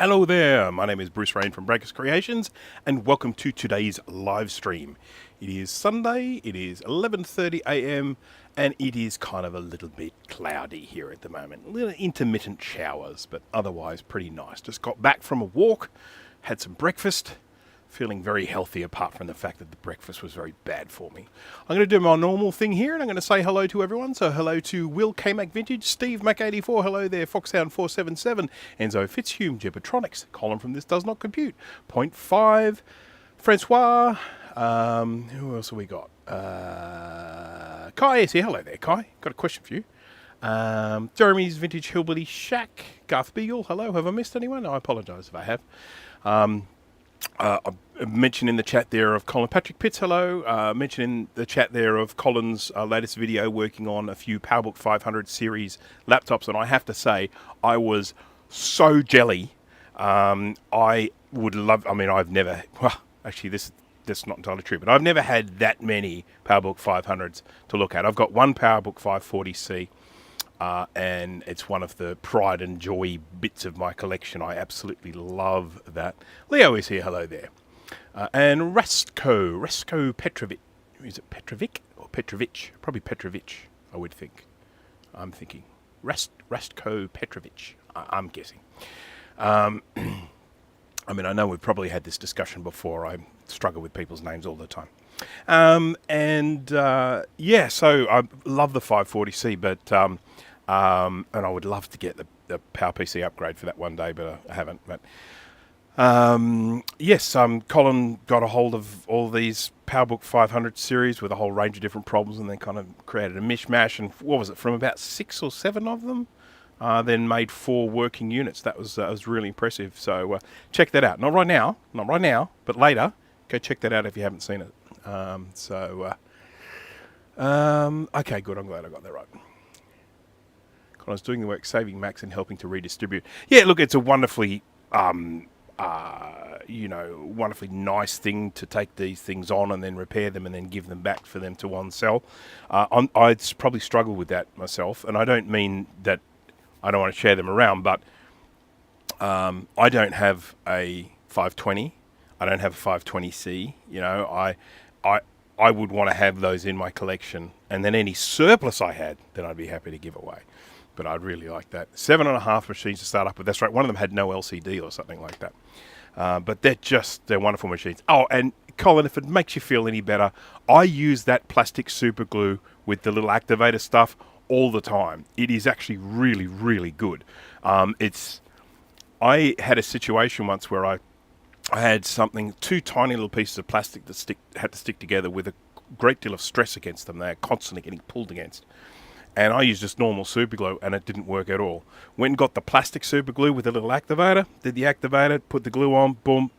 Hello there, my name is Bruce Rain from Breakers Creations, and welcome to today's live stream. It is Sunday, it is 11:30 a.m, and it is kind of a little bit cloudy here at the moment. Little intermittent showers, but otherwise pretty nice. Just got back from a walk, had some breakfast, feeling very healthy apart from the fact that the breakfast was very bad for me. I'm going to do my normal thing here and I'm going to say hello to everyone. So hello to Will K-Mac Vintage, Steve Mac84, hello there, Foxhound477, Enzo Fitzhume, Jebatronics, Colin from This Does Not Compute, Point 5, Francois, who else have we got? Kai is here, hello there Kai, got a question for you. Jeremy's Vintage Hillbilly Shack, Garth Beagle, hello, have I missed anyone? I apologise if I have. I mentioned in the chat there of Colin Patrick Pitts, hello. Mentioned in the chat there of Colin's latest video working on a few PowerBook 500 series laptops, and I have to say, I was so jelly. I would love, I mean, I've never, well, actually that's not entirely true, but I've never had that many PowerBook 500s to look at. I've got one PowerBook 540C. And it's one of the pride and joy bits of my collection. I absolutely love that. Leo is here. Hello there. And Rasko Petrovic. Is it Petrovic or Petrovich? Probably Petrovich, I would think. I'm thinking. Rasko Petrovic, I'm guessing. I mean, I know we've probably had this discussion before. I struggle with people's names all the time. Yeah, so I love the 540C, but... and I would love to get the PowerPC upgrade for that one day, but I haven't. But yes, Colin got a hold of all these PowerBook 500 series with a whole range of different problems, and then kind of created a mishmash. And what was it, from about 6 or 7 of them? Then made 4 working units. That was really impressive. So check that out. Not right now, but later. Go check that out if you haven't seen it. Okay, good. I'm glad I got that right. Colin's doing the work, saving Macs and helping to redistribute. Yeah, look, it's a wonderfully, wonderfully nice thing to take these things on and then repair them and then give them back for them to on-sell. I'd probably struggle with that myself, and I don't mean that I don't want to share them around, but I don't have a 520. I don't have a 520C. You know, I would want to have those in my collection, and then any surplus I had, then I'd be happy to give away. But I'd really like that. 7.5 machines to start up with. That's right. One of them had no LCD or something like that. But they're wonderful machines. Oh, and Colin, if it makes you feel any better, I use that plastic super glue with the little activator stuff all the time. It is actually really, really good. I had a situation once where I had two tiny little pieces of plastic that had to stick together with a great deal of stress against them. They're constantly getting pulled against. And I used just normal super glue, and it didn't work at all. Went and got the plastic super glue with a little activator, did the activator, put the glue on, boom,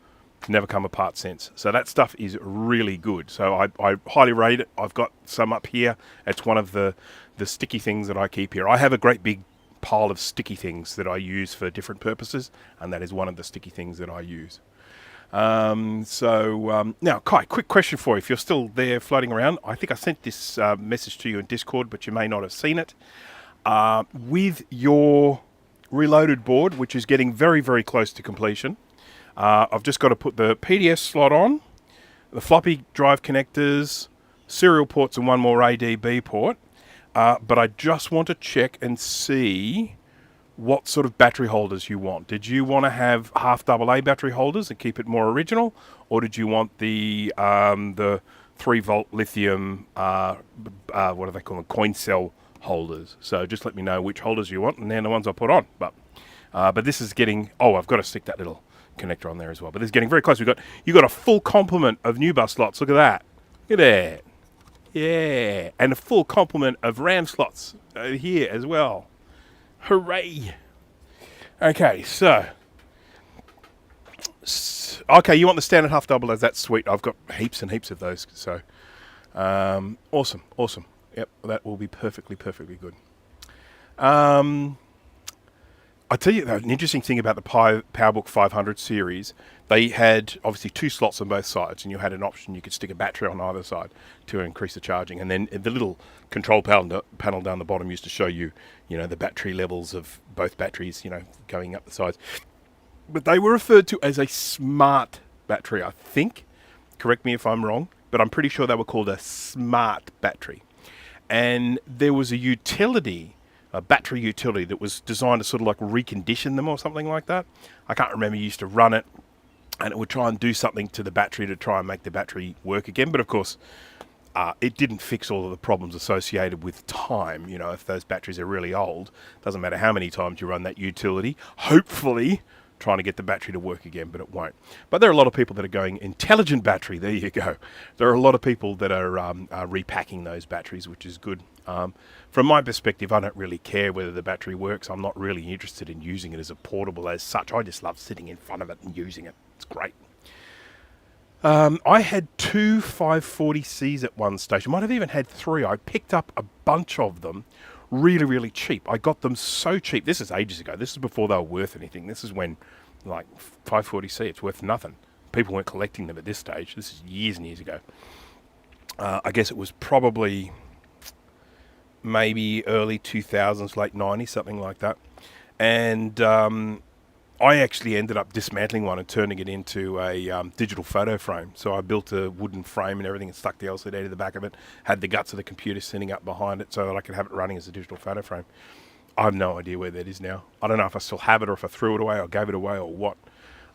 never come apart since. So that stuff is really good. So I highly rate it. I've got some up here. It's one of the sticky things that I keep here. I have a great big pile of sticky things that I use for different purposes, and that is one of the sticky things that I use. Now, Kai, quick question for you. If you're still there floating around, I think I sent this message to you in Discord, but you may not have seen it. With your reloaded board, which is getting very, very close to completion, I've just got to put the PDS slot on, the floppy drive connectors, serial ports, and one more ADB port. But I just want to check and see what sort of battery holders you want. Did you want to have half AA battery holders and keep it more original, or did you want the 3-volt lithium, what do they call them, coin cell holders? So just let me know which holders you want, and they're the ones I'll put on. But this is getting, I've got to stick that little connector on there as well. But this is getting very close. You got a full complement of new bus slots. Look at that. Look at that. Yeah, and a full complement of RAM slots here as well. Hooray! Okay, so okay, you want the standard half double? That's sweet. I've got heaps and heaps of those. So awesome. Yep, that will be perfectly good. I tell you, an interesting thing about the PowerBook 500 series, they had obviously 2 slots on both sides, and you had an option. You could stick a battery on either side to increase the charging. And then the little control panel down the bottom used to show you, the battery levels of both batteries, going up the sides. but they were referred to as a smart battery, I think. Correct me if I'm wrong, but I'm pretty sure they were called a smart battery. And there was a utility, a battery utility, that was designed to sort of like recondition them or something like that. I can't remember. You used to run it, and it would try and do something to the battery to try and make the battery work again. But of course, it didn't fix all of the problems associated with time. You know, if those batteries are really old, doesn't matter how many times you run that utility, hopefully trying to get the battery to work again, but it won't. But there are a lot of people that are going intelligent battery. There you go. There are a lot of people that are repacking those batteries, which is good. From my perspective, I don't really care whether the battery works. I'm not really interested in using it as a portable as such. I just love sitting in front of it and using it. It's great. I had 2 540Cs at one stage. I might have even had 3. I picked up a bunch of them really, really cheap. I got them so cheap. This is ages ago. This is before they were worth anything. This is when, like, 540C, it's worth nothing. People weren't collecting them at this stage. This is years and years ago. I guess it was probably maybe early 2000s, late 90s, something like that. And I actually ended up dismantling one and turning it into a digital photo frame. So I built a wooden frame and everything and stuck the LCD to the back of it, had the guts of the computer sitting up behind it so that I could have it running as a digital photo frame. I have no idea where that is now. I don't know if I still have it or if I threw it away or gave it away or what.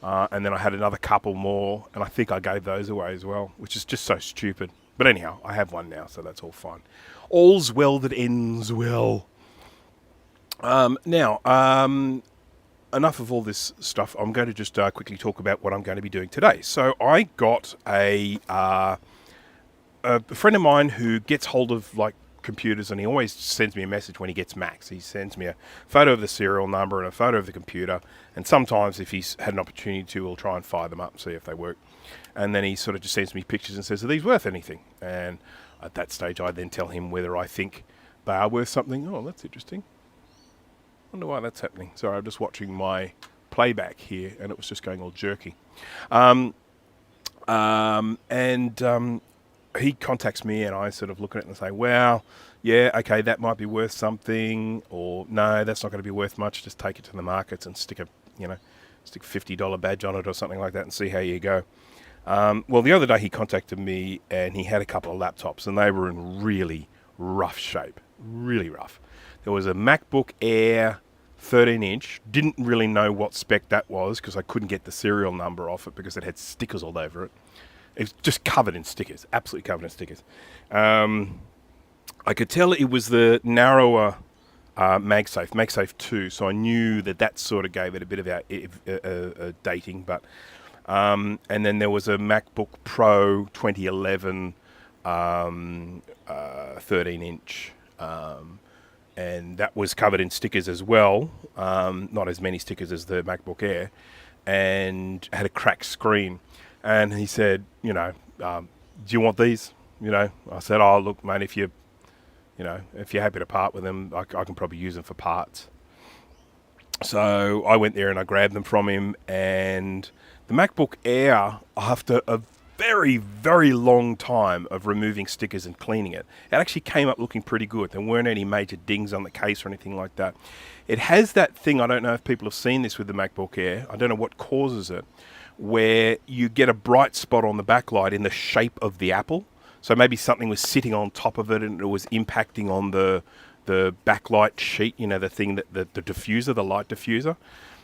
And then I had another couple more, and I think I gave those away as well, which is just so stupid. But anyhow, I have one now, so that's all fine. All's well that ends well. Enough of all this stuff. I'm going to just quickly talk about what I'm going to be doing today. So I got a friend of mine who gets hold of like computers, and he always sends me a message when he gets Macs. He sends me a photo of the serial number and a photo of the computer, and sometimes if he's had an opportunity to, he'll try and fire them up and see if they work. And then he sort of just sends me pictures and says, are these worth anything? And at that stage I then tell him whether I think they are worth something. Oh, that's interesting. Wonder why that's happening. Sorry, I'm just watching my playback here, and it was just going all jerky. He contacts me, and I sort of look at it and say, well, yeah, okay, that might be worth something, or no, that's not going to be worth much. Just take it to the markets and stick a $50 badge on it or something like that and see how you go. Well, the other day he contacted me, and he had a couple of laptops, and they were in really rough shape, really rough. There was a MacBook Air 13-inch. Didn't really know what spec that was because I couldn't get the serial number off it because it had stickers all over it. It was just covered in stickers, absolutely covered in stickers. I could tell it was the narrower MagSafe 2, so I knew that sort of gave it a bit of dating. But and then there was a MacBook Pro 2011 13-inch. And that was covered in stickers as well, not as many stickers as the MacBook Air, and had a cracked screen. And he said, do you want these? I said, oh, look, mate, if you're happy to part with them, I can probably use them for parts. So I went there and I grabbed them from him, and the MacBook Air, after a very, very long time of removing stickers and cleaning it, it actually came up looking pretty good. There weren't any major dings on the case or anything like that. It has that thing, I don't know if people have seen this with the MacBook Air, I don't know what causes it, where you get a bright spot on the backlight in the shape of the apple. So maybe something was sitting on top of it and it was impacting on the backlight sheet, the thing that the diffuser, the light diffuser.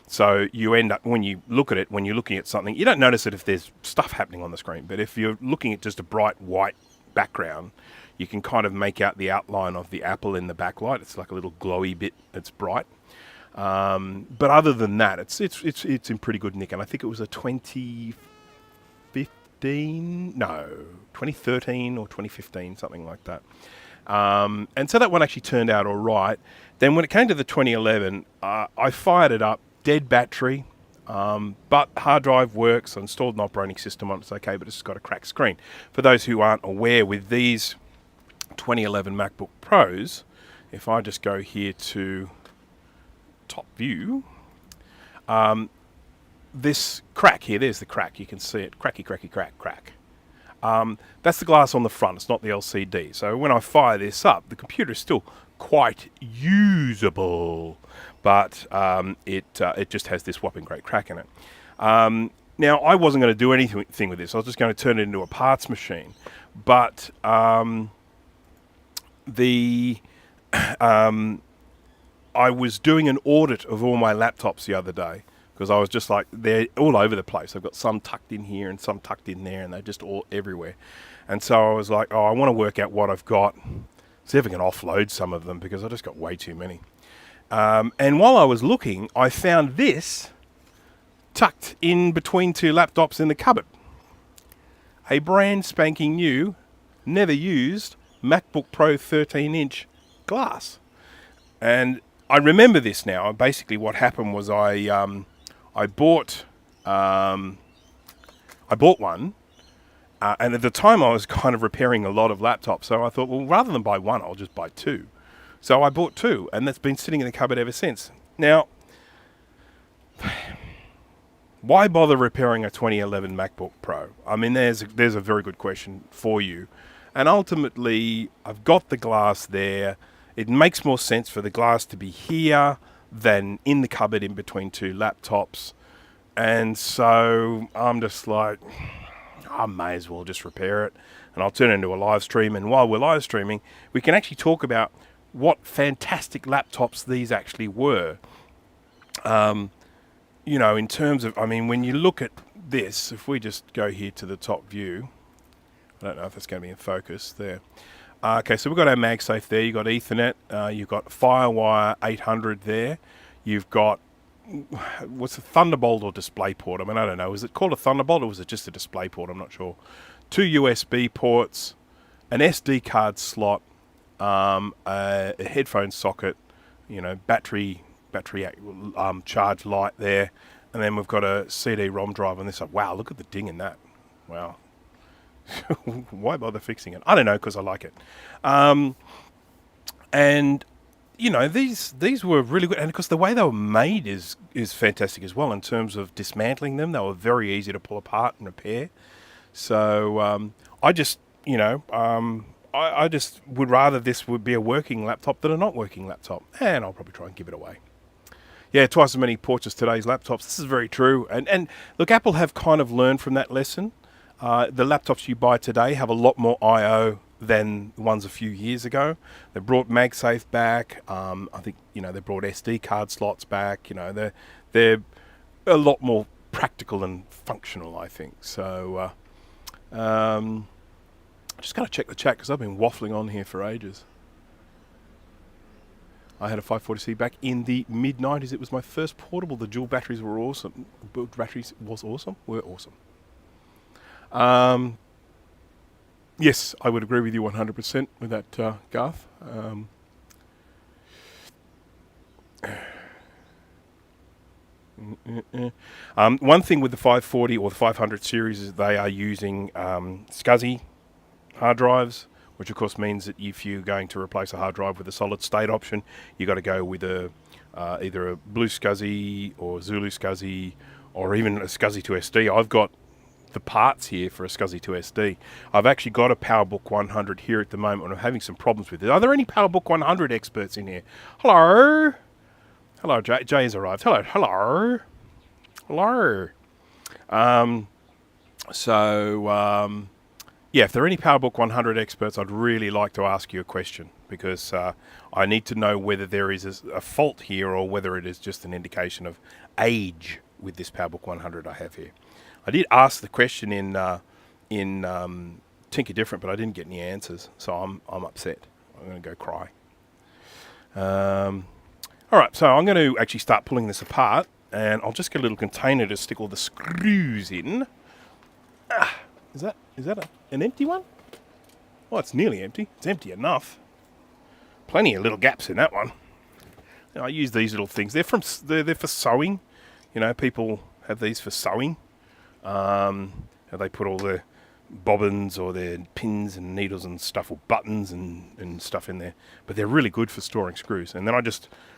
So you end up, when you look at it, when you're looking at something, you don't notice it if there's stuff happening on the screen. But if you're looking at just a bright white background, you can kind of make out the outline of the apple in the backlight. It's like a little glowy bit that's bright. But other than that, it's in pretty good nick. And I think it was a 2013 or 2015, something like that. And so that one actually turned out all right. Then when it came to the 2011, I fired it up. Dead battery, but hard drive works. I installed an operating system on it. It's okay, but it's got a cracked screen. For those who aren't aware, with these 2011 MacBook Pros, if I just go here to top view, this crack here, there's the crack. You can see it. Crack. That's the glass on the front, it's not the LCD. So when I fire this up, the computer is still quite usable, but it just has this whopping great crack in it. Now, I wasn't going to do anything with this. I was just going to turn it into a parts machine. But I was doing an audit of all my laptops the other day, because I was just like, they're all over the place. I've got some tucked in here and some tucked in there, and they're just all everywhere. And so I was like, oh, I want to work out what I've got, see if I can offload some of them, because I just got way too many. And while I was looking, I found this tucked in between two laptops in the cupboard. A brand spanking new, never used MacBook Pro 13-inch glass. And I remember this now. Basically what happened was I bought one, and at the time I was kind of repairing a lot of laptops, so I thought, well, rather than buy one, I'll just buy two. So I bought two, and that's been sitting in the cupboard ever since. Now, why bother repairing a 2011 MacBook Pro? I mean, there's a very good question for you. And ultimately, I've got the glass there. It makes more sense for the glass to be here than in the cupboard in between two laptops. And so I'm just like, I may as well just repair it. And I'll turn it into a live stream. And while we're live streaming, we can actually talk about what fantastic laptops these actually were. You know, in terms of, I mean, when you look at this, if we just go here to the top view, I don't know if that's going to be in focus there. Okay, so we've got our MagSafe there. You've got Ethernet. You've got Firewire 800 there. You've got, what's a Thunderbolt or DisplayPort? I mean, I don't know. Is it called a Thunderbolt or was it just a DisplayPort? I'm not sure. 2 USB ports, an SD card slot, a headphone socket, you know, battery charge light there, and then we've got a CD-ROM drive on this. Wow, look at the ding in that. Wow. Why bother fixing it? I don't know, because I like it. And you know, these were really good, and because the way they were made is fantastic as well in terms of dismantling them. They were very easy to pull apart and repair. So I just, you know, I just would rather this would be a working laptop than a not working laptop, and I'll probably try and give it away. Yeah, twice as many ports as today's laptops. This is very true. And look, Apple have kind of learned from that lesson. The laptops you buy today have a lot more I/O than the ones a few years ago. They brought MagSafe back. I think, you know, they brought SD card slots back. You know, they're a lot more practical and functional, I think. So just got to check the chat because I've been waffling on here for ages. I had a 540C back in the mid-90s. It was my first portable. The dual batteries were awesome. Were awesome. Yes, I would agree with you 100% with that, Garth. One thing with the 540 or the 500 series is they are using SCSI hard drives, which of course means that if you're going to replace a hard drive with a solid state option, you got to go with either a Blue SCSI or Zulu SCSI or even a SCSI to SD. I've got the parts here for a SCSI to SD. I've actually got a PowerBook 100 here at the moment, and I'm having some problems with it. Are there any PowerBook 100 experts in here? Hello? Hello, Jay. Jay has arrived. Hello. Yeah, if there are any PowerBook 100 experts, I'd really like to ask you a question, because I need to know whether there is a fault here or whether it is just an indication of age with this PowerBook 100 I have here. I did ask the question in Tinker Different, but I didn't get any answers, so I'm upset. I'm going to go cry. All right, so I'm going to actually start pulling this apart, and I'll just get a little container to stick all the screws in. Is that an empty one? Well, it's nearly empty. It's empty enough. Plenty of little gaps in that one. You know, I use these little things. They're for sewing. You know, people have these for sewing. They put all their bobbins or their pins and needles and stuff, or buttons and stuff in there. But they're really good for storing screws. And then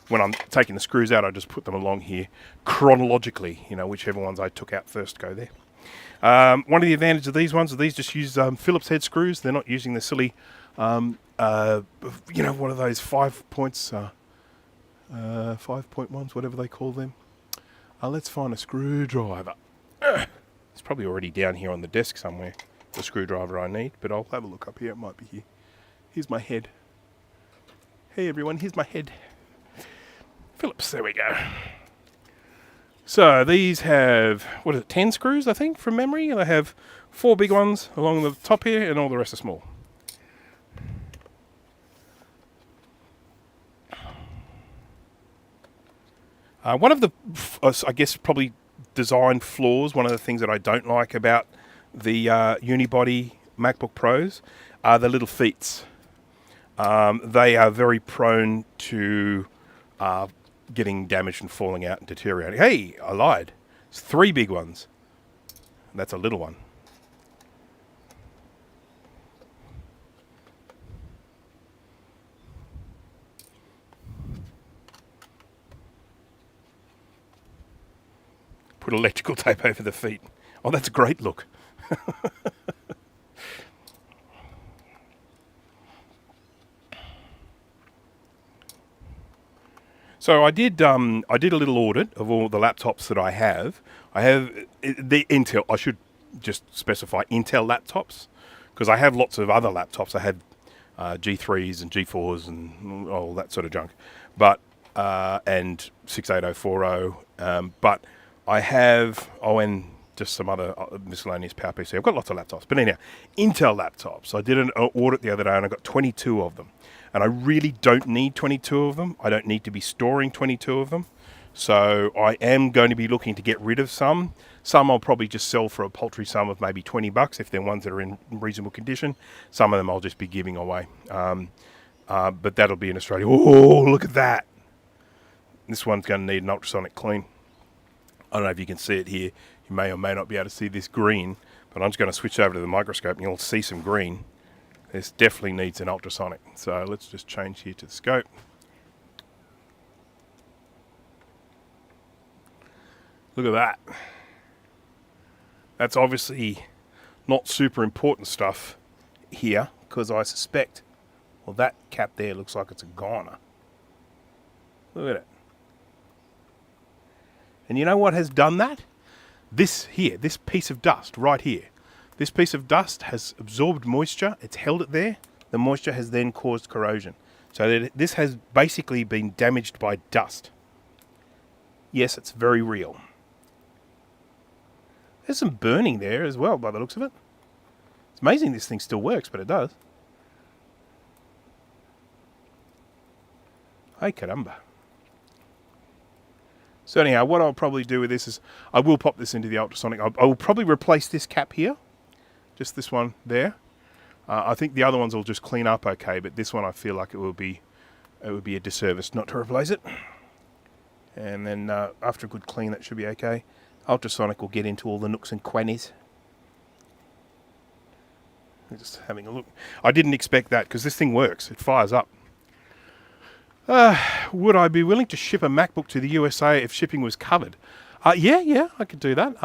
when I'm taking the screws out, I just put them along here chronologically. You know, whichever ones I took out first go there. One of the advantages of these ones is these just use Phillips head screws. They're not using the silly, what are those 5 points, 5.1s, whatever they call them. Let's find a screwdriver. It's probably already down here on the desk somewhere, the screwdriver I need, but I'll have a look up here. It might be here. Here's my head. Hey everyone, here's my head. Phillips, there we go. So these have, 10 screws, I think, from memory. And they have 4 big ones along the top here, and all the rest are small. One of the, I guess, probably design flaws, one of the things that I don't like about the unibody MacBook Pros are the little feet. They are very prone to getting damaged and falling out and deteriorating. Hey, I lied. It's 3 big ones. That's a little one. Put electrical tape over the feet. Oh, that's a great look. So I did a little audit of all the laptops that I have. I have the Intel. I should just specify Intel laptops because I have lots of other laptops. I have G3s and G4s and all that sort of junk, but and 68040. But I have and just some other miscellaneous Power PC. I've got lots of laptops, but anyhow, Intel laptops. I did an audit the other day and I got 22 of them. And I really don't need 22 of them. I don't need to be storing 22 of them. So I am going to be looking to get rid of some. Some I'll probably just sell for a paltry sum of maybe $20 if they're ones that are in reasonable condition. Some of them I'll just be giving away. But that'll be in Australia. Oh, look at that. This one's going to need an ultrasonic clean. I don't know if you can see it here. You may or may not be able to see this green. But I'm just going to switch over to the microscope and you'll see some green. This definitely needs an ultrasonic. So let's just change here to the scope. Look at that. That's obviously not super important stuff here because I suspect, well, that cap there looks like it's a goner. Look at it. And you know what has done that? This here, this piece of dust right here. This piece of dust has absorbed moisture, it's held it there, the moisture has then caused corrosion. So that this has basically been damaged by dust. Yes, it's very real. There's some burning there as well by the looks of it. It's amazing this thing still works, but it does. Hey caramba. So anyhow, what I'll probably do with this is, I will pop this into the ultrasonic. I will probably replace this cap here. Just this one there. I think the other ones will just clean up okay, but this one I feel like it would be a disservice not to replace it. And then after a good clean, that should be okay. Ultrasonic will get into all the nooks and crannies. Just having a look. I didn't expect that because this thing works. It fires up. Would I be willing to ship a MacBook to the USA if shipping was covered? Yeah, I could do that.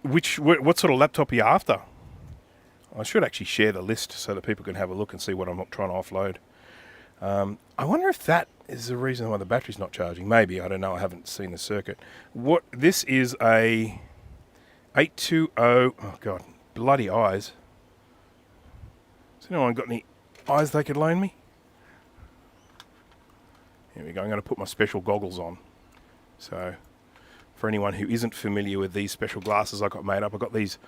What sort of laptop are you after? I should actually share the list so that people can have a look and see what I'm not trying to offload. I wonder if that is the reason why the battery's not charging. Maybe, I don't know, I haven't seen the circuit. This is a 820, oh god, bloody eyes. Has anyone got any eyes they could loan me? Here we go, I'm going to put my special goggles on. So, for anyone who isn't familiar with these special glasses I got made up, I got these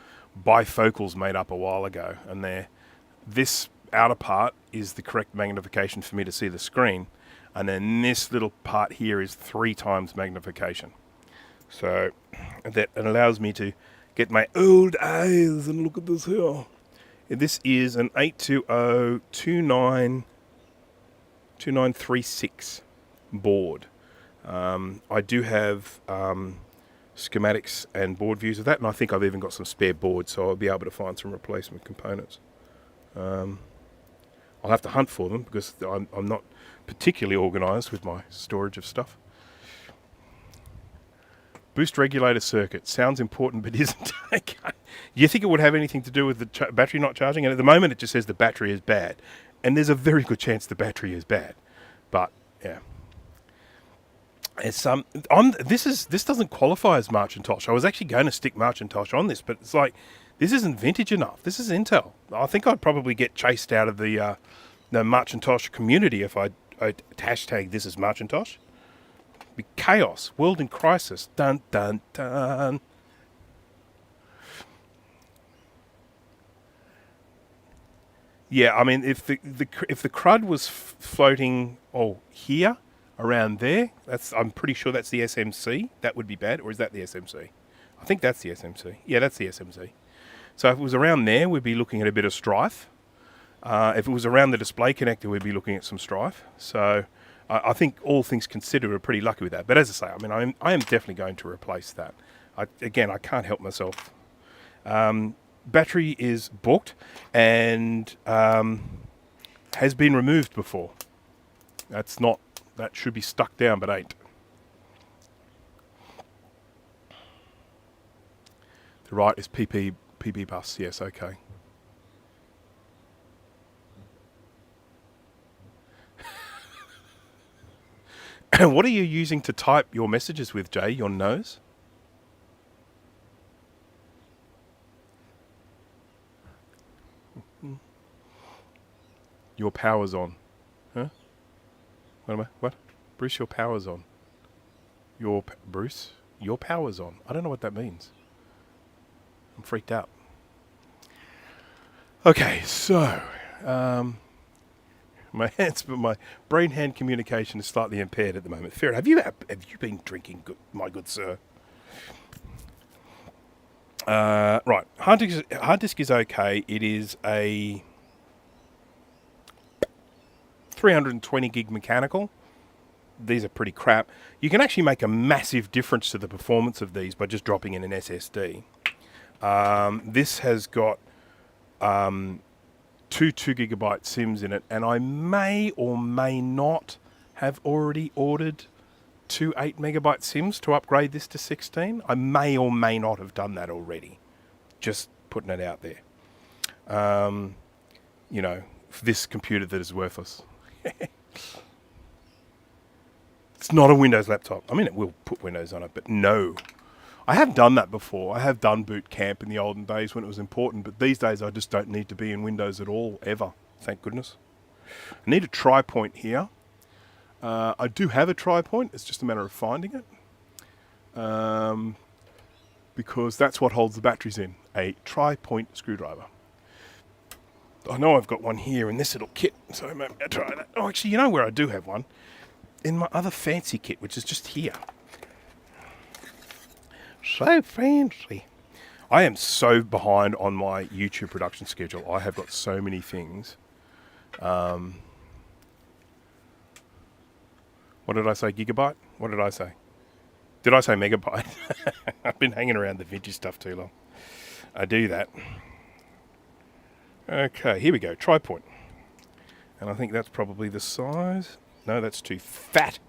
bifocals made up a while ago, and this outer part is the correct magnification for me to see the screen, and then this little part here is 3 times magnification. So that it allows me to get my old eyes and look at this here. This is an 820-2936 board. I do have schematics and board views of that, and I think I've even got some spare boards, so I'll be able to find some replacement components. I'll have to hunt for them because I'm not particularly organised with my storage of stuff. Boost regulator circuit. Sounds important, but isn't. Okay. You think it would have anything to do with the battery not charging? And at the moment, it just says the battery is bad. And there's a very good chance the battery is bad. But, yeah. It's, this doesn't qualify as Macintosh. I was actually going to stick Macintosh on this, but it's like, this isn't vintage enough. This is Intel. I think I'd probably get chased out of the Macintosh community if I hashtag this as Macintosh. Be chaos, world in crisis. Dun dun dun. Yeah, I mean, if the crud was floating, here, around there, I'm pretty sure that's the SMC. That would be bad, or is that the SMC? I think that's the SMC. Yeah, that's the SMC. So if it was around there, we'd be looking at a bit of strife. If it was around the display connector, we'd be looking at some strife. So I think all things considered, we're pretty lucky with that. But as I say, I mean, I am definitely going to replace that. I can't help myself. Battery is booked and has been removed before. That should be stuck down, but ain't. The right is PB bus. Yes, okay. What are you using to type your messages with, Jay? Your nose? Your power's on. Huh? What? Bruce, your power's on. Bruce, your power's on. I don't know what that means. I'm freaked out. Okay, so my brain-hand communication is slightly impaired at the moment. Fair. Have you been drinking, my good sir? Right, hard disk is okay. It is a 320 gig mechanical. These are pretty crap. You can actually make a massive difference to the performance of these by just dropping in an SSD. This has got 2 2GB SIMs in it, and I may or may not have already ordered 2 8MB SIMs to upgrade this to 16. I may or may not have done that already. Just putting it out there. For this computer that is worthless. It's not a Windows laptop. I mean, it will put Windows on it, but no. I have done that before. I have done boot camp in the olden days when it was important, but these days I just don't need to be in Windows at all, ever. Thank goodness. I need a tri-point here. I do have a tri-point. It's just a matter of finding it. Because that's what holds the batteries in. A tri-point screwdriver. I know I've got one here in this little kit, so maybe I'll try that. Oh, actually, you know where I do have one? In my other fancy kit, which is just here. So fancy. I am so behind on my YouTube production schedule. I have got so many things. What did I say? Gigabyte? What did I say? Did I say megabyte? I've been hanging around the vintage stuff too long. I do that. Okay, here we go. Tri-point. And I think that's probably the size. No, that's too fat.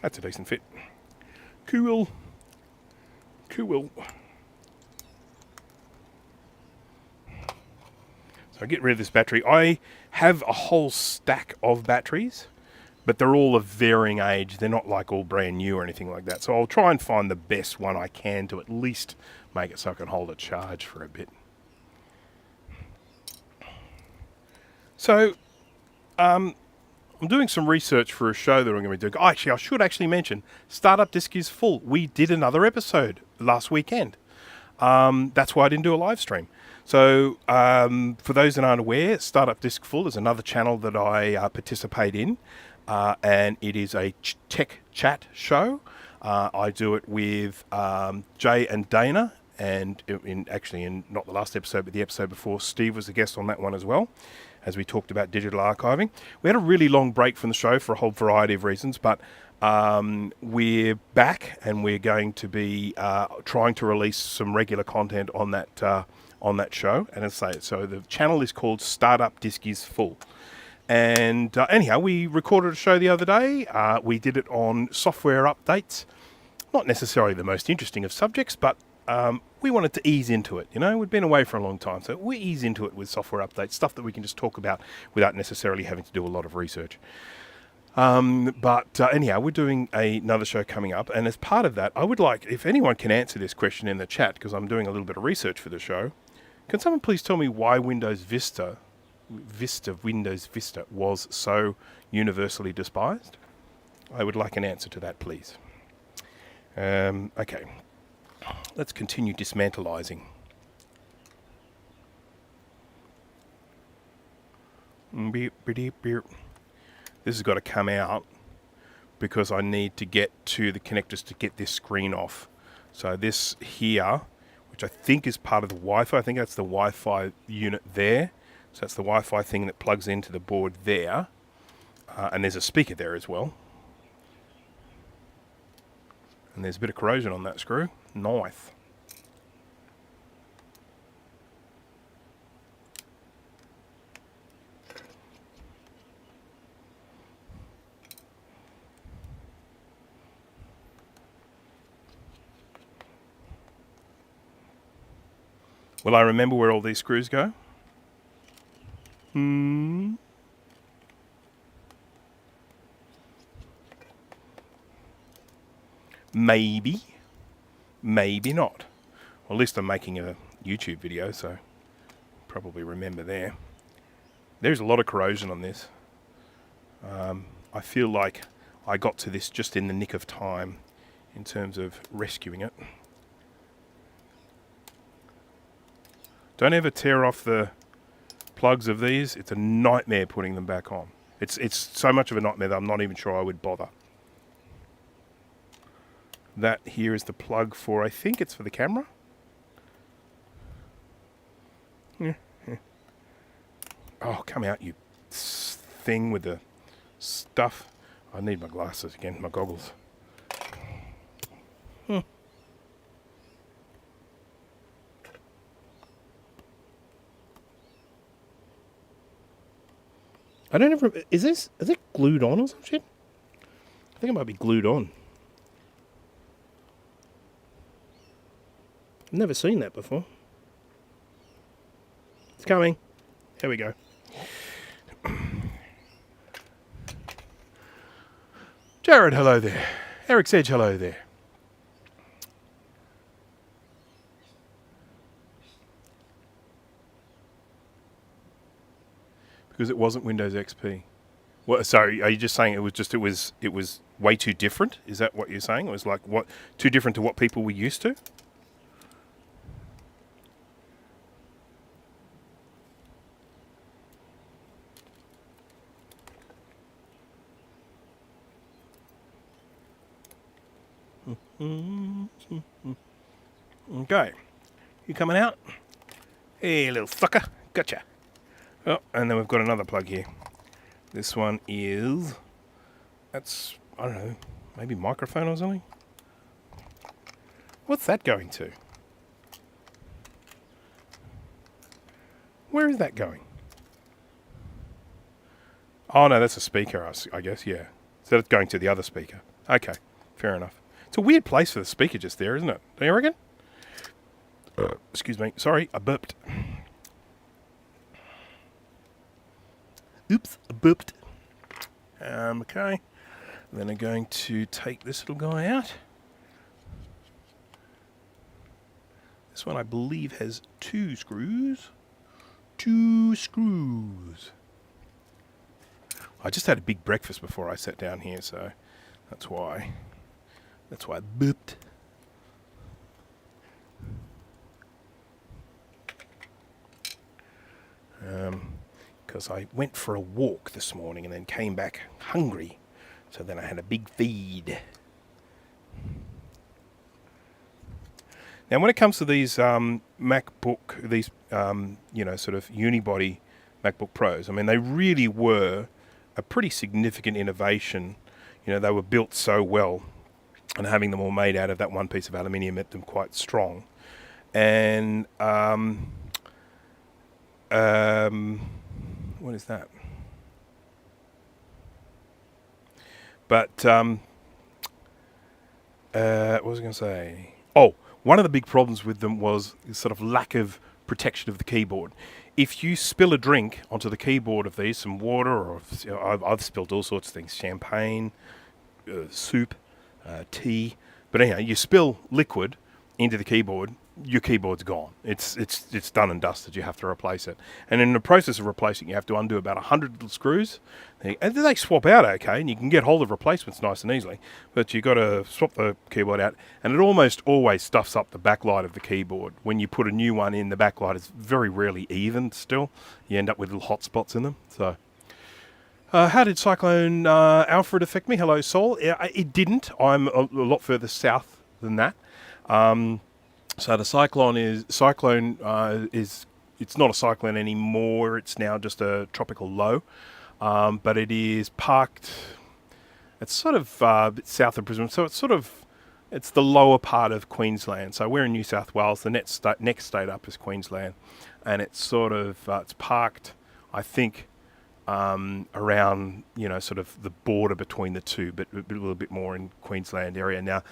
That's a decent fit. Cool. So I get rid of this battery. I have a whole stack of batteries, but they're all of varying age. They're not like all brand new or anything like that. So I'll try and find the best one I can to at least make it so I can hold a charge for a bit. So, I'm doing some research for a show that I'm going to be doing. Oh, actually, I should actually mention, Startup Disk is full. We did another episode last weekend. That's why I didn't do a live stream. So, for those that aren't aware, Startup Disk Full is another channel that I participate in. And it is a tech chat show. I do it with Jay and Dana. And in not the last episode, but the episode before, Steve was a guest on that one as well, as we talked about digital archiving. We had a really long break from the show for a whole variety of reasons, but we're back and we're going to be trying to release some regular content on that show. And as I say, so the channel is called Startup Disk is Full. And anyhow, we recorded a show the other day. We did it on software updates. Not necessarily the most interesting of subjects, but we wanted to ease into it. You know, we'd been away for a long time, so we ease into it with software updates, stuff that we can just talk about without necessarily having to do a lot of research. But anyhow, we're doing another show coming up, and as part of that, I would like, if anyone can answer this question in the chat, because I'm doing a little bit of research for the show, can someone please tell me why Windows Vista was so universally despised? I would like an answer to that, please. Okay, let's continue dismantleizing. This has got to come out because I need to get to the connectors to get this screen off. So this here, which I think is part of the Wi-Fi, I think that's the Wi-Fi unit there. So that's the Wi-Fi thing that plugs into the board there. And there's a speaker there as well. And there's a bit of corrosion on that screw. Nice. Will I remember where all these screws go? Maybe. Maybe not. Well, at least I'm making a YouTube video, so probably remember there. There's a lot of corrosion on this. I feel like I got to this just in the nick of time in terms of rescuing it. Don't ever tear off the plugs of these. It's a nightmare putting them back on. It's so much of a nightmare that I'm not even sure I would bother. That here is the plug for, I think it's for the camera. Yeah. Oh, come out, you thing with the stuff. I need my glasses again, my goggles. I don't ever... Is it glued on or some shit? I think it might be glued on. I've never seen that before. It's coming. Here we go. Jared, hello there. Eric Sedge, hello there. Because it wasn't Windows XP. What? Sorry, are you just saying it was way too different? Is that what you're saying? It was like what too different to what people were used to? Okay, you coming out? Hey, little sucker, gotcha. Oh, and then we've got another plug here. This one is, that's, I don't know, maybe microphone or something? What's that going to? Where is that going? Oh no, that's a speaker, I guess, yeah. So that's going to the other speaker. Okay, fair enough. It's a weird place for the speaker just there, isn't it? Don't you reckon? Excuse me, sorry, I burped. Oops, I burped. Okay. Then I'm going to take this little guy out. This one I believe has 2 screws. 2 screws. I just had a big breakfast before I sat down here, so that's why. That's why I burped. Because I went for a walk this morning and then came back hungry. So then I had a big feed. Now when it comes to these MacBook, these, sort of unibody MacBook Pros, I mean, they really were a pretty significant innovation. You know, they were built so well, and having them all made out of that one piece of aluminium made them quite strong. And what is that? But what was I going to say? Oh, one of the big problems with them was the sort of lack of protection of the keyboard. If you spill a drink onto the keyboard of these, some water, or I've spilled all sorts of things, champagne, soup, tea. But anyhow, you spill liquid into the keyboard, your keyboard's gone. It's done and dusted. You have to replace it. And in the process of replacing, you have to undo about 100 little screws. And they swap out okay, and you can get hold of replacements nice and easily. But you've got to swap the keyboard out, and it almost always stuffs up the backlight of the keyboard. When you put a new one in, the backlight is very rarely even still. You end up with little hot spots in them. So, how did Cyclone Alfred affect me? Hello, Sol. It didn't. I'm a lot further south than that. So the cyclone is it's not a cyclone anymore. It's now just a tropical low, but it is parked. It's sort of a bit south of Brisbane, so it's the lower part of Queensland. So we're in New South Wales. The next state up is Queensland, and it's sort of it's parked, I think, around sort of the border between the two, but a little bit more in Queensland area now.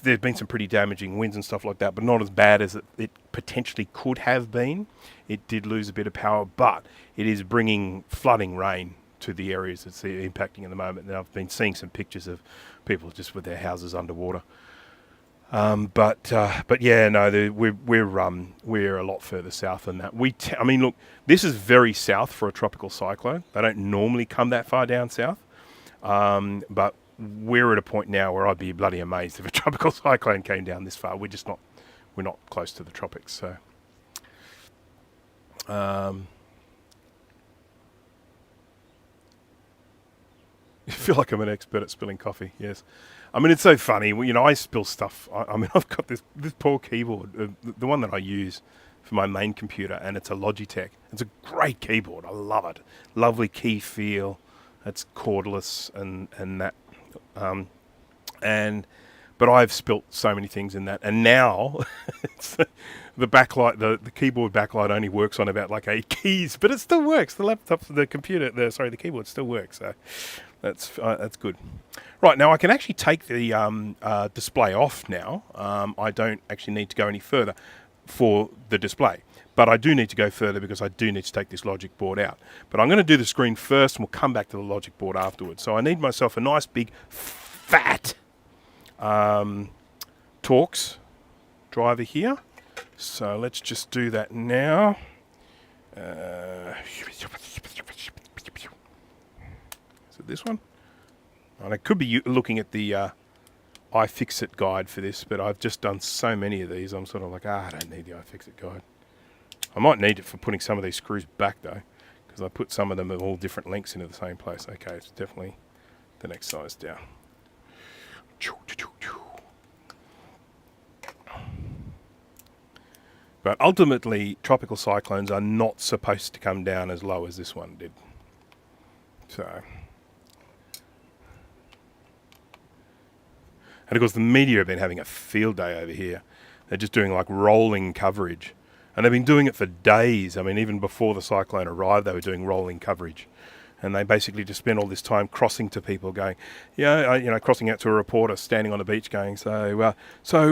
There's been some pretty damaging winds and stuff like that, but not as bad as it potentially could have been. It did lose a bit of power, but it is bringing flooding rain to the areas it's impacting at the moment. And I've been seeing some pictures of people just with their houses underwater. But yeah, no, we're a lot further south than that. I mean, look, this is very south for a tropical cyclone. They don't normally come that far down south, but we're at a point now where I'd be bloody amazed if a tropical cyclone came down this far. We're not close to the tropics, so. I feel like I'm an expert at spilling coffee. Yes, I mean it's so funny. I spill stuff. I mean I've got this poor keyboard, the one that I use for my main computer, and it's a Logitech. It's a great keyboard. I love it. Lovely key feel. It's cordless and that. But I've spilt so many things in that, and now the backlight, the keyboard backlight only works on about like 8 keys, but it still works. The laptop, the keyboard still works. So that's good. Right, now I can actually take the display off now. I don't actually need to go any further for the display, but I do need to go further because I do need to take this logic board out. But I'm going to do the screen first, and we'll come back to the logic board afterwards. So I need myself a nice big fat Torx driver here. So let's just do that now. Is it this one? And I could be looking at the iFixit guide for this, but I've just done so many of these, I'm sort of like, I don't need the iFixit guide. I might need it for putting some of these screws back though, because I put some of them at all different lengths into the same place. Okay, it's definitely the next size down. But ultimately, tropical cyclones are not supposed to come down as low as this one did. So, and of course the media have been having a field day over here. They're just doing like rolling coverage. And they've been doing it for days. I mean, even before the cyclone arrived, they were doing rolling coverage. And they basically just spend all this time crossing to people going, crossing out to a reporter standing on the beach going, so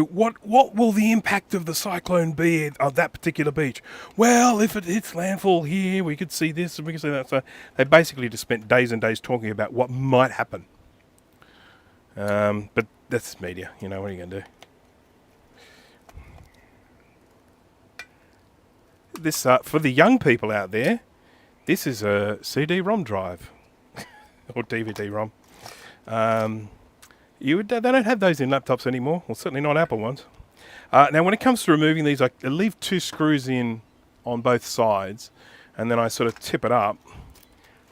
what will the impact of the cyclone be on that particular beach? Well, if it hits landfall here, we could see this and we could see that. So they basically just spent days and days talking about what might happen. But that's media, what are you going to do? This for the young people out there, this is a CD-ROM drive or DVD-ROM. They don't have those in laptops anymore, well, certainly not Apple ones. Now, when it comes to removing these, I leave 2 screws in on both sides, and then I sort of tip it up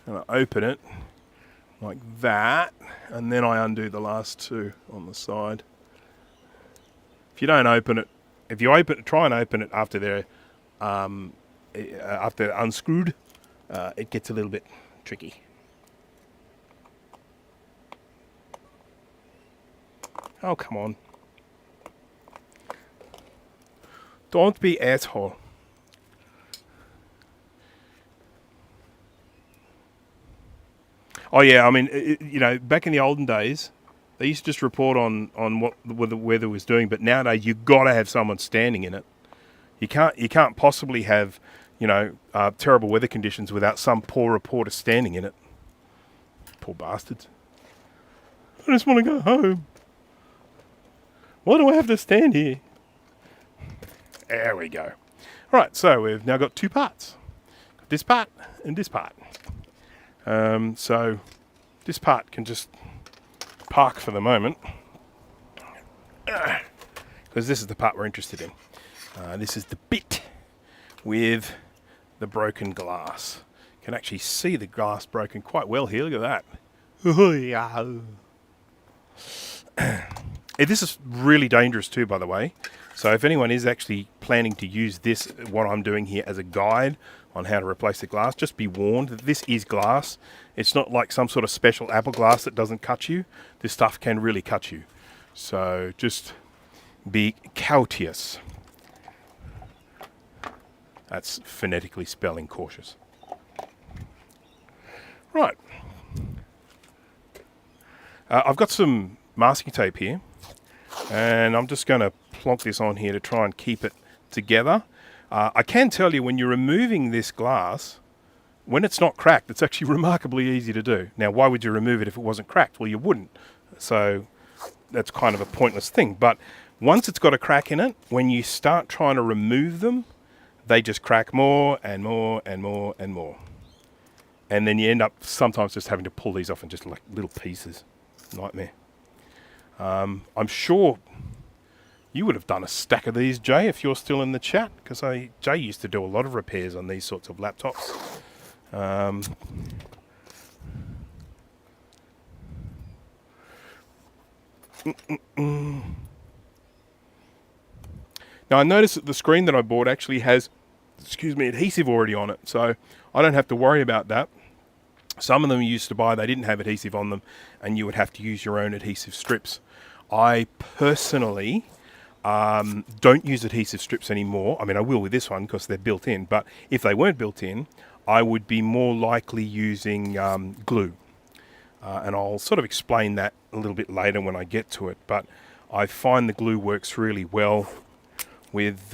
and I open it like that, and then I undo the last 2 on the side. If you don't open it, try and open it after they're unscrewed, it gets a little bit tricky. Oh, come on. Don't be asshole. Oh yeah, I mean, you know, back in the olden days, they used to just report on what the weather was doing, but nowadays you've got to have someone standing in it. You can't possibly have, you know, terrible weather conditions without some poor reporter standing in it. Poor bastards. I just want to go home. Why do I have to stand here? There we go. All right, so we've now got two parts. Got this part and this part. So this part can just park for the moment, because this is the part we're interested in. This is the bit with the broken glass. You can actually see the glass broken quite well here. Look at that. This is really dangerous too, by the way. So if anyone is actually planning to use this, what I'm doing here, as a guide on how to replace the glass, just be warned that this is glass. It's not like some sort of special Apple glass that doesn't cut you. This stuff can really cut you. So just be courteous. That's phonetically spelling cautious. Right. I've got some masking tape here, and I'm just going to plonk this on here to try and keep it together. I can tell you, when you're removing this glass, when it's not cracked, it's actually remarkably easy to do. Now, why would you remove it if it wasn't cracked? Well, you wouldn't. So that's kind of a pointless thing. But once it's got a crack in it, when you start trying to remove them, they just crack more and more and more and more. And then you end up sometimes just having to pull these off in just like little pieces. Nightmare. I'm sure you would have done a stack of these, Jay, if you're still in the chat, because Jay used to do a lot of repairs on these sorts of laptops. Now I noticed that the screen that I bought actually has, adhesive already on it, so I don't have to worry about that. Some of them you used to buy, they didn't have adhesive on them, and you would have to use your own adhesive strips. I personally don't use adhesive strips anymore. I mean, I will with this one because they're built in, but if they weren't built in, I would be more likely using glue. And I'll sort of explain that a little bit later when I get to it, but I find the glue works really well with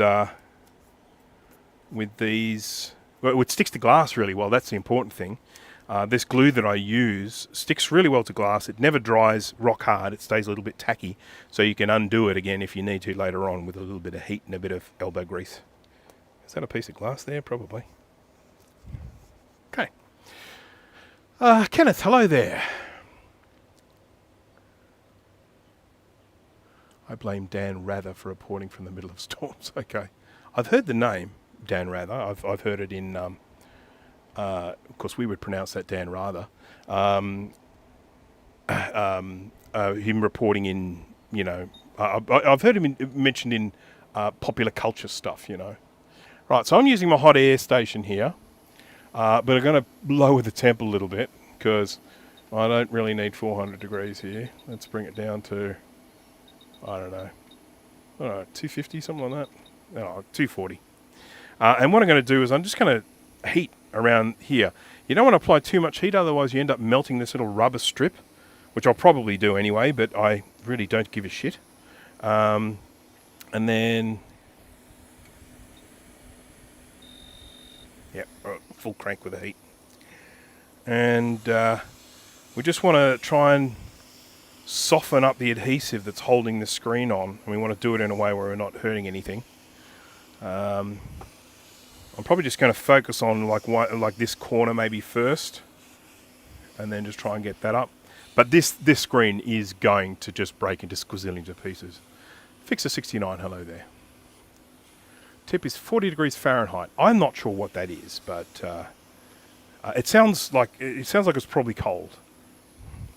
these. Well, it sticks to glass really well. That's the important thing. This glue that I use sticks really well to glass. It never dries rock hard. It stays a little bit tacky, so you can undo it again if you need to later on with a little bit of heat and a bit of elbow grease. Is that a piece of glass there? Probably. Okay. Kenneth, hello there. I blame Dan Rather for reporting from the middle of storms. Okay. I've heard the name, Dan Rather. I've heard it in... of course, we would pronounce that Dan Rather. Him reporting in, you know, I've heard him mentioned in popular culture stuff, you know. Right, so I'm using my hot air station here, but I'm going to lower the temp a little bit because I don't really need 400 degrees here. Let's bring it down to, I don't know, 250, something like that. No, 240. And what I'm going to do is I'm just going to heat around here. You don't want to apply too much heat, otherwise you end up melting this little rubber strip, which I'll probably do anyway, but I really don't give a shit. And then, yep, full crank with the heat. And we just want to try and soften up the adhesive that's holding the screen on, and we want to do it in a way where we're not hurting anything. I'm probably just going to focus on like this corner maybe first, and then just try and get that up. But this screen is going to just break into squazillions of pieces. Fixer 69, hello there. Tip is 40 degrees Fahrenheit. I'm not sure what that is, but it sounds like it's probably cold.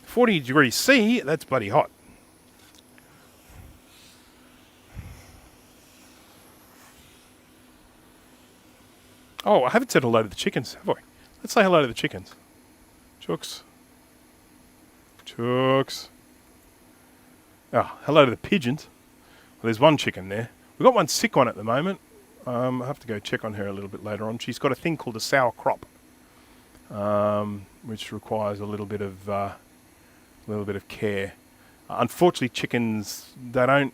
40 degrees C, that's bloody hot. Oh, I haven't said hello to the chickens, have I? Let's say hello to the chickens. Chooks. Chooks. Oh, hello to the pigeons. Well, there's one chicken there. We've got one sick one at the moment. I'll have to go check on her a little bit later on. She's got a thing called a sour crop. which requires a little bit of care. Unfortunately, chickens, they're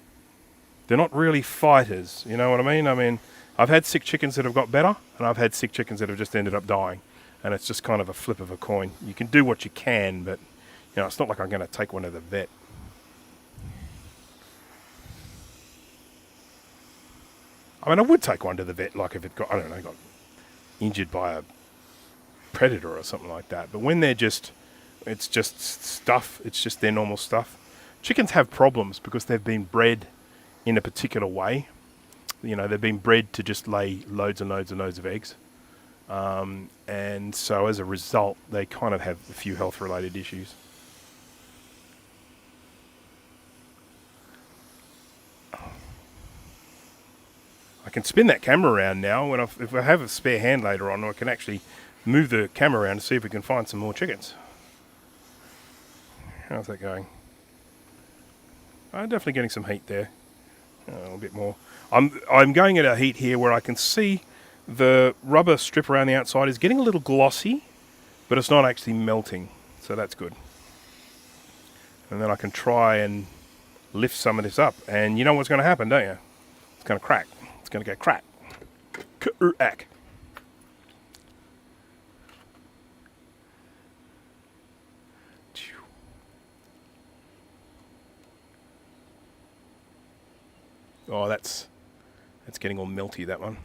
not really fighters. You know what I mean? I mean, I've had sick chickens that have got better, and I've had sick chickens that have just ended up dying. And it's just kind of a flip of a coin. You can do what you can, but you know, it's not like I'm going to take one to the vet. I mean, I would take one to the vet, like if it got, I don't know, got injured by a predator or something like that. But when they're just, it's just stuff, it's just their normal stuff. Chickens have problems because they've been bred in a particular way. You know, they've been bred to just lay loads and loads and loads of eggs. And so as a result, they kind of have a few health-related issues. I can spin that camera around now. If I have a spare hand later on, I can actually move the camera around to see if we can find some more chickens. How's that going? I'm definitely getting some heat there. A little bit more. I'm going at a heat here where I can see the rubber strip around the outside is getting a little glossy, but it's not actually melting, so that's good. And then I can try and lift some of this up, and you know what's going to happen, don't you? It's going to crack. It's going to go crack. Crack. Oh, that's getting all melty, that one.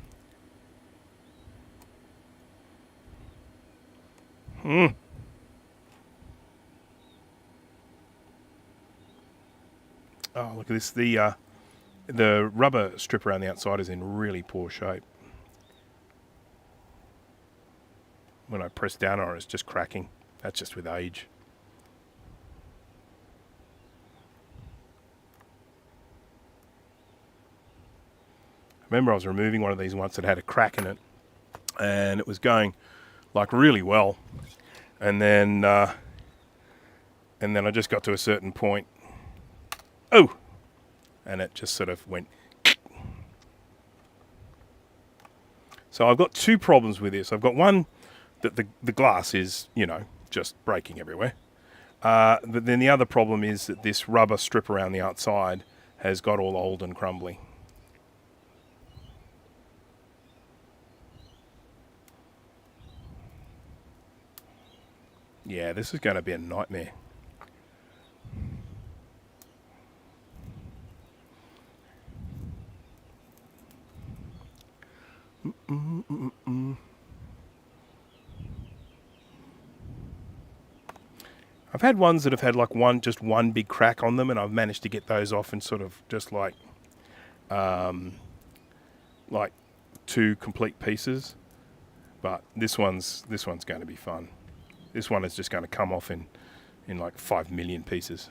Oh, look at this. The rubber strip around the outside is in really poor shape. When I press down on it, it's just cracking. That's just with age. I remember I was removing one of these once that had a crack in it, and it was going like really well, and then I just got to a certain point. Oh, and it just sort of went. So I've got two problems with this. I've got one that the glass is, you know, just breaking everywhere. But then the other problem is that this rubber strip around the outside has got all old and crumbly. Yeah, this is going to be a nightmare. I've had ones that have had like just one big crack on them, and I've managed to get those off in sort of just like two complete pieces. But this one's going to be fun. This one is just going to come off in like 5 million pieces.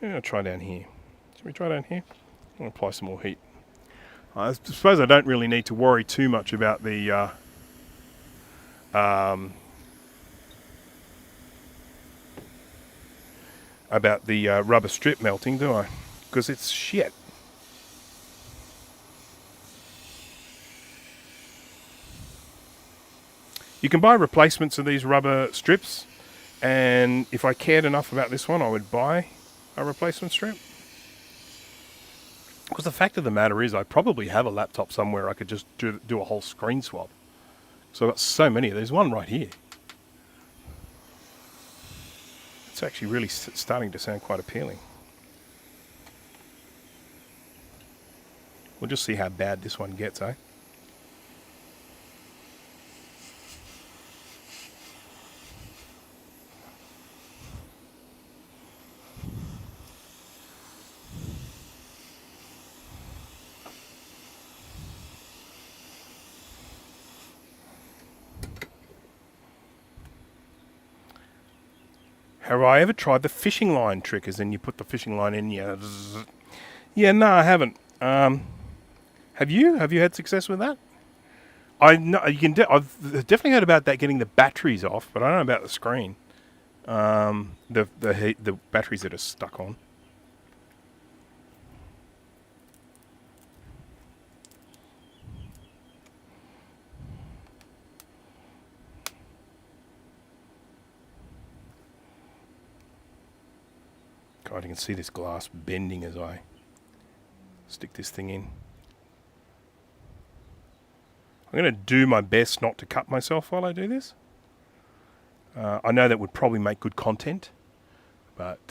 I'll try down here. Should we try down here? I'll apply some more heat. I suppose I don't really need to worry too much about the rubber strip melting, do I? Because it's shit. You can buy replacements of these rubber strips, and if I cared enough about this one, I would buy a replacement strip. Because the fact of the matter is, I probably have a laptop somewhere I could just do a whole screen swap. So I've got so many. There's one right here. It's actually really starting to sound quite appealing. We'll just see how bad this one gets, eh? Have I ever tried the fishing line trick? As in, you put the fishing line in, yeah. No, I haven't. Have you? Have you had success with that? I know you can. I've definitely heard about that, getting the batteries off, but I don't know about the screen. The batteries that are stuck on. God, you can see this glass bending as I stick this thing in. I'm going to do my best not to cut myself while I do this. I know that would probably make good content, but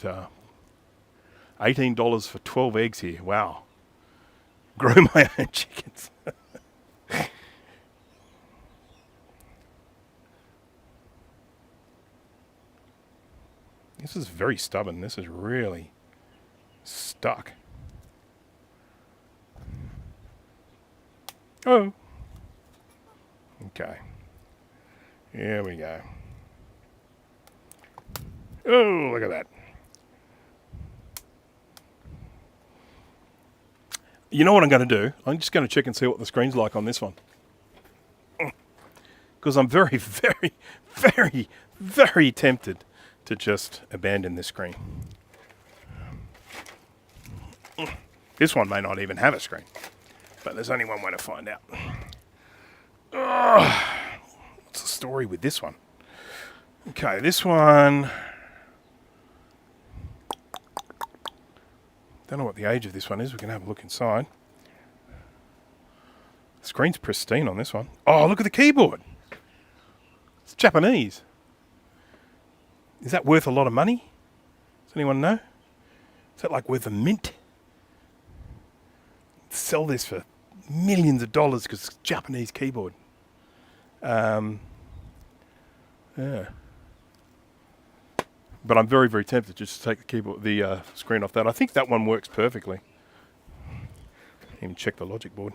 $18 for 12 eggs here. Wow. Grow my own chickens. This is very stubborn. This is really stuck. Oh. Okay. Here we go. Oh, look at that. You know what I'm going to do? I'm just going to check and see what the screen's like on this one. Because I'm very, very, very, very tempted to just abandon this screen. This one may not even have a screen, but there's only one way to find out. What's the story with this one? Okay, this one... Don't know what the age of this one is. We can have a look inside. The screen's pristine on this one. Oh, look at the keyboard. It's Japanese. Is that worth a lot of money? Does anyone know? Is that like worth a mint? Sell this for millions of dollars because it's a Japanese keyboard. Yeah. But I'm very, very tempted just to take the keyboard, the screen off that. I think that one works perfectly. Even check the logic board.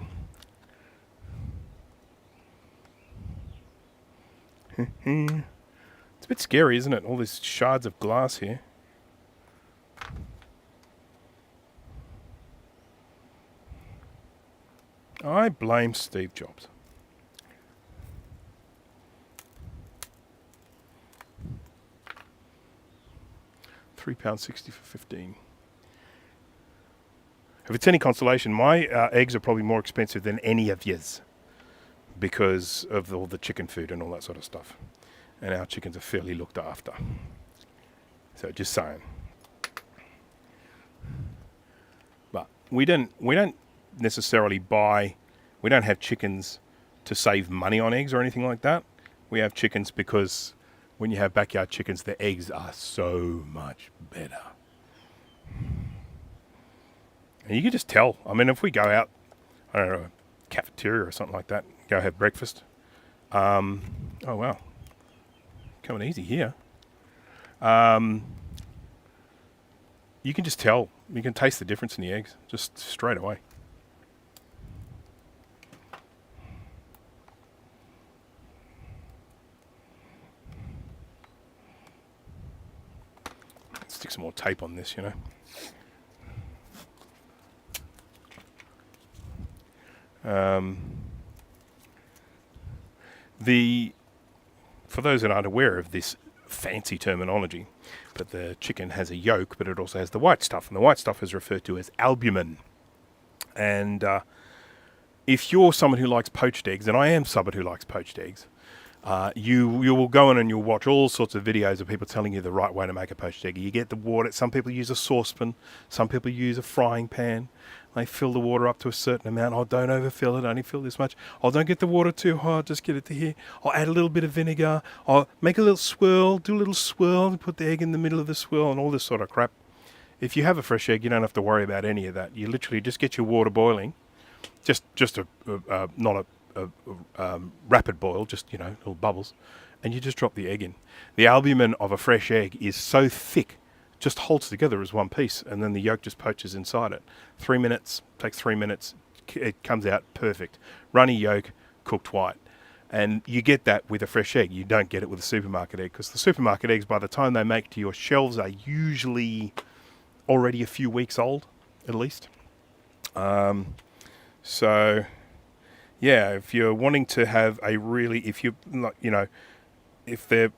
It's a bit scary, isn't it? All these shards of glass here. I blame Steve Jobs. £3.60 for 15. If it's any consolation, my eggs are probably more expensive than any of yours because of all the chicken food and all that sort of stuff. And our chickens are fairly looked after. So just saying. But we don't necessarily buy, we don't have chickens to save money on eggs or anything like that. We have chickens because when you have backyard chickens, the eggs are so much better. And you can just tell. I mean, if we go out, I don't know, a cafeteria or something like that, go have breakfast. Oh, wow. Coming easy here. You can just tell. You can taste the difference in the eggs just straight away. Stick some more tape on this, you know. For those that aren't aware of this fancy terminology, but the chicken has a yolk, but it also has the white stuff, and the white stuff is referred to as albumin. And if you're someone who likes poached eggs, and I am someone who likes poached eggs, you will go in and you'll watch all sorts of videos of people telling you the right way to make a poached egg. You get the water. Some people use a saucepan. Some people use a frying pan. They fill the water up to a certain amount. Oh, don't overfill it. Only fill this much. Oh, don't get the water too hot. Just get it to here. I'll add a little bit of vinegar. I'll make a little swirl. Do a little swirl and put the egg in the middle of the swirl and all this sort of crap. If you have a fresh egg, you don't have to worry about any of that. You literally just get your water boiling. Just not a rapid boil, just, you know, little bubbles, and you just drop the egg in. The albumin of a fresh egg is so thick, just holds together as one piece, and then the yolk just poaches inside it. 3 minutes, takes 3 minutes, it comes out perfect. Runny yolk, cooked white. And you get that with a fresh egg. You don't get it with a supermarket egg, because the supermarket eggs, by the time they make to your shelves, are usually already a few weeks old, at least. So... yeah, if you're wanting to have a really, if you, you know, you're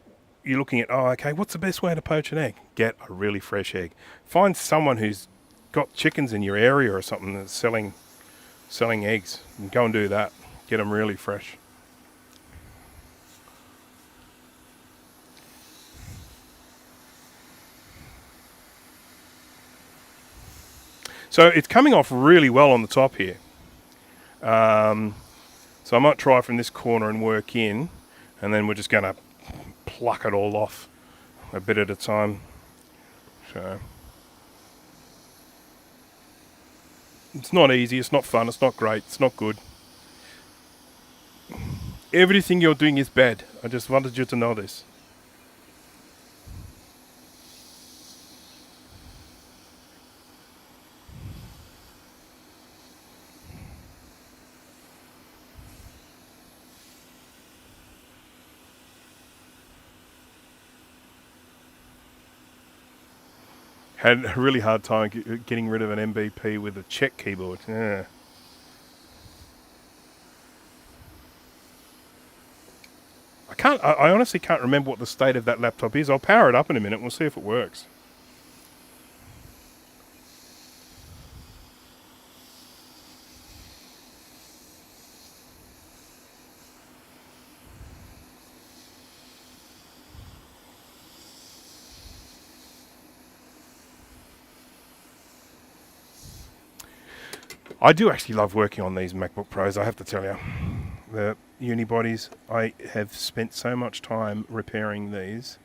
looking at, oh, okay, what's the best way to poach an egg? Get a really fresh egg. Find someone who's got chickens in your area or something that's selling eggs, and go and do that. Get them really fresh. So it's coming off really well on the top here. So I might try from this corner and work in, and then we're just going to pluck it all off a bit at a time. So it's not easy, it's not fun, it's not great, it's not good. Everything you're doing is bad. I just wanted you to know this. Had a really hard time getting rid of an MVP with a check keyboard. Yeah. I honestly can't remember what the state of that laptop is. I'll power it up in a minute and we'll see if it works. I do actually love working on these MacBook Pros, I have to tell you. The unibodies, I have spent so much time repairing these.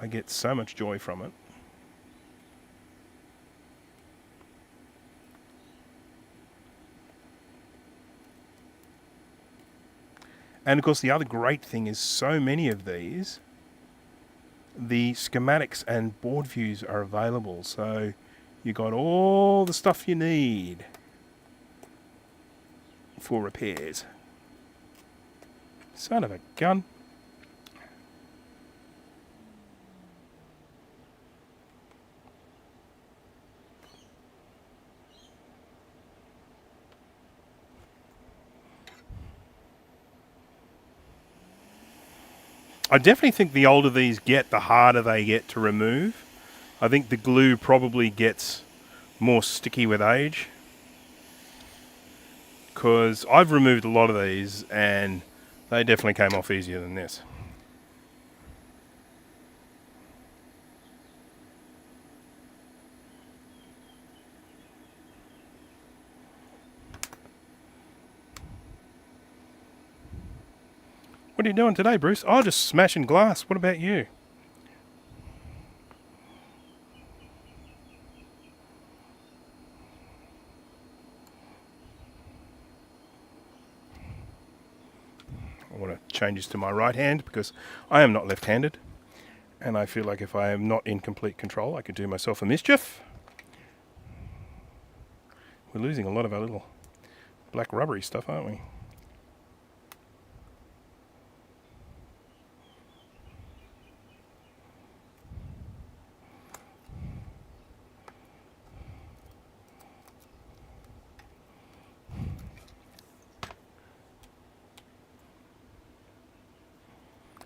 I get so much joy from it. And of course the other great thing is so many of these, the schematics and board views are available. So you got all the stuff you need for repairs. Son of a gun. I definitely think the older these get, the harder they get to remove. I think the glue probably gets more sticky with age. Because I've removed a lot of these and they definitely came off easier than this. What are you doing today, Bruce? Oh, just smashing glass. What about you? I want to change this to my right hand because I am not left-handed. And I feel like if I am not in complete control, I could do myself a mischief. We're losing a lot of our little black rubbery stuff, aren't we?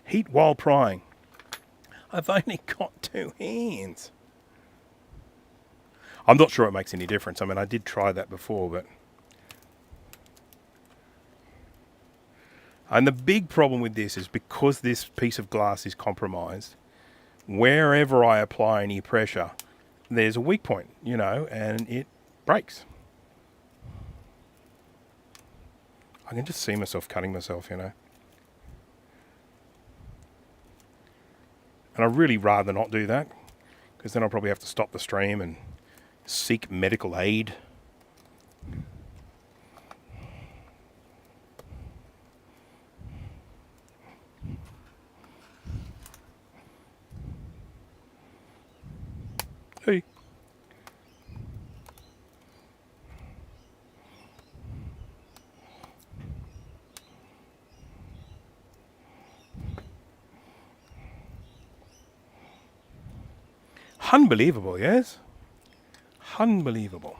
Heat while prying. I've only got 2 hands. I'm not sure it makes any difference. I mean, I did try that before, but... And the big problem with this is because this piece of glass is compromised, wherever I apply any pressure, there's a weak point, you know, and it breaks. I can just see myself cutting myself, you know. And I'd really rather not do that, because then I'll probably have to stop the stream and seek medical aid. Hey. Unbelievable, yes? Unbelievable.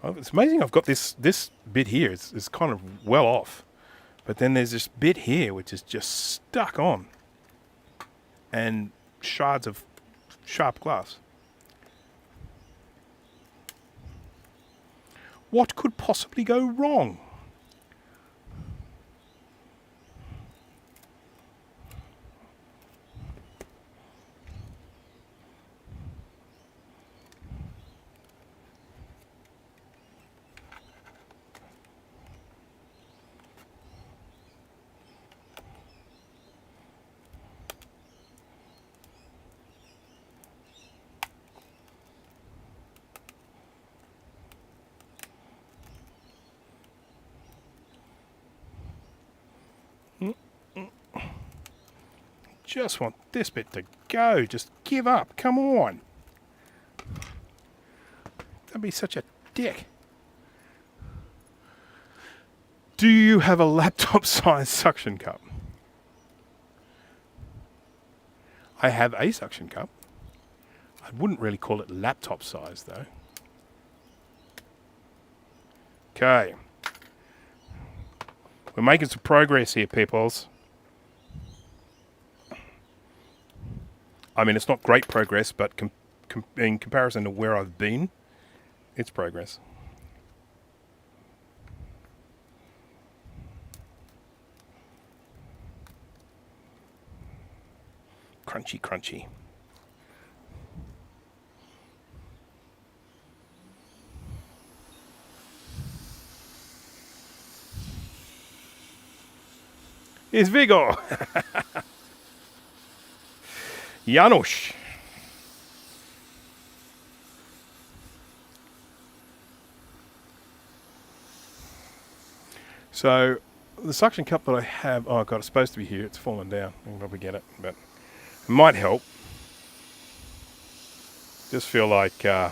Oh, it's amazing I've got this bit here. It's kind of well off. But then there's this bit here which is just stuck on. And shards of sharp glass. What could possibly go wrong? just want this bit to go. Just give up. Come on. Don't be such a dick. Do you have a laptop-sized suction cup? I have a suction cup. I wouldn't really call it laptop-sized, though. Okay. We're making some progress here, peoples. I mean, it's not great progress, but in comparison to where I've been, it's progress. Crunchy, crunchy. It's Vevor. Janusz. So the suction cup that I have, oh god, it's supposed to be here. It's fallen down. I can probably get it, but it might help. Just feel like I'm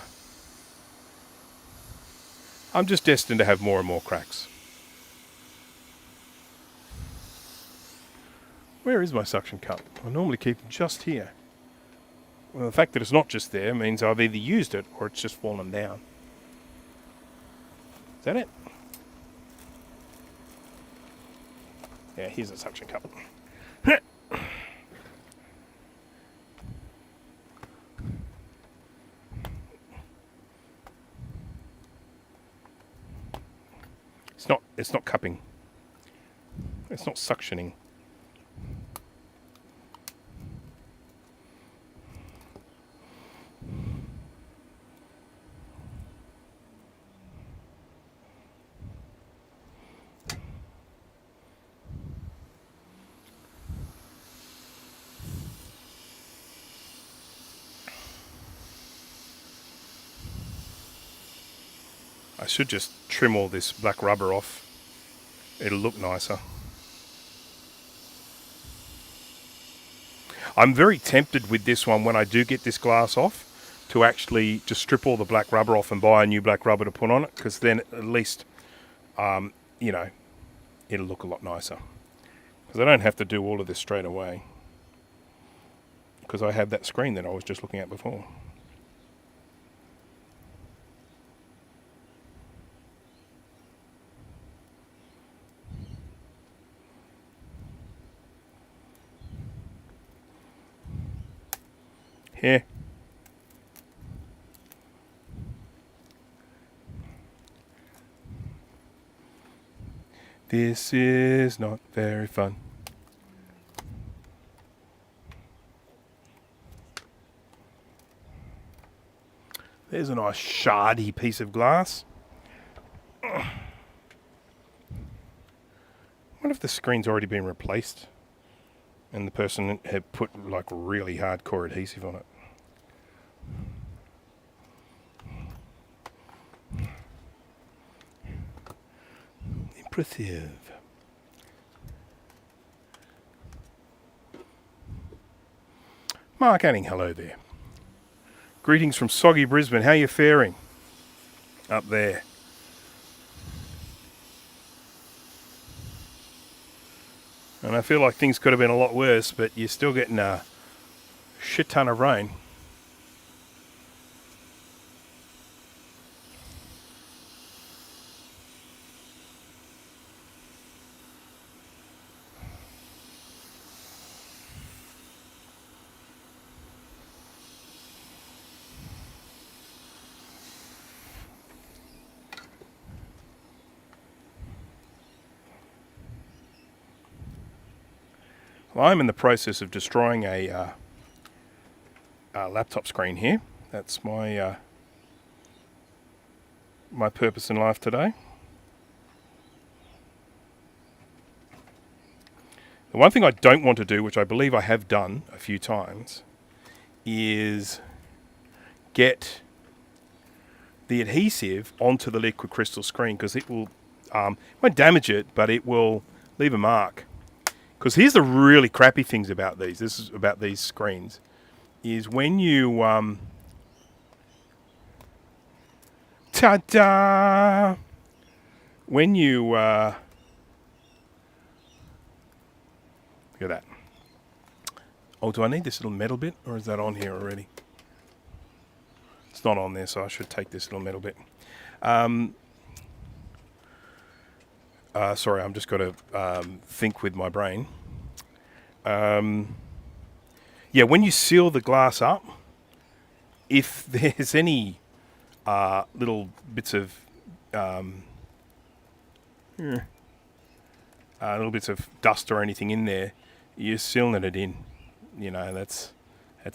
just destined to have more and more cracks. Where is my suction cup? I normally keep it just here. Well, the fact that it's not just there means I've either used it or it's just fallen down. Is that it? Yeah, here's a suction cup. It's not cupping. It's not suctioning. I should just trim all this black rubber off. It'll look nicer. I'm very tempted with this one when I do get this glass off to actually just strip all the black rubber off and buy a new black rubber to put on it, because then at least, you know, it'll look a lot nicer. Because I don't have to do all of this straight away, because I have that screen that I was just looking at before. Here. This is not very fun. There's a nice shardy piece of glass. I wonder if the screen's already been replaced and the person had put like really hardcore adhesive on it. Impressive. Mark Anning, hello there. Greetings from soggy Brisbane. How you faring up there? And I feel like things could have been a lot worse, but you're still getting a shit ton of rain. Well, I'm in the process of destroying a laptop screen here. That's my my purpose in life today. The one thing I don't want to do, which I believe I have done a few times, is get the adhesive onto the liquid crystal screen, because it will, won't damage it, but it will leave a mark. Because here's the really crappy things about these. This is about these screens. Is when you ta-da! When you look at that. Oh, do I need this little metal bit, or is that on here already? It's not on there, so I should take this little metal bit. Sorry, I'm just got to think with my brain. Yeah, when you seal the glass up, if there's any little bits of dust or anything in there, you're sealing it in. You know, that's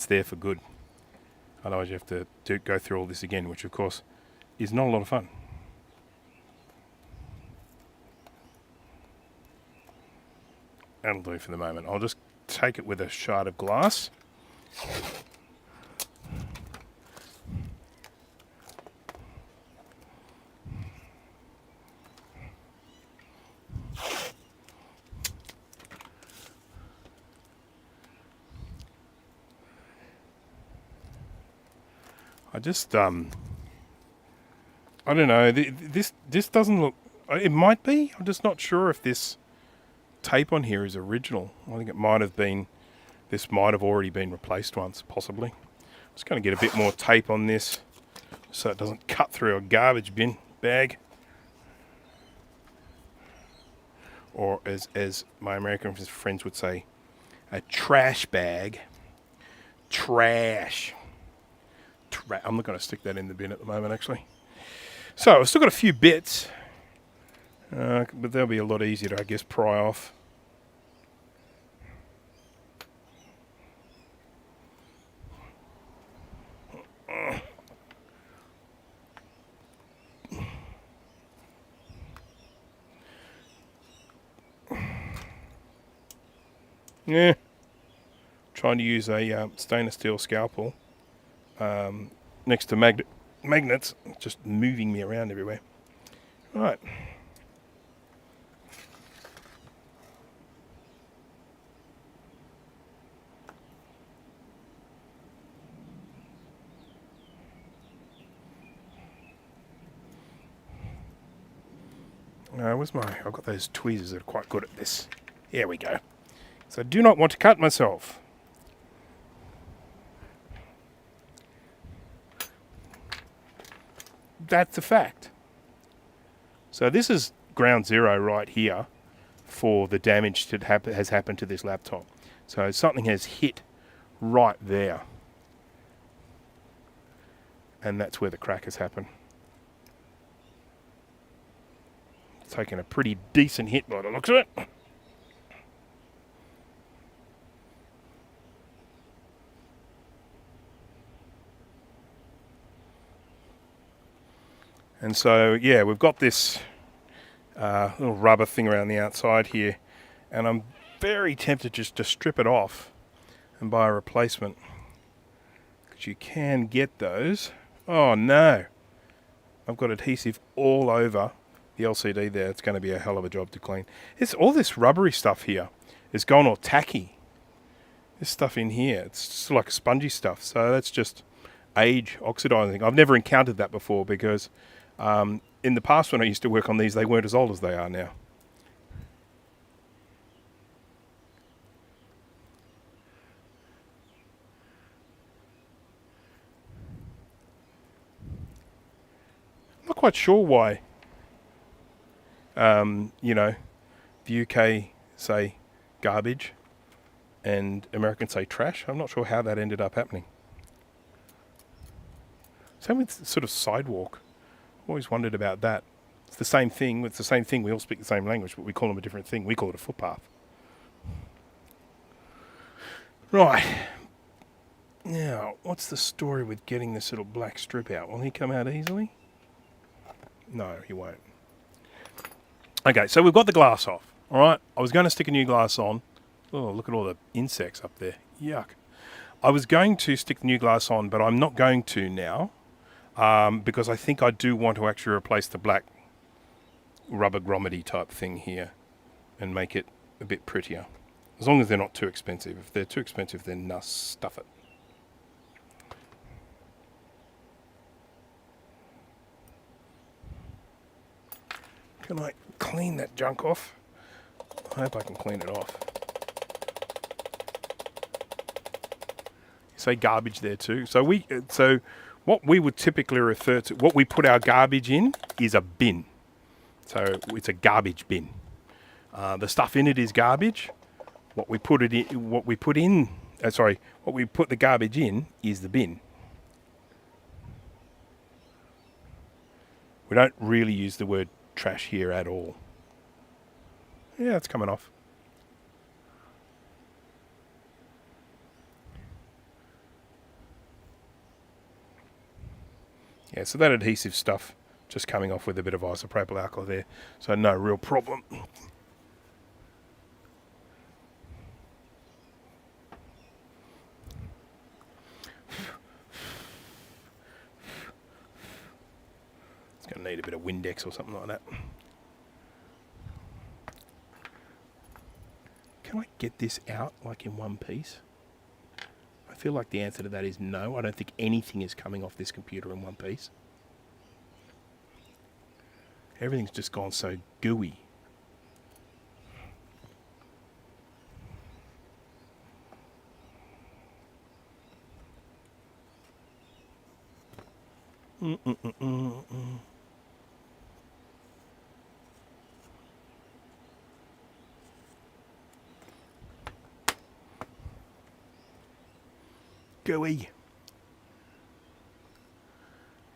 there for good. Otherwise, you have to go through all this again, which of course is not a lot of fun. That'll do for the moment. I'll just take it with a shard of glass. I just, I don't know, this doesn't look, it might be, I'm just not sure if this tape on here is original. I think it might have been, this might have already been replaced once, possibly. I'm just going to get a bit more tape on this so it doesn't cut through a garbage bin bag. Or as my American friends would say, a trash bag. Trash. I'm not going to stick that in the bin at the moment, actually. So I've still got a few bits, but they'll be a lot easier to, I guess, pry off. Yeah, trying to use a stainless steel scalpel. Next to magnets, just moving me around everywhere. Right. Where's my... I've got those tweezers that are quite good at this. Here we go. So I do not want to cut myself. That's a fact. So this is ground zero right here for the damage that has happened to this laptop. So something has hit right there. And that's where the crack has happened. It's taken a pretty decent hit by the looks of it. And so, yeah, we've got this little rubber thing around the outside here, and I'm very tempted just to strip it off and buy a replacement, because you can get those. Oh no, I've got adhesive all over the LCD there. It's going to be a hell of a job to clean. All this rubbery stuff here is gone all tacky. This stuff in here, it's just like spongy stuff, so that's just age oxidizing. I've never encountered that before, because in the past when I used to work on these, they weren't as old as they are now. I'm not quite sure why, you know, the UK say garbage and Americans say trash. I'm not sure how that ended up happening. Same with sort of sidewalk. Always wondered about that. It's the same thing. It's the same thing. We all speak the same language, but we call them a different thing. We call it a footpath. Right. Now, what's the story with getting this little black strip out? Will he come out easily? No, he won't. Okay, so we've got the glass off. All right. I was going to stick a new glass on. Oh, look at all the insects up there. Yuck. I was going to stick the new glass on, but I'm not going to now. Because I think I do want to actually replace the black rubber grommet type thing here and make it a bit prettier. As long as they're not too expensive. If they're too expensive, then stuff it. Can I clean that junk off? I hope I can clean it off. You say garbage there too. So what we would typically refer to, what we put our garbage in is a bin. So it's a garbage bin. The stuff in it is garbage. What we put the garbage in is the bin. We don't really use the word trash here at all. Yeah, it's coming off. Yeah, so that adhesive stuff just coming off with a bit of isopropyl alcohol there. So no real problem. It's going to need a bit of Windex or something like that. Can I get this out like in one piece? I feel like the answer to that is no. I don't think anything is coming off this computer in one piece. Everything's just gone so gooey. Gooey.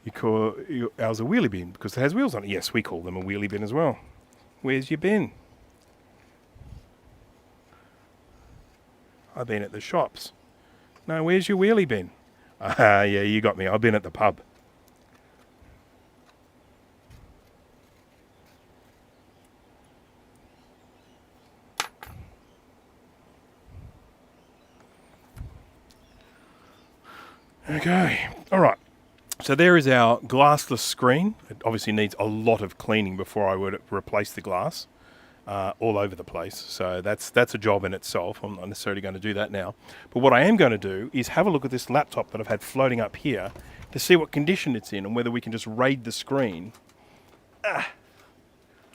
You call ours a wheelie bin because it has wheels on it. Yes, we call them a wheelie bin as well. Where's your bin? I've been at the shops. No, where's your wheelie bin? Yeah, you got me. I've been at the pub. Okay, all right. So there is our glassless screen. It obviously needs a lot of cleaning before I would replace the glass all over the place. So that's a job in itself. I'm not necessarily going to do that now. But what I am going to do is have a look at this laptop that I've had floating up here to see what condition it's in and whether we can just raid the screen.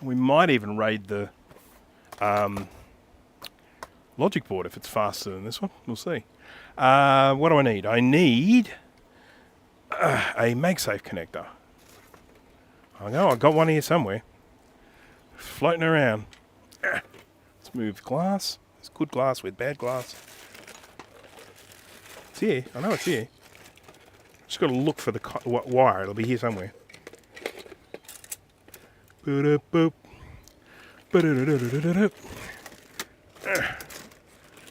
We might even raid the logic board if it's faster than this one. We'll see. What do I need? I need a MagSafe connector. I know, I've got one here somewhere. Floating around. Let's move glass. There's good glass with bad glass. It's here. I know it's here. Just got to look for the wire. It'll be here somewhere.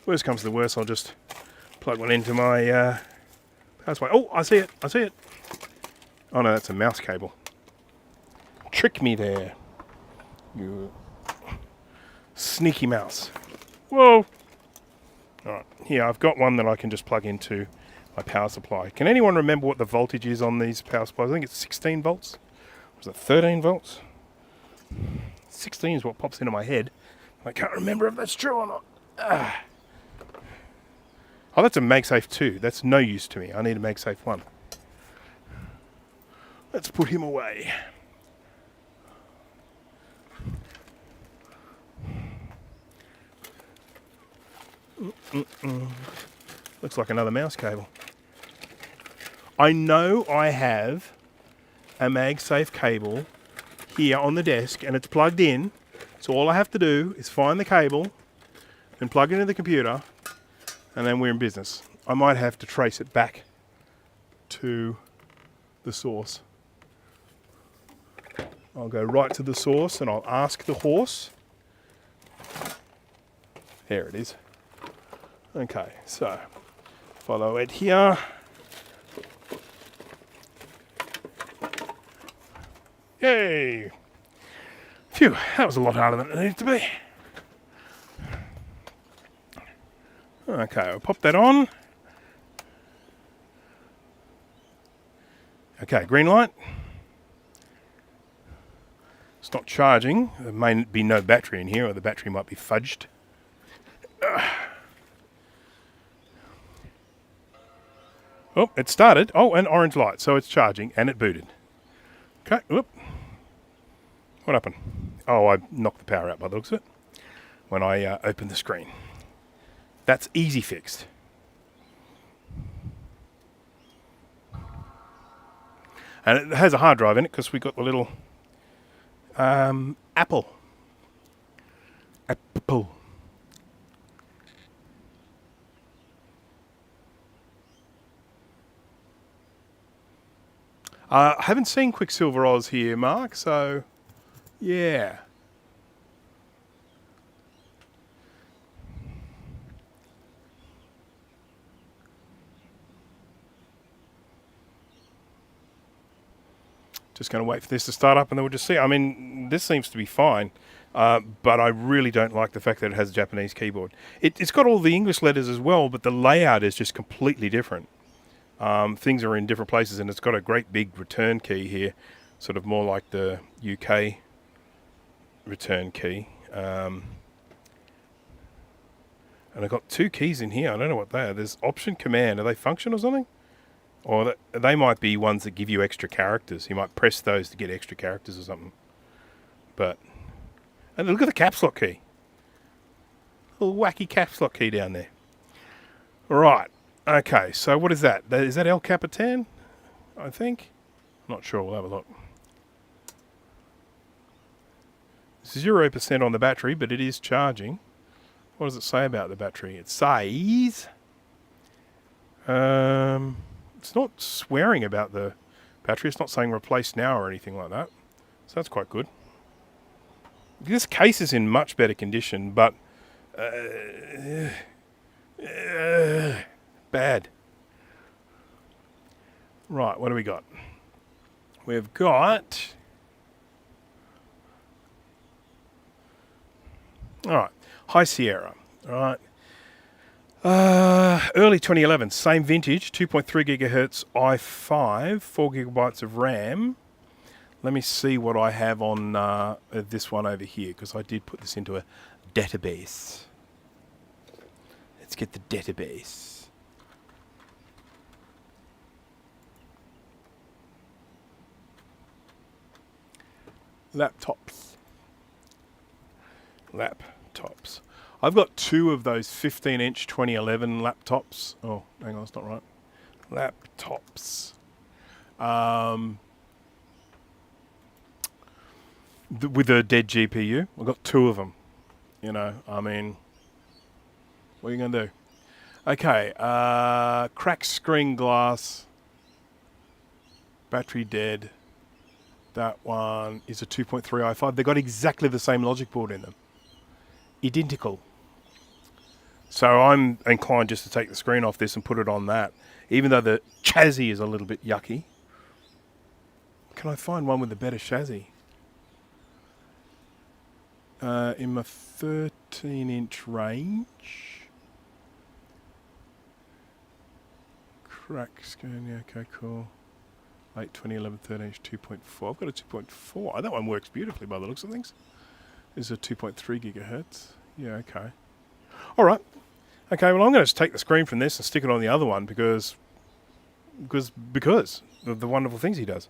Worst comes to the worst, I'll just plug one into my power supply. Oh, I see it. I see it. Oh no, that's a mouse cable. Trick me there, you sneaky mouse. Whoa. Alright, here I've got one that I can just plug into my power supply. Can anyone remember what the voltage is on these power supplies? I think it's 16 volts. Was it 13 volts? 16 is what pops into my head. I can't remember if that's true or not. Oh, that's a MagSafe 2. That's no use to me. I need a MagSafe 1. Let's put him away. Looks like another mouse cable. I know I have a MagSafe cable here on the desk and it's plugged in. So all I have to do is find the cable and plug it into the computer and then we're in business. I might have to trace it back to the source. I'll go right to the source and I'll ask the horse. There it is. Okay, so follow it here. Yay! Phew, that was a lot harder than it needed to be. Okay, I'll pop that on. Okay, green light. It's not charging. There may be no battery in here, or the battery might be fudged. Oh, it started. Oh, an orange light, so it's charging, and it booted. Okay, whoop. What happened? Oh, I knocked the power out by the looks of it when I opened the screen. That's easy fixed. And it has a hard drive in it because we got the little Apple. I haven't seen Quicksilver Oz here, Mark, so yeah. Just going to wait for this to start up and then we'll just see. I mean, this seems to be fine, but I really don't like the fact that it has a Japanese keyboard. It's got all the English letters as well, but the layout is just completely different. Things are in different places, and it's got a great big return key here, sort of more like the UK return key. And I've got two keys in here. I don't know what they are. There's Option, Command. Are they function or something? Or they might be ones that give you extra characters. You might press those to get extra characters or something. But, and look at the caps lock key. Little wacky caps lock key down there. Right. Okay, so what is that? Is that El Capitan? I think. Not sure. We'll have a look. 0% on the battery, but it is charging. What does it say about the battery? It says... it's not swearing about the battery. It's not saying replace now or anything like that. So that's quite good. This case is in much better condition, but... bad. Right, what do we got? We've got... Alright, High Sierra. Alright. Early 2011, same vintage, 2.3 gigahertz i5, 4 gigabytes of RAM. Let me see what I have on this one over here, because I did put this into a database. Let's get the database. Laptops. I've got two of those 15-inch 2011 laptops. Oh, hang on, that's not right. Laptops. With a dead GPU. I've got two of them. You know, I mean, what are you going to do? Okay, cracked screen glass. Battery dead. That one is a 2.3 i5. They've got exactly the same logic board in them. Identical. So I'm inclined just to take the screen off this and put it on that. Even though the chassis is a little bit yucky. Can I find one with a better chassis? In my 13-inch range. Crack screen, yeah, okay, cool. Late 2011 13-inch 2.4. I've got a 2.4. Oh, that one works beautifully by the looks of things. This is a 2.3 gigahertz. Yeah, okay. All right. Okay, well, I'm going to just take the screen from this and stick it on the other one because of the wonderful things he does.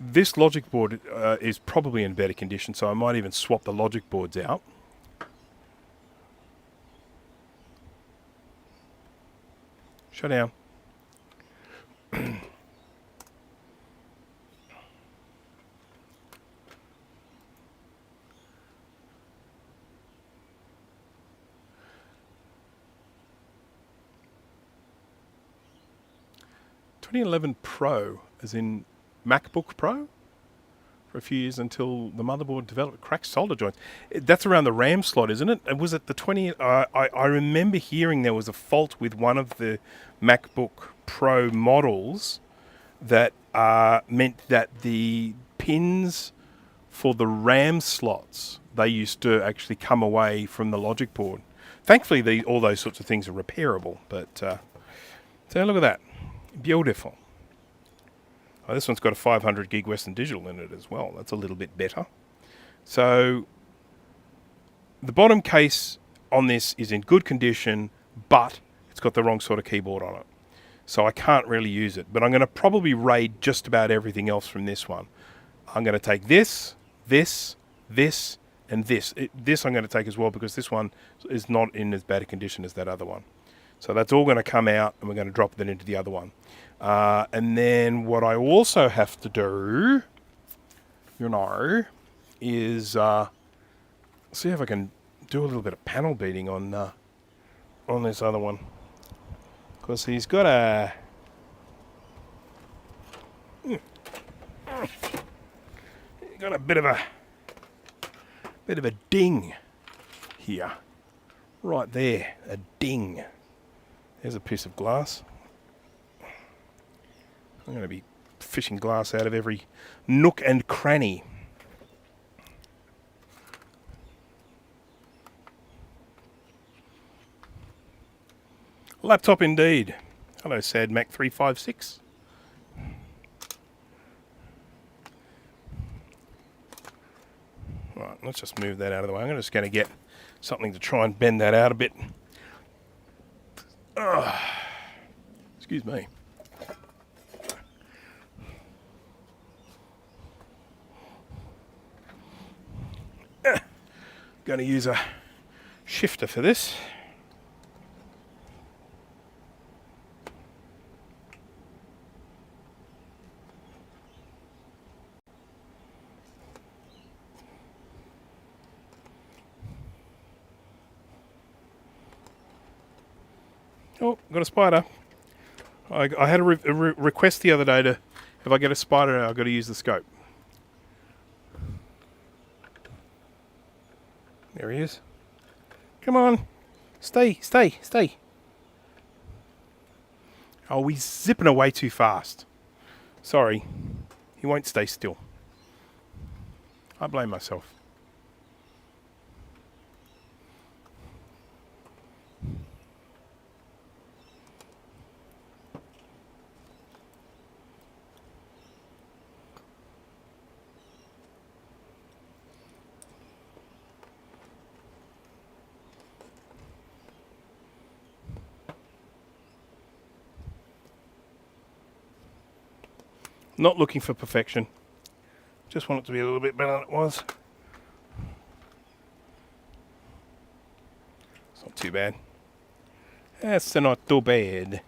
This logic board is probably in better condition, so I might even swap the logic boards out. Shut down. 2011 Pro, as in MacBook Pro, for a few years until the motherboard developed cracked solder joints. That's around the RAM slot, isn't it? And was it the 20? I remember hearing there was a fault with one of the MacBook Pro models that meant that the pins for the RAM slots, they used to actually come away from the logic board. Thankfully, all those sorts of things are repairable. But so look at that. Beautiful. Oh, this one's got a 500 gig Western Digital in it as well. That's a little bit better. So the bottom case on this is in good condition, but it's got the wrong sort of keyboard on it. So I can't really use it. But I'm going to probably raid just about everything else from this one. I'm going to take this, this, this, and this. This I'm going to take as well because this one is not in as bad a condition as that other one. So that's all going to come out and we're going to drop that into the other one. And then what I also have to do, is see if I can do a little bit of panel beating on this other one. Because he's got a... got a bit of a ding here. Right there, a ding. There's a piece of glass. I'm going to be fishing glass out of every nook and cranny. Laptop indeed. Hello, Sad Mac 356. Right, let's just move that out of the way. I'm just going to get something to try and bend that out a bit. Excuse me. Going to use a shifter for this. Oh, got a spider. I had a request the other day to, if I get a spider, I've got to use the scope. There he is. Come on. Stay. Oh, he's zipping away too fast. Sorry. He won't stay still. I blame myself. Not looking for perfection. Just want it to be a little bit better than it was. It's not too bad. That's not too bad.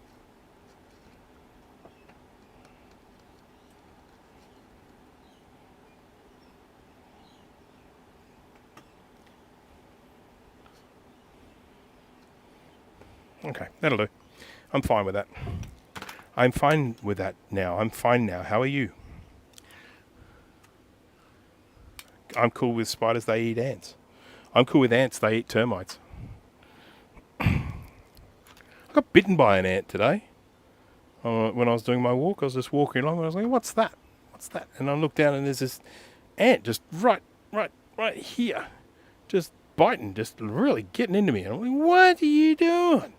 Okay, that'll do. I'm fine with that. I'm fine with that now. I'm fine now. How are you? I'm cool with spiders. They eat ants. I'm cool with ants. They eat termites. I got bitten by an ant today. When I was doing my walk, I was just walking along and I was like, what's that? What's that? And I looked down and there's this ant just right here. Just biting, just really getting into me. And I'm like, what are you doing?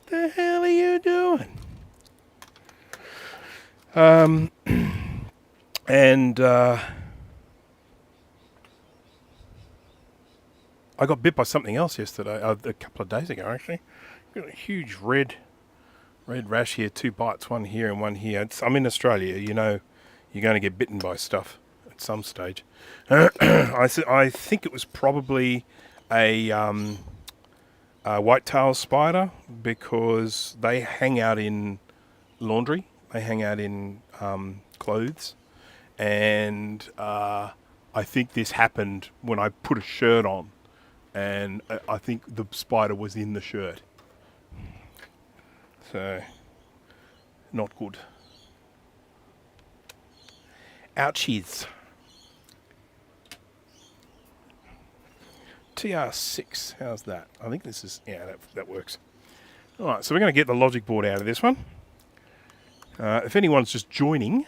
The hell are you doing? I got bit by something else yesterday, a couple of days ago actually. Got a huge red rash here, 2 bites, one here and one here. I'm in Australia, you know, you're going to get bitten by stuff at some stage. I think it was probably a white-tailed spider because they hang out in laundry. They hang out in clothes. And I think this happened when I put a shirt on. And I think the spider was in the shirt. So, not good. Ouchies. TR6, how's that? I think this is, yeah, that works. Alright, so we're going to get the logic board out of this one. If anyone's just joining,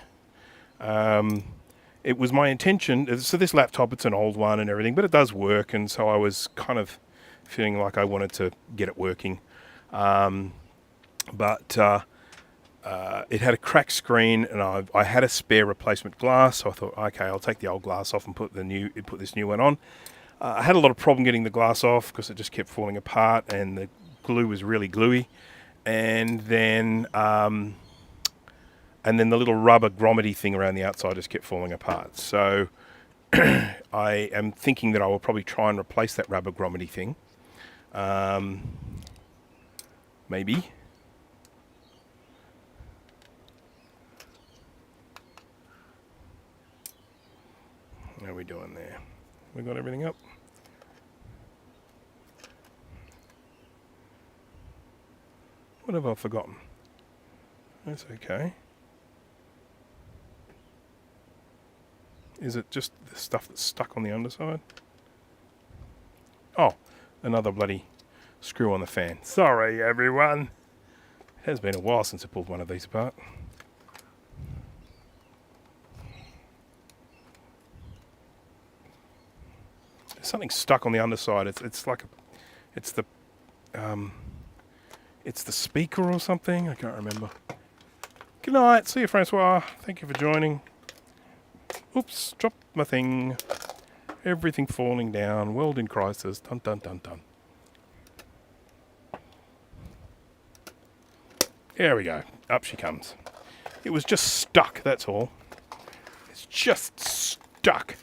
it was my intention, so this laptop, it's an old one and everything, but it does work, and so I was kind of feeling like I wanted to get it working. But it had a cracked screen, and I had a spare replacement glass, so I thought, okay, I'll take the old glass off and put this new one on. I had a lot of problem getting the glass off because it just kept falling apart, and the glue was really gluey, and then the little rubber grommet thing around the outside just kept falling apart. So I am thinking that I will probably try and replace that rubber grommet thing. Maybe. How are we doing there? We got everything up? What have I forgotten? That's okay. Is it just the stuff that's stuck on the underside? Oh, another bloody screw on the fan. Sorry, everyone. It has been a while since I pulled one of these apart. There's something stuck on the underside. It's like it's the speaker or something. I can't remember. Good night. See you, Francois. Thank you for joining. Oops, dropped my thing. Everything falling down. World in crisis. Dun dun dun dun. There we go. Up she comes. It was just stuck, that's all. It's just stuck.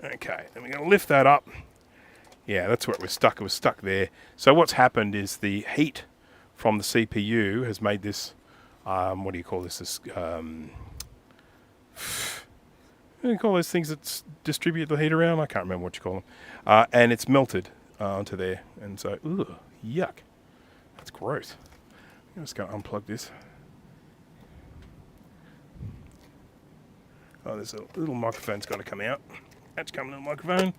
Okay, then we're going to lift that up. Yeah, that's where it was stuck. It was stuck there. So what's happened is the heat from the CPU has made this, what do you call this? What do you call those things that distribute the heat around? I can't remember what you call them. And it's melted onto there. And so, ugh, yuck. That's gross. I'm just going to unplug this. Oh, there's a little microphone's got to come out. That's coming to the microphone.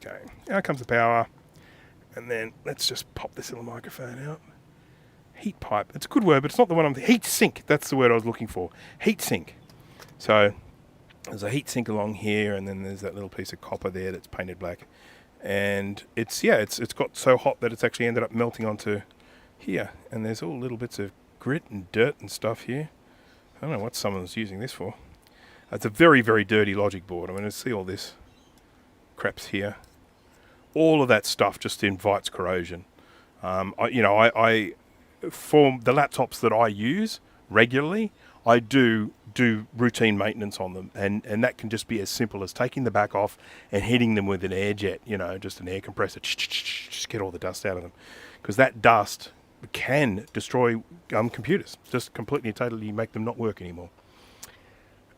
Okay, now comes the power. And then let's just pop this little microphone out. Heat pipe. It's a good word, but it's not the one heat sink. That's the word I was looking for. Heat sink. So there's a heat sink along here, and then there's that little piece of copper there that's painted black. And it's got so hot that it's actually ended up melting onto here. And there's all little bits of grit and dirt and stuff here. I don't know what someone's using this for. It's a very, very dirty logic board. I mean, see all this crap's here. All of that stuff just invites corrosion. I for the laptops that I use regularly, I do routine maintenance on them, and that can just be as simple as taking the back off and hitting them with an air jet, just an air compressor, just get all the dust out of them, because that dust can destroy computers, just completely and totally make them not work anymore.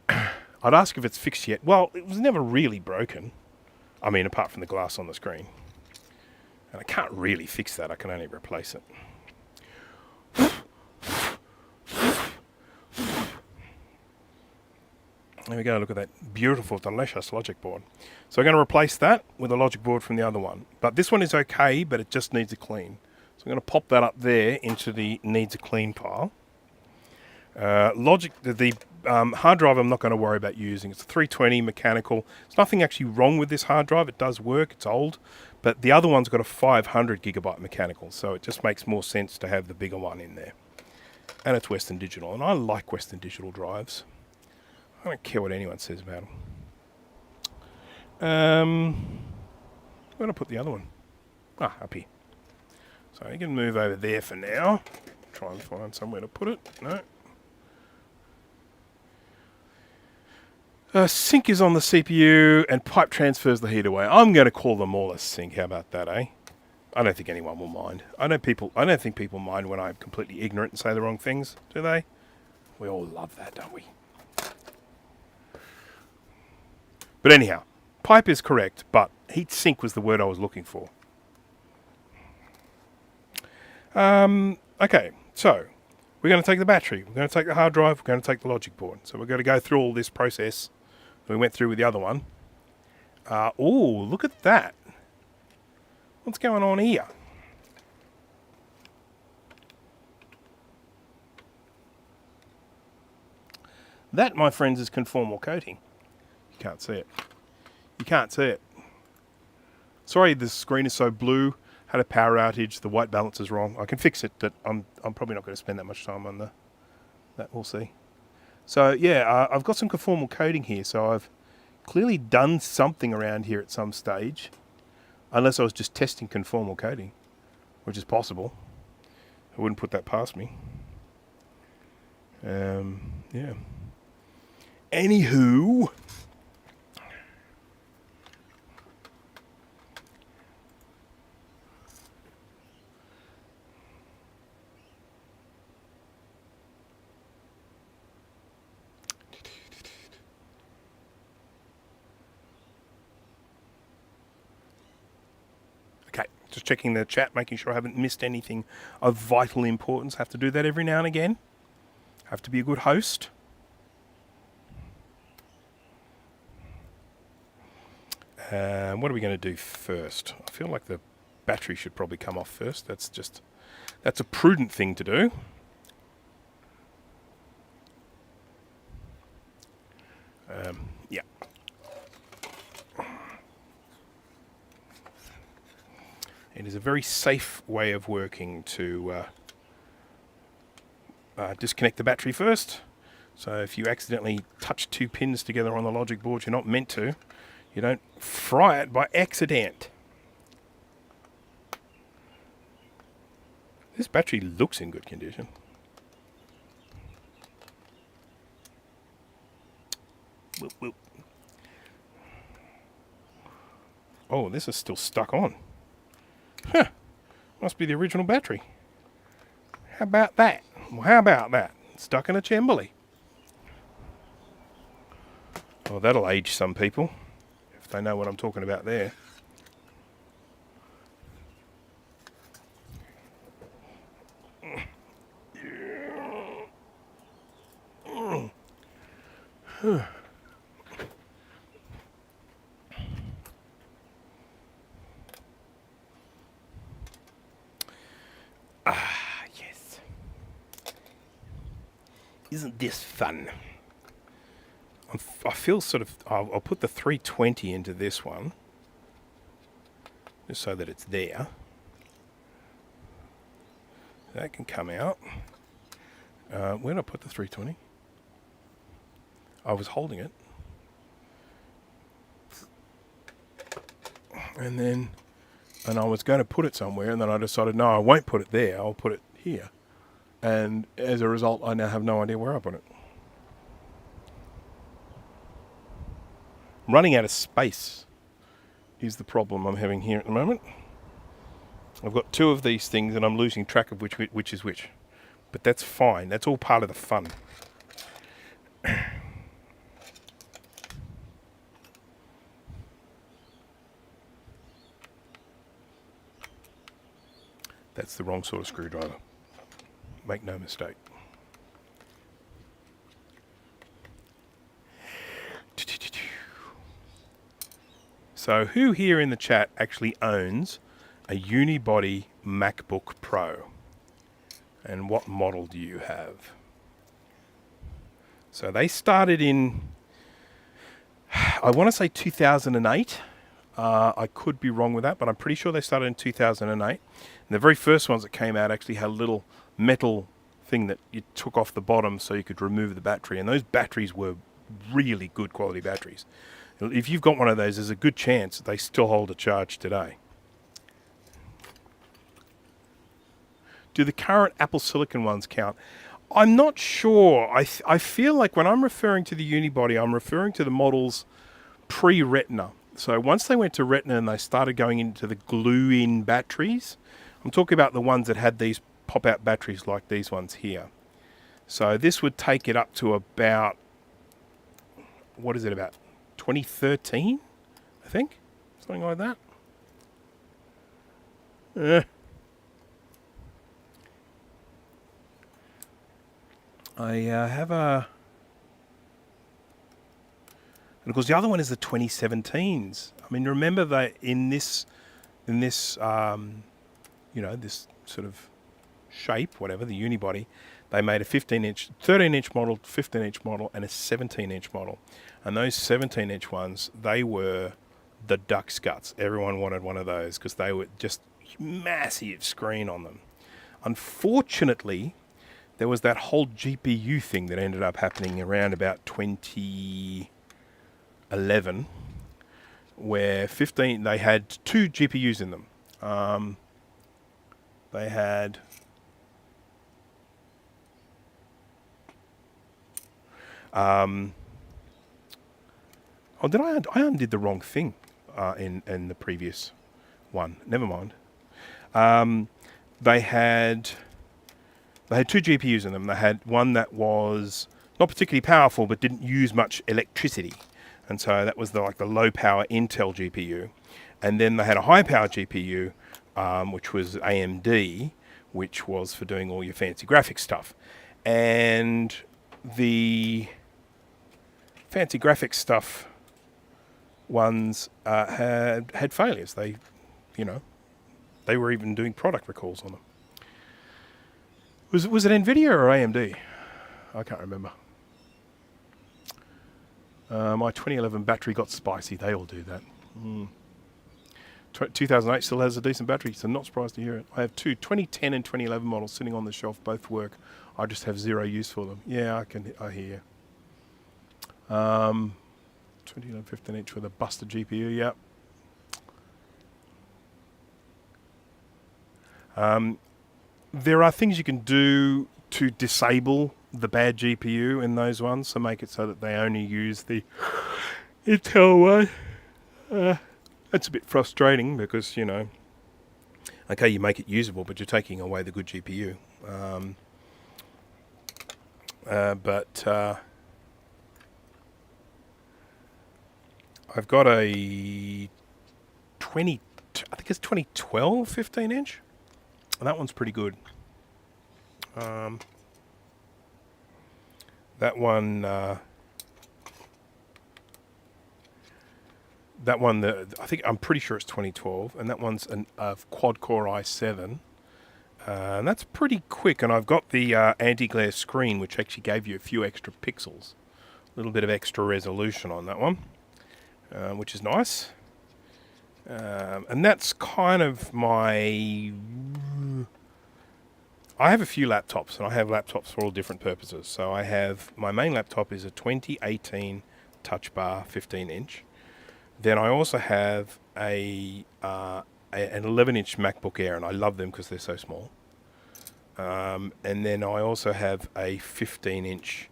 I'd ask if it's fixed yet. Well, it was never really broken. I mean, apart from the glass on the screen. And I can't really fix that. I can only replace it. There we go. Look at that beautiful, delicious logic board. So I'm going to replace that with a logic board from the other one. But this one is okay, but it just needs a clean. So I'm going to pop that up there into the needs a clean pile. The hard drive I'm not going to worry about using. It's a 320 mechanical. There's nothing actually wrong with this hard drive. It does work. It's old. But the other one's got a 500 gigabyte mechanical. So it just makes more sense to have the bigger one in there. And it's Western Digital. And I like Western Digital drives. I don't care what anyone says about them. Where did I put the other one? Up here. So you can move over there for now. Try and find somewhere to put it. No. Sink is on the CPU and pipe transfers the heat away. I'm going to call them all a sink. How about that, eh? I don't think anyone will mind. I don't think people mind when I'm completely ignorant and say the wrong things, do they? We all love that, don't we? But anyhow, pipe is correct, but heat sink was the word I was looking for. Okay, so we're going to take the battery, we're going to take the hard drive, we're going to take the logic board. So we're going to go through all this process that we went through with the other one. Oh, look at that. What's going on here? That, my friends, is conformal coating. You can't see it. You can't see it. Sorry, the screen is so blue. Had a power outage. The white balance is wrong. I can fix it, but I'm probably not going to spend that much time on that. We'll see. So yeah, I've got some conformal coating here, so I've clearly done something around here at some stage, unless I was just testing conformal coating, which is possible. I wouldn't put that past me. Yeah. Anywho, okay, just checking the chat, making sure I haven't missed anything of vital importance. Have to do that every now and again. Have to be a good host. What are we going to do first? I feel like the battery should probably come off first. That's a prudent thing to do. Yeah. It is a very safe way of working to disconnect the battery first. So if you accidentally touch two pins together on the logic board, you're not meant to. You don't fry it by accident. This battery looks in good condition. Whoop, whoop. Oh, this is still stuck on. Huh. Must be the original battery. How about that? Well, how about that? Stuck in a Chemberley. Oh, that'll age some people, if they know what I'm talking about there. Yes. Isn't this fun? I feel sort of... I'll put the 320 into this one, just so that it's there. That can come out. Where did I put the 320? I was holding it. And I was going to put it somewhere, and then I decided, no, I won't put it there, I'll put it here. And as a result, I now have no idea where I put it. Running out of space is the problem I'm having here at the moment. I've got two of these things, and I'm losing track of which is which. But that's fine, that's all part of the fun. That's the wrong sort of screwdriver. Make no mistake. So who here in the chat actually owns a unibody MacBook Pro? And what model do you have? So they started in, I want to say 2008. I could be wrong with that, but I'm pretty sure they started in 2008. And the very first ones that came out actually had a little metal thing that you took off the bottom so you could remove the battery. And those batteries were really good quality batteries. If you've got one of those, there's a good chance they still hold a charge today. Do the current Apple Silicon ones count? I'm not sure. I feel like when I'm referring to the unibody, I'm referring to the models pre-Retina. So once they went to Retina and they started going into the glue-in batteries, I'm talking about the ones that had these pop-out batteries like these ones here. So this would take it up to about, what is it, about 2013, I think? Something like that. I have a... And of course, the other one is the 2017s. I mean, remember that in this, you know, this sort of shape, whatever, the unibody, they made a 15-inch, 13-inch model, 15-inch model, and a 17-inch model. And those 17-inch ones, they were the duck's guts. Everyone wanted one of those because they were just massive screen on them. Unfortunately, there was that whole GPU thing that ended up happening around about 2011, where they had 2 GPUs in them. They had I undid the wrong thing in the previous one. Never mind. They had 2 GPUs in them. They had one that was not particularly powerful but didn't use much electricity, and so that was like the low power Intel GPU. And then they had a high power GPU, which was AMD, which was for doing all your fancy graphics stuff. And the fancy graphics stuff ones had failures. They were even doing product recalls on them. Was it NVIDIA or AMD? I can't remember. My 2011 battery got spicy. They all do that. 2008 still has a decent battery, so I'm not surprised to hear it. I have 2 2010 and 2011 models sitting on the shelf. Both work. I just have 0 use for them. Yeah, I hear you. 2011 15 inch with a busted GPU. Yep. There are things you can do to disable the bad GPU in those ones, so make it so that they only use the Intel one. It's a bit frustrating because, okay, you make it usable, but you're taking away the good GPU. I've got a 2012 15 inch. And that one's pretty good. That one, I'm pretty sure it's 2012, and that one's a quad-core i7, and that's pretty quick. And I've got the anti-glare screen, which actually gave you a few extra pixels, a little bit of extra resolution on that one, which is nice. And that's kind of I have a few laptops, and I have laptops for all different purposes. So I have, my main laptop is a 2018 Touch Bar 15 inch. Then I also have an 11 inch MacBook Air, and I love them because they're so small. And then I also have a 15 inch,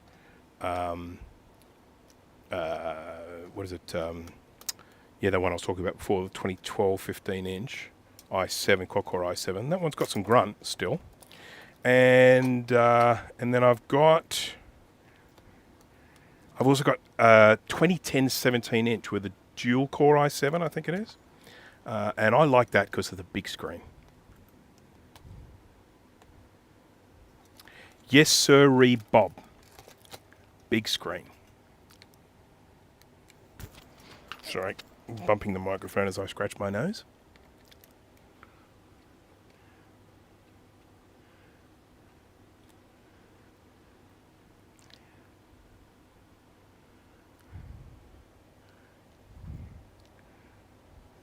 the one I was talking about before, the 2012 15 inch i7, quad-core i7. That one's got some grunt still. And then I've also got a 2010 17 inch with a dual-core i7, I think it is. And I like that because of the big screen. Yes, sirree, Bob. Big screen. Sorry, bumping the microphone as I scratch my nose.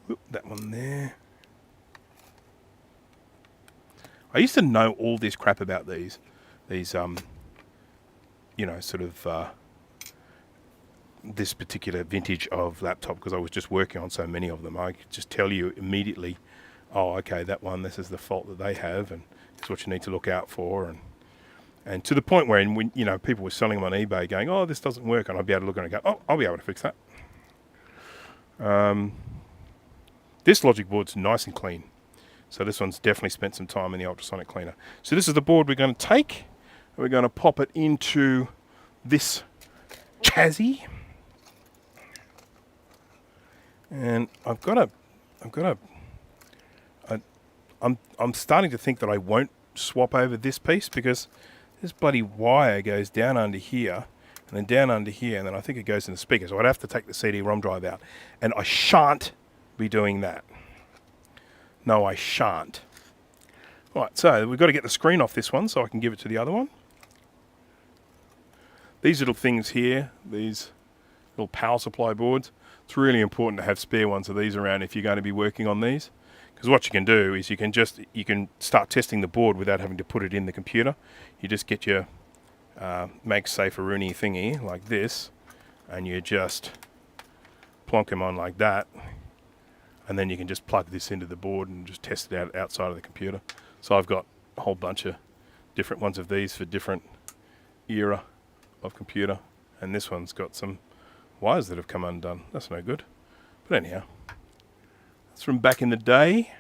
Whoop, that one there. I used to know all this crap about these this particular vintage of laptop because I was just working on so many of them. I could just tell you immediately, oh, okay, that one, this is the fault that they have, and it's what you need to look out for, and to the point where when people were selling them on eBay, going, oh, this doesn't work, and I'd be able to look at it and go, oh, I'll be able to fix that. This logic board's nice and clean, so this one's definitely spent some time in the ultrasonic cleaner. So this is the board we're going to take. We're going to pop it into this chassis. And I'm starting to think that I won't swap over this piece because this bloody wire goes down under here and then down under here, and then I think it goes in the speaker. So I'd have to take the CD-ROM drive out, and I shan't be doing that. No, I shan't. Right, so we've got to get the screen off this one so I can give it to the other one. These little things here, these little power supply boards, it's really important to have spare ones of these around if you're going to be working on these, Because what you can do is you can start testing the board without having to put it in the computer. You just get your MagSafe-a-Rooney thingy like this, and you just plonk them on like that, and then you can just plug this into the board and just test it out outside of the computer. So I've got a whole bunch of different ones of these for different era of computer, and this one's got some wires that have come undone. That's no good. But anyhow, that's from back in the day.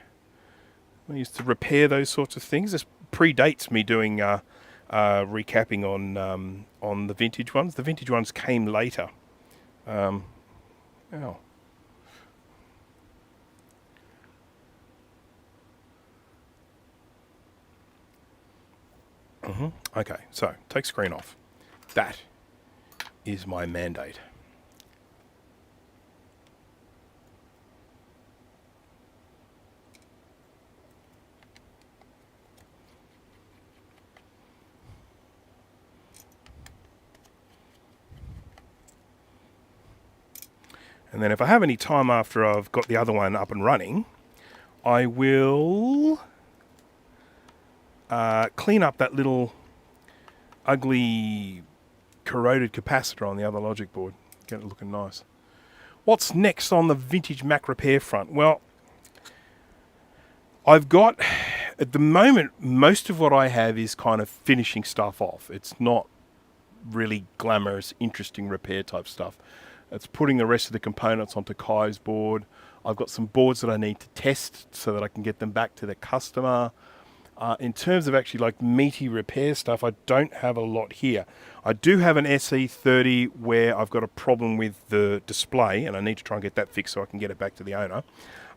I used to repair those sorts of things. This predates me doing recapping on the vintage ones. The vintage ones came later. Ow. Okay, so take screen off. That is my mandate. And then if I have any time after I've got the other one up and running, I will clean up that little ugly corroded capacitor on the other logic board. Get it looking nice. What's next on the vintage Mac repair front? Well, I've got, at the moment, most of what I have is kind of finishing stuff off. It's not really glamorous, interesting repair type stuff. It's putting the rest of the components onto Kai's board. I've got some boards that I need to test so that I can get them back to the customer. In terms of actually like meaty repair stuff, I don't have a lot here. I do have an SE30 where I've got a problem with the display and I need to try and get that fixed so I can get it back to the owner.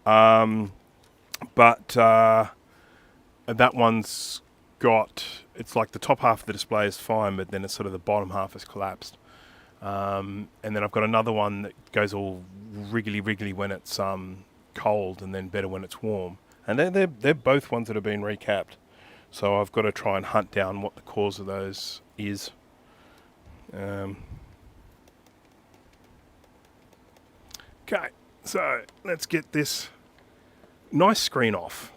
But that one's got, it's like the top half of the display is fine, but then it's sort of the bottom half has collapsed. And then I've got another one that goes all wriggly when it's cold and then better when it's warm. And they're both ones that have been recapped. So I've got to try and hunt down what the cause of those is. Okay, so let's get this nice screen off.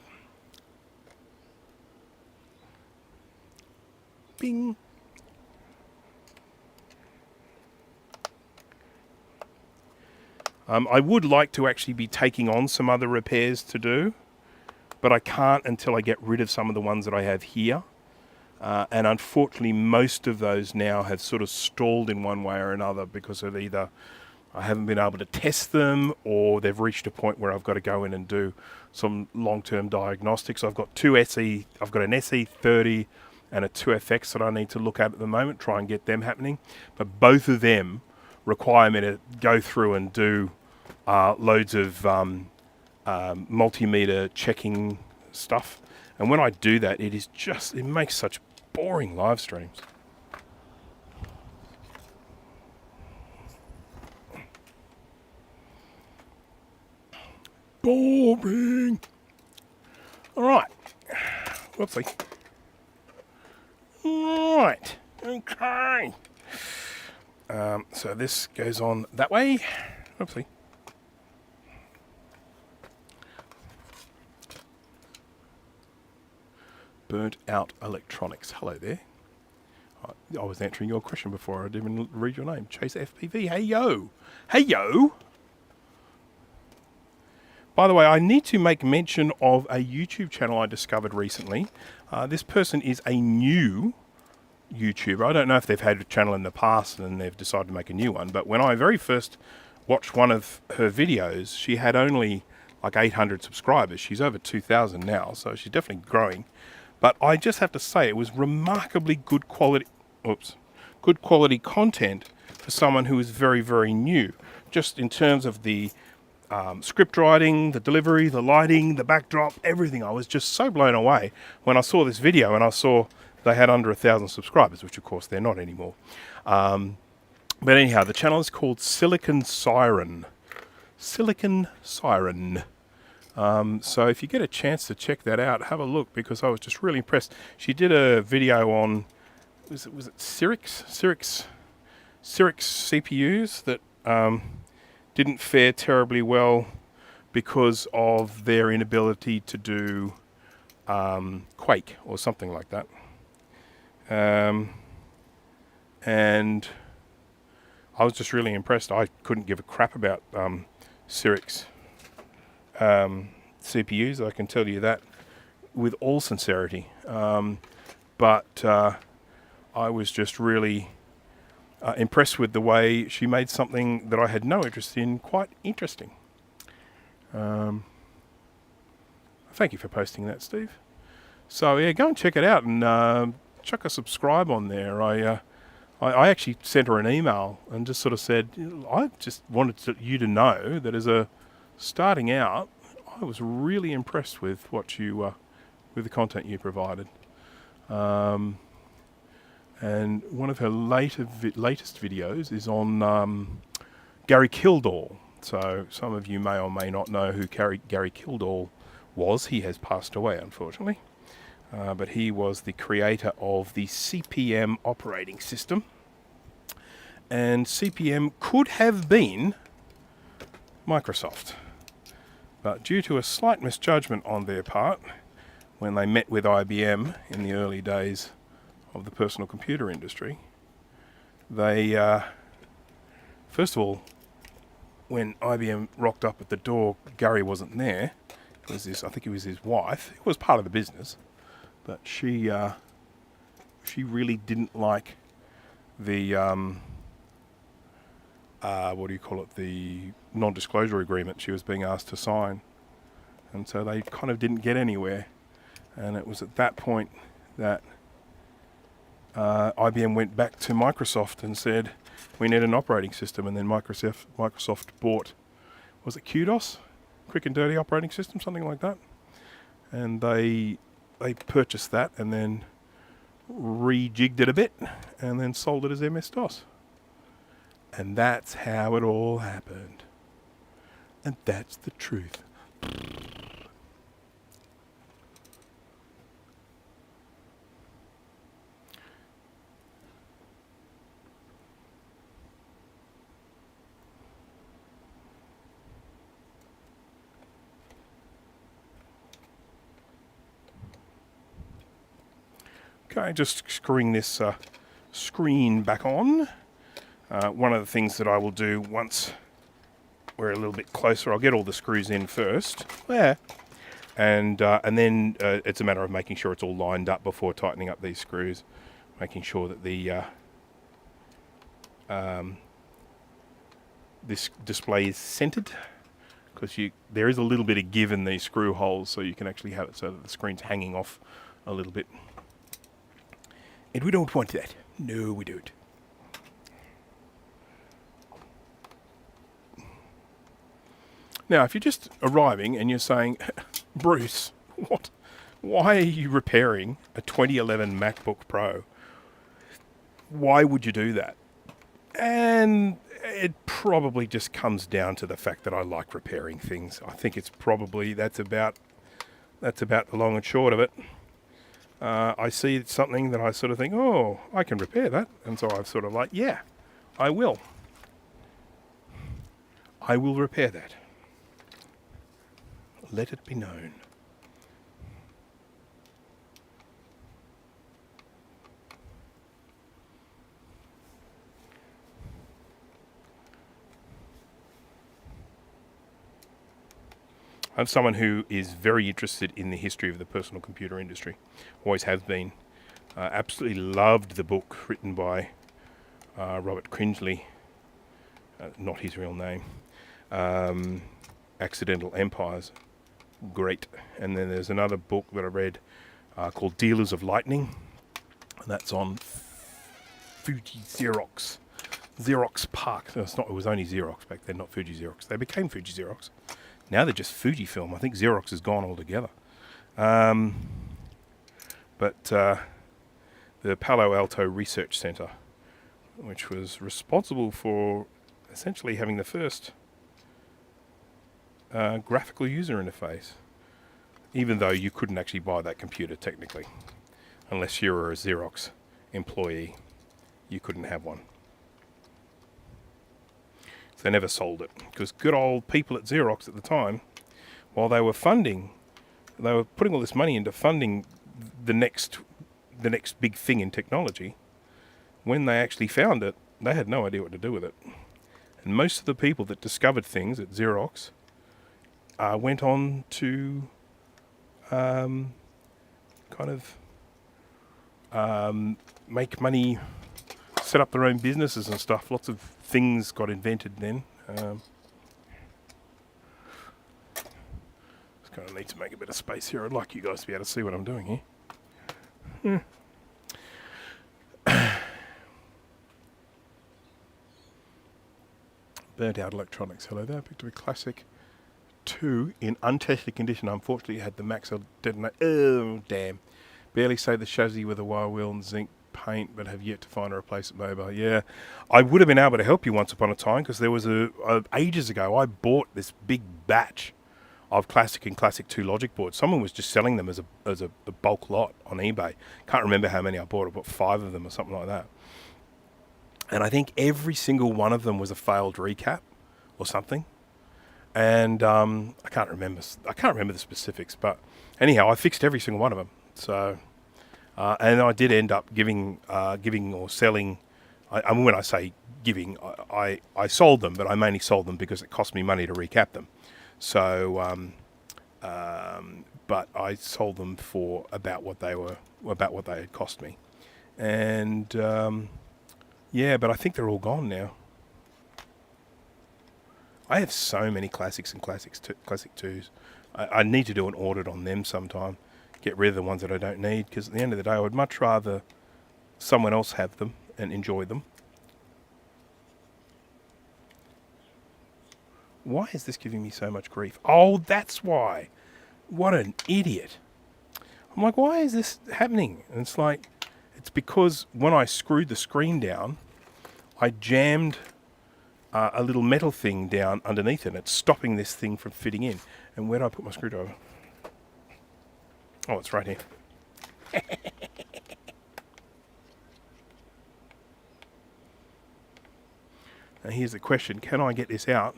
Bing. I would like to actually be taking on some other repairs to do, but I can't until I get rid of some of the ones that I have here. And unfortunately, most of those now have sort of stalled in one way or another because of either I haven't been able to test them or they've reached a point where I've got to go in and do some long-term diagnostics. I've got an SE30 and a 2FX that I need to look at the moment, try and get them happening. But both of them require me to go through and do loads of multimeter checking stuff. And when I do that, it makes such boring live streams. Boring. All right. Whoopsie. All right. Okay. So this goes on that way. Oopsie. Burnt out electronics. Hello there. I was answering your question before I didn't even read your name. Chase FPV. Hey yo. Hey yo. By the way, I need to make mention of a YouTube channel I discovered recently. This person is a new YouTuber. I don't know if they've had a channel in the past and they've decided to make a new one, but when I very first watched one of her videos, she had only like 800 subscribers. She's over 2,000 now, so she's definitely growing. But I just have to say it was remarkably good quality content for someone who is very, very new, just in terms of the script writing, the delivery, the lighting, the backdrop, everything. I was just so blown away when I saw this video and I saw they had under 1,000 subscribers, which of course they're not anymore. But anyhow, the channel is called Silicon Siren. Silicon Siren. So if you get a chance to check that out, have a look, because I was just really impressed. She did a video on, was it Cyrix CPUs that didn't fare terribly well because of their inability to do Quake or something like that. And I was just really impressed. I couldn't give a crap about Cyrix CPUs, I can tell you that with all sincerity. But I was just really impressed with the way she made something that I had no interest in quite interesting. Thank you for posting that, Steve. So yeah, go and check it out and chuck a subscribe on there. I actually sent her an email and just sort of said, I just wanted you to know that as a starting out, I was really impressed with what you, with the content you provided. And one of her latest videos is on Gary Kildall. So some of you may or may not know who Gary Kildall was. He has passed away, unfortunately. But he was the creator of the CPM operating system. And CPM could have been Microsoft. But due to a slight misjudgment on their part, when they met with IBM in the early days of the personal computer industry, they, first of all, when IBM rocked up at the door, Gary wasn't there. It was I think it was his wife. It was part of the business, but she really didn't like the the non-disclosure agreement she was being asked to sign, and so they kind of didn't get anywhere. And it was at that point that IBM went back to Microsoft and said, we need an operating system. And then Microsoft bought, was it QDOS? Quick and Dirty Operating System, something like that. And they purchased that and then rejigged it a bit and then sold it as MS-DOS. And that's how it all happened. And that's the truth. Okay, just screwing this screen back on. One of the things that I will do once we're a little bit closer, I'll get all the screws in first. Yeah. And then it's a matter of making sure it's all lined up before tightening up these screws. Making sure that the this display is centered, because there is a little bit of give in these screw holes, so you can actually have it so that the screen's hanging off a little bit. And we don't want that. No, we don't. Now, if you're just arriving and you're saying, Bruce, what? Why are you repairing a 2011 MacBook Pro? Why would you do that? And it probably just comes down to the fact that I like repairing things. I think it's probably, that's about the long and short of it. I see something that I sort of think, oh, I can repair that. And so I'm sort of like, yeah, I will. I will repair that. Let it be known. I'm someone who is very interested in the history of the personal computer industry. Always have been. Absolutely loved the book written by Robert Cringely, not his real name, Accidental Empires. Great. And then there's another book that I read called Dealers of Lightning, and that's on Fuji Xerox. Xerox Park. No, it was only Xerox back then, not Fuji Xerox. They became Fuji Xerox. Now they're just Fujifilm. I think Xerox is gone altogether. But the Palo Alto Research Center, which was responsible for essentially having the first graphical user interface, even though you couldn't actually buy that computer technically, unless you were a Xerox employee. You couldn't have one. They never sold it, because good old people at Xerox at the time while they were putting all this money into funding the next big thing in technology. When they actually found it, they had no idea what to do with it. And most of the people that discovered things at Xerox went on to make money, set up their own businesses and stuff. Lots of things got invented then. Just kind of need to make a bit of space here. I'd like you guys to be able to see what I'm doing here. Burnt out electronics. Hello there. I picked up a classic 2 in untested condition. Unfortunately, it had the max detonate. Oh, damn. Barely saved the chassis with a wire wheel and zinc paint, but have yet to find a replacement mobile. Yeah, I would have been able to help you once upon a time, because there was ages ago, I bought this big batch of classic and classic 2 logic boards. Someone was just selling them as a bulk lot on eBay. Can't remember how many I bought. I bought 5 of them or something like that. And I think every single one of them was a failed recap or something. And I can't remember the specifics, but anyhow, I fixed every single one of them. So, and I did end up giving or selling. I mean, when I say giving, I sold them, but I mainly sold them because it cost me money to recap them. So, but I sold them for about what they had cost me, and yeah, but I think they're all gone now. I have so many classics and classic 2s. I need to do an audit on them sometime. Get rid of the ones that I don't need, because at the end of the day, I would much rather someone else have them and enjoy them. Why is this giving me so much grief? Oh, that's why. What an idiot. I'm like, why is this happening? And it's like, it's because when I screwed the screen down, I jammed a little metal thing down underneath it. It's stopping this thing from fitting in. And where do I put my screwdriver? Oh, it's right here. Now here's the question. Can I get this out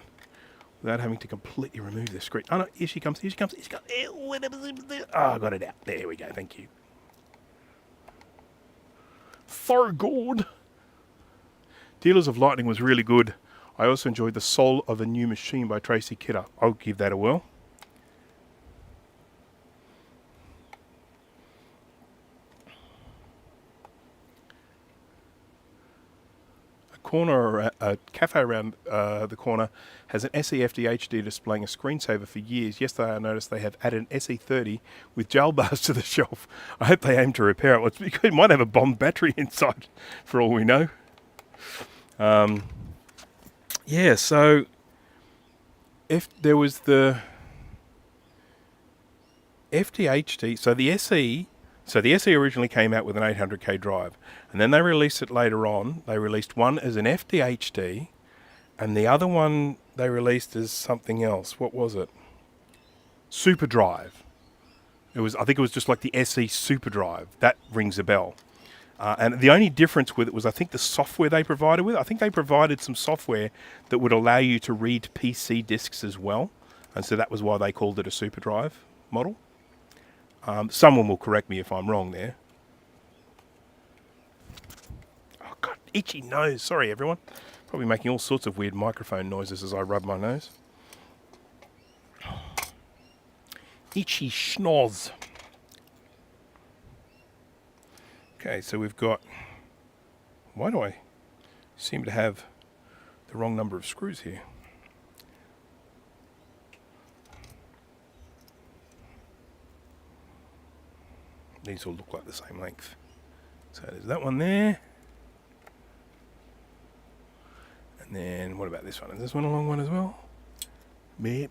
without having to completely remove the screen? Oh no, here she comes, here she comes, here she comes. Oh, I got it out. There we go, thank you. So good. Dealers of Lightning was really good. I also enjoyed The Soul of a New Machine by Tracy Kidder. I'll give that a whirl. A cafe around the corner has an SEFD HD displaying a screensaver for years. Yesterday I noticed they have added an SE30 with gel bars to the shelf. I hope they aim to repair it. Well, it's because it might have a bomb battery inside, for all we know. Yeah, so if there was the FDHD, so the SE originally came out with an 800k drive, and then they released it later on. They released one as an FDHD, and the other one they released as something else. What was it? Super Drive. I think it was just like the SE Super Drive. That rings a bell. And the only difference with it was, I think, the software they provided with it. I think they provided some software that would allow you to read PC discs as well. And so that was why they called it a Super Drive model. Someone will correct me if I'm wrong there. Oh, God, itchy nose. Sorry, everyone. Probably making all sorts of weird microphone noises as I rub my nose. Itchy schnoz. Okay, so we've got... Why do I seem to have the wrong number of screws here? These all look like the same length. So there's that one there. And then what about this one? Is this one a long one as well? Bet.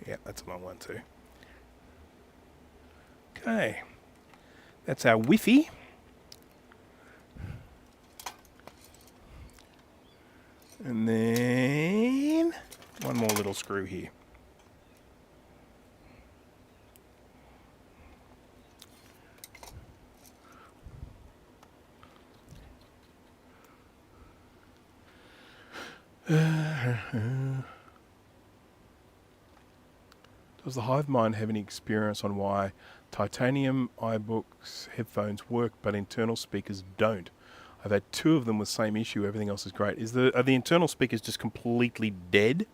Yeah, that's a long one too. Okay. That's our Wi-Fi. And then one more little screw here. Does the hive mind have any experience on why titanium iBooks headphones work but internal speakers don't? I've had 2 of them with the same issue. Everything else is great. Are the internal speakers just completely dead,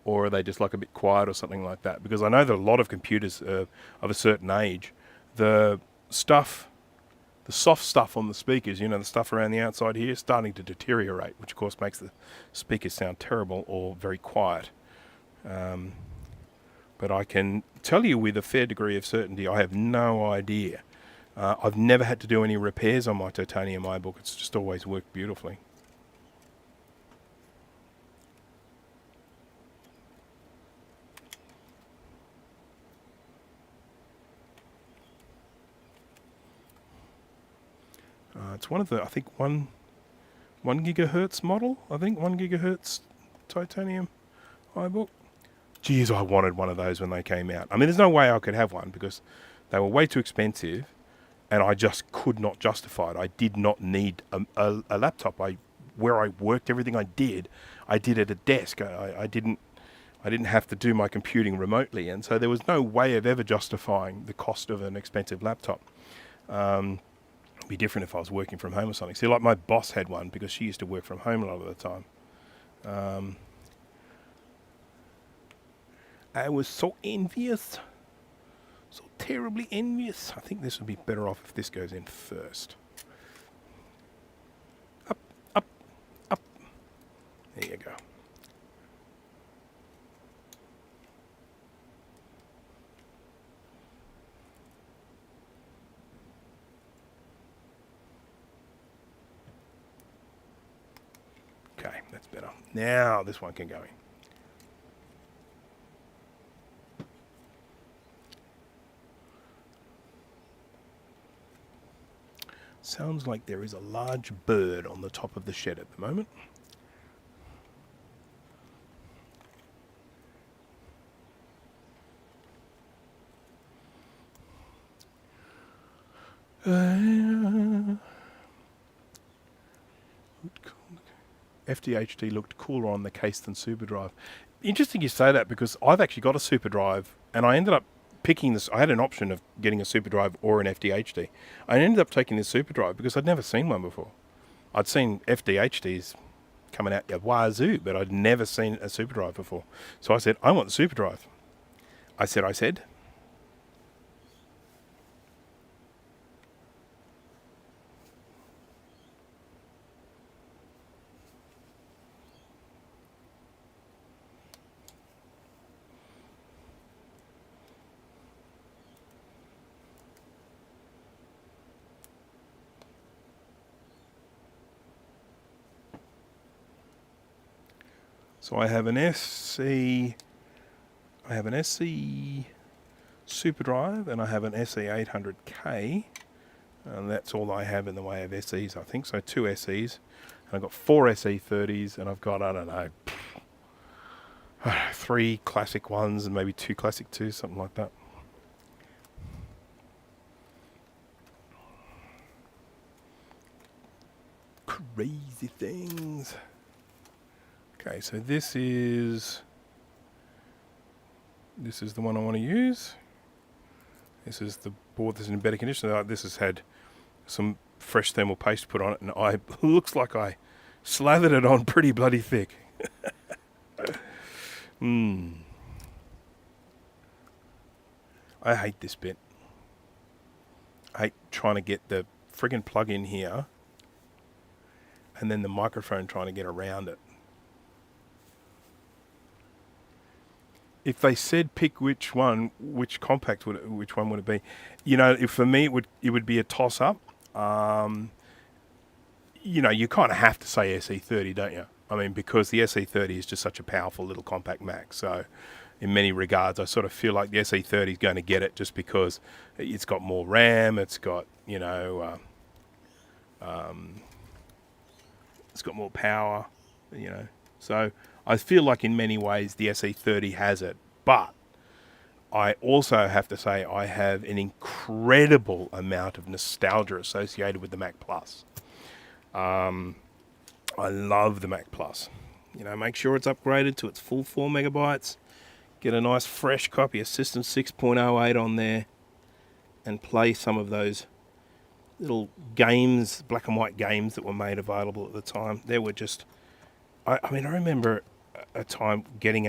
or are they just like a bit quiet or something like that? Because I know that a lot of computers of a certain age, the soft stuff on the speakers, the stuff around the outside here, is starting to deteriorate, which of course makes the speakers sound terrible or very quiet. But I can tell you with a fair degree of certainty, I have no idea. I've never had to do any repairs on my titanium iBook. It's just always worked beautifully. It's one of the, I think, 1 gigahertz model. I think 1 gigahertz titanium iBook. Geez, I wanted one of those when they came out. I mean, there's no way I could have one because they were way too expensive, and I just could not justify it. I did not need a laptop. Where I worked, everything I did at a desk. I didn't have to do my computing remotely, and so there was no way of ever justifying the cost of an expensive laptop. It'd be different if I was working from home or something. See, like my boss had one because she used to work from home a lot of the time. I was so envious. So terribly envious. I think this would be better off if this goes in first. Up, up, up. There you go. Okay, that's better. Now this one can go in. Sounds like there is a large bird on the top of the shed at the moment. FDHD looked cooler on the case than SuperDrive. Interesting you say that because I've actually got a SuperDrive and I ended up picking this. I had an option of getting a SuperDrive or an FDHD. I ended up taking this SuperDrive because I'd never seen one before. I'd seen FDHDs coming out the wazoo, but I'd never seen a SuperDrive before. So I said, I want the SuperDrive. I said. So I have an SC SuperDrive and I have an SE800K, and that's all I have in the way of SEs, I think. So 2 SEs, and I've got 4 SE30s, and I've got, I don't know, 3 classic ones and maybe 2 classic 2s, something like that. Crazy things. Okay, so this is the one I want to use. This is the board that's in better condition. This has had some fresh thermal paste put on it, and looks like I slathered it on pretty bloody thick. I hate this bit. I hate trying to get the friggin' plug in here and then the microphone trying to get around it. If they said pick which one would it be? If for me it would be a toss up. You kind of have to say SE30, don't you? I mean, because the SE30 is just such a powerful little compact Mac. So, in many regards, I sort of feel like the SE30 is going to get it just because it's got more RAM. It's got it's got more power. So. I feel like in many ways the SE30 has it, but I also have to say I have an incredible amount of nostalgia associated with the Mac Plus. I love the Mac Plus. You know, make sure it's upgraded to its full 4 megabytes. Get a nice fresh copy of System 6.08 on there and play some of those little games, black and white games that were made available at the time. There were just, I mean, I remember a time getting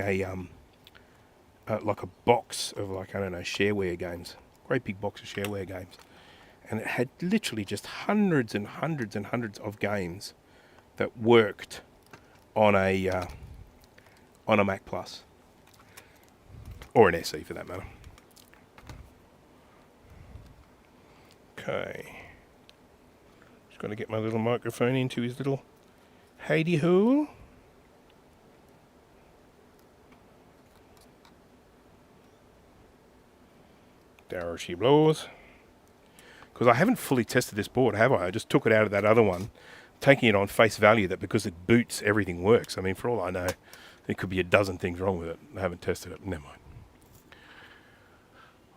like a box of, like, I don't know, shareware games. Great big box of shareware games. And it had literally just hundreds and hundreds and hundreds of games that worked on a Mac Plus. Or an SE for that matter. Okay. Just got to get my little microphone into his little hidey hole. There she blows. Because I haven't fully tested this board, have I? I just took it out of that other one, taking it on face value that because it boots, everything works. I mean, for all I know, there could be a dozen things wrong with it. I haven't tested it. Never mind.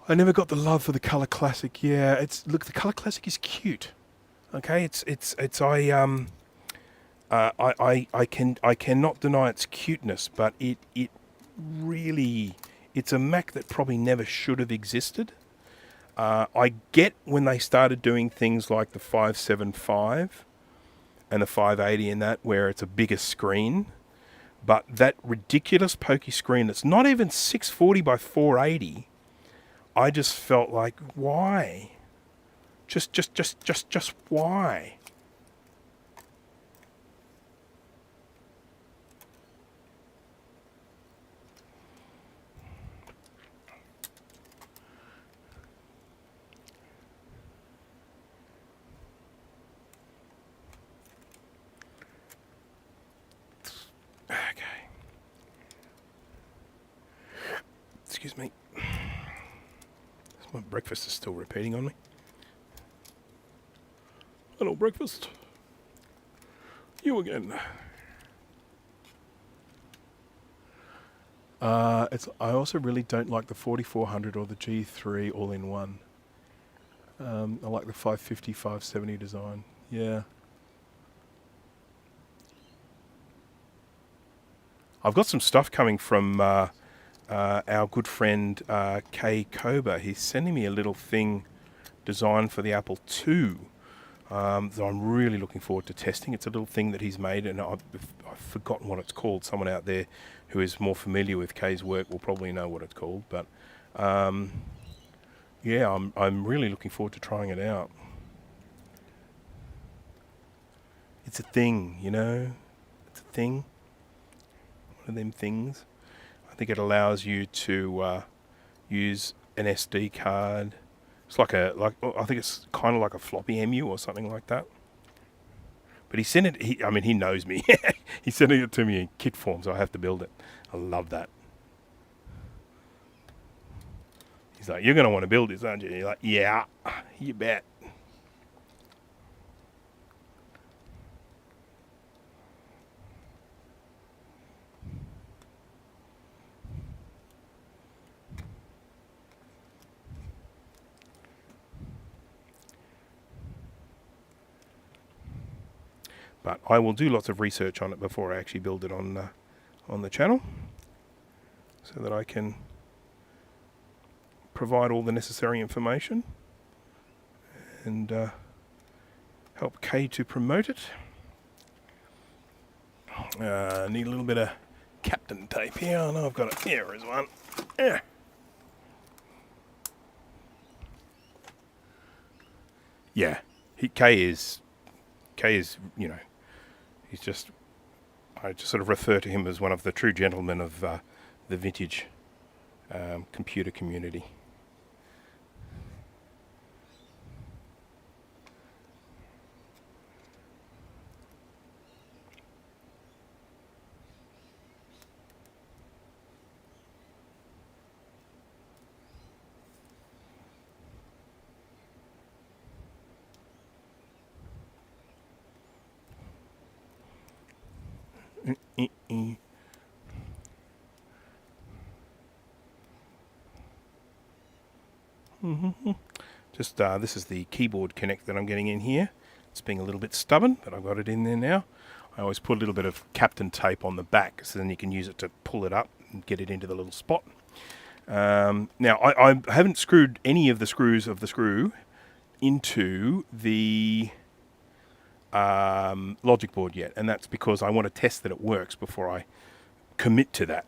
I never got the love for the Color Classic. Yeah, look, the Color Classic is cute. Okay, I cannot deny its cuteness, but it really, it's a Mac that probably never should have existed. I get when they started doing things like the 575 and the 580 and that, where it's a bigger screen, but that ridiculous pokey screen that's not even 640 by 480, I just felt like, why? Just why? Okay. Excuse me. My breakfast is still repeating on me. Hello, breakfast. You again. I also really don't like the 4400 or the G3 all-in-one. I like the 550, 570 design. Yeah. I've got some stuff coming from our good friend Kay Koba. He's sending me a little thing designed for the Apple II that I'm really looking forward to testing. It's a little thing that he's made, and I've forgotten what it's called. Someone out there who is more familiar with Kay's work will probably know what it's called. But yeah, I'm really looking forward to trying it out. It's a thing, you know. It's a thing. One of them things. I think it allows you to use an SD card. It's I think it's kind of like a floppy MU or something like that. But he sent it. He knows me. He's sending it to me in kit form, so I have to build it. I love that. He's like, "You're going to want to build this, aren't you?" You're like, "Yeah, you bet." But I will do lots of research on it before I actually build it on the channel, so that I can provide all the necessary information and help Kay to promote it. I need a little bit of Captain tape here. I know I've got it. Here is one. Yeah. Yeah. Kay is, you know, he's just, I just sort of refer to him as one of the true gentlemen of the vintage computer community. Just this is the keyboard connect that I'm getting in here. It's being a little bit stubborn, but I've got it in there now. I always put a little bit of Captain tape on the back, so then you can use it to pull it up and get it into the little spot. Now, I haven't screwed any of the screws of the screw into the logic board yet, and that's because I want to test that it works before I commit to that.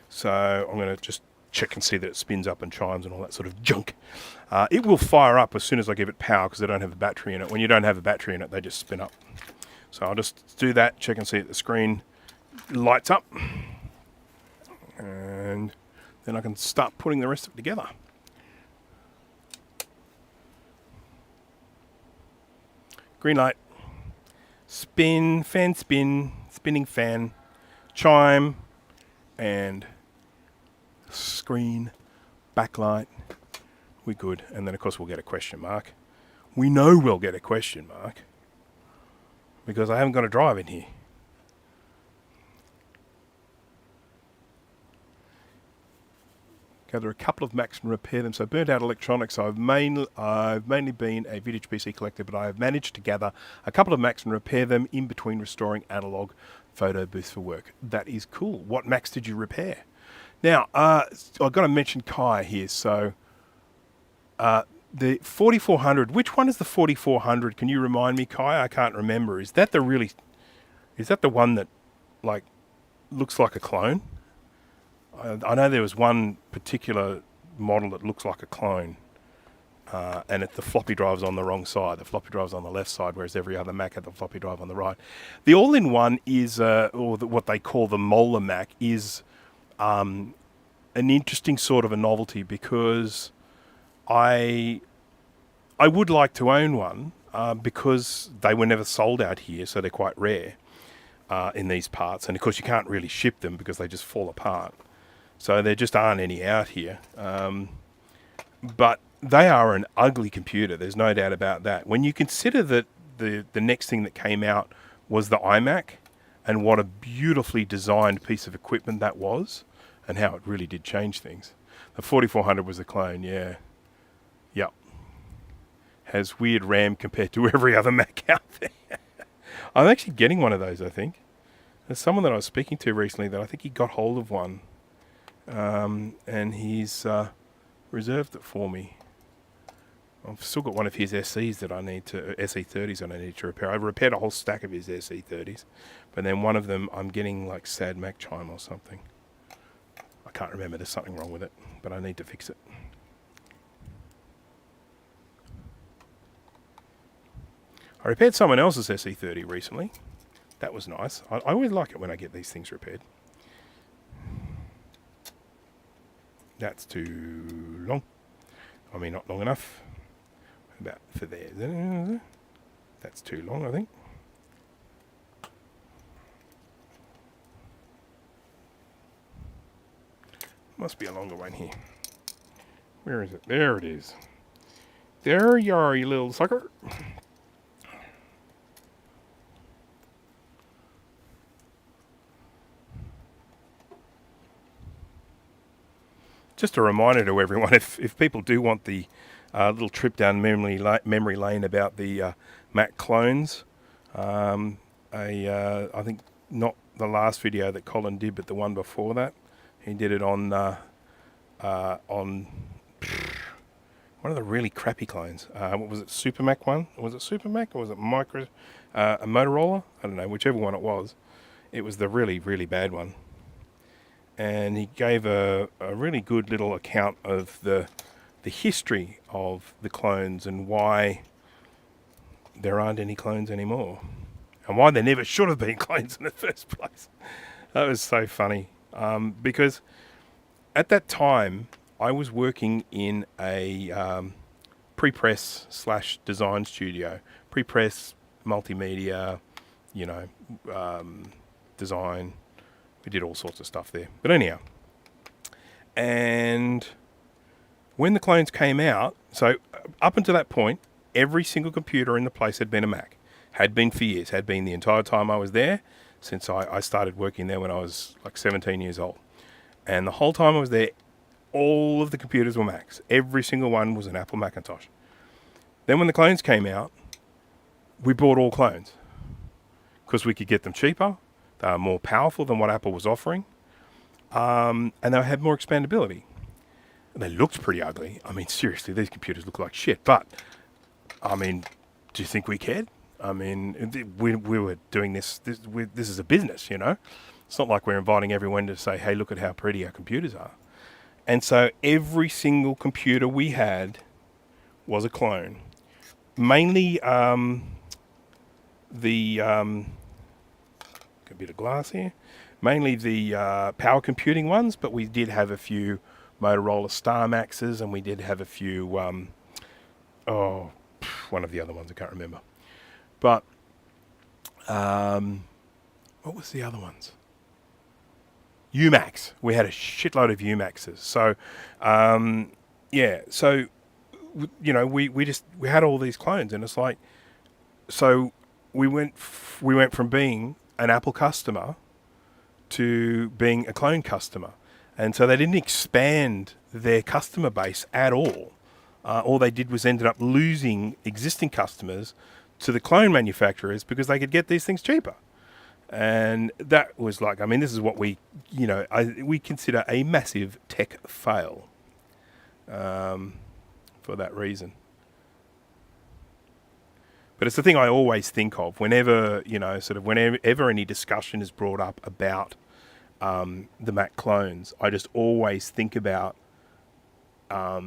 So I'm going to just check and see that it spins up and chimes and all that sort of junk. It will fire up as soon as I give it power because they don't have a battery in it. When you don't have a battery in it, they just spin up. So I'll just do that, check and see that the screen lights up, and then I can start putting the rest of it together. Green light. Spin, fan spin, spinning fan, chime, and screen, backlight. We're good. And then, of course, we'll get a question mark. We know we'll get a question mark because I haven't got a drive in here. Go to a couple of Macs and repair them. So burnt out electronics. I've mainly been a vintage PC collector, but I have managed to gather a couple of Macs and repair them in between restoring analog photo booths for work. That is cool. What Macs did you repair? Now, I've got to mention Kai here. So the 4400. Which one is the 4400? Can you remind me, Kai? I can't remember. Is that the one that like looks like a clone? I know there was one particular model that looks like a clone, and the floppy drive's on the wrong side. The floppy drive's on the left side, whereas every other Mac had the floppy drive on the right. The all-in-one is, what they call the molar Mac, is an interesting sort of a novelty because I would like to own one because they were never sold out here, so they're quite rare in these parts. And of course, you can't really ship them because they just fall apart. So there just aren't any out here. But they are an ugly computer. There's no doubt about that. When you consider that the next thing that came out was the iMac, and what a beautifully designed piece of equipment that was, and how it really did change things. The 4400 was a clone, yeah. Yep. Has weird RAM compared to every other Mac out there. I'm actually getting one of those, I think. There's someone that I was speaking to recently that I think he got hold of one. And he's reserved it for me. I've still got one of his SEs that I need to, SE30s that I need to repair. I've repaired a whole stack of his SE30s, but then one of them I'm getting like sad Mac chime or something. I can't remember, there's something wrong with it, but I need to fix it. I repaired someone else's SE30 recently. That was nice. I always like it when I get these things repaired. That's too long. I mean, not long enough. About for there. That's too long, I think. Must be a longer one here. Where is it? There it is. There you are, you little sucker. Just a reminder to everyone, if people do want the little trip down memory lane about the Mac clones, I think not the last video that Colin did, but the one before that, he did it on one of the really crappy clones. What was it, Super Mac one? Was it Super Mac or was it a Motorola? I don't know, whichever one it was. It was the really, really bad one. And he gave a really good little account of the history of the clones and why there aren't any clones anymore, and why there never should have been clones in the first place. That was so funny, because at that time I was working in a pre-press / design studio. Pre-press, multimedia, design. We did all sorts of stuff there. But anyhow, and when the clones came out, so up until that point, every single computer in the place had been a Mac. Had been for years, had been the entire time I was there, since I started working there when I was like 17 years old. And the whole time I was there, all of the computers were Macs. Every single one was an Apple Macintosh. Then when the clones came out, we bought all clones. because we could get them cheaper. They were more powerful than what Apple was offering. And they had more expandability. And they looked pretty ugly. I mean, seriously, these computers look like shit. But, I mean, do you think we cared? I mean, we were doing this is a business, you know. It's not like we're inviting everyone to say, hey, look at how pretty our computers are. And so every single computer we had was a clone. Mainly got a bit of glass here. Mainly the power computing ones, but we did have a few Motorola Star Maxes, and we did have a few, one of the other ones, I can't remember. But, what was the other ones? UMax. We had a shitload of UMaxes. So, so, you know, we had all these clones, and it's like, so we went from being an Apple customer to being a clone customer. And so they didn't expand their customer base at all. All they did was ended up losing existing customers to the clone manufacturers because they could get these things cheaper. And that was like, I mean, this is what we consider a massive tech fail for that reason. But it's the thing I always think of whenever, whenever any discussion is brought up about the Mac clones. I just always think about, at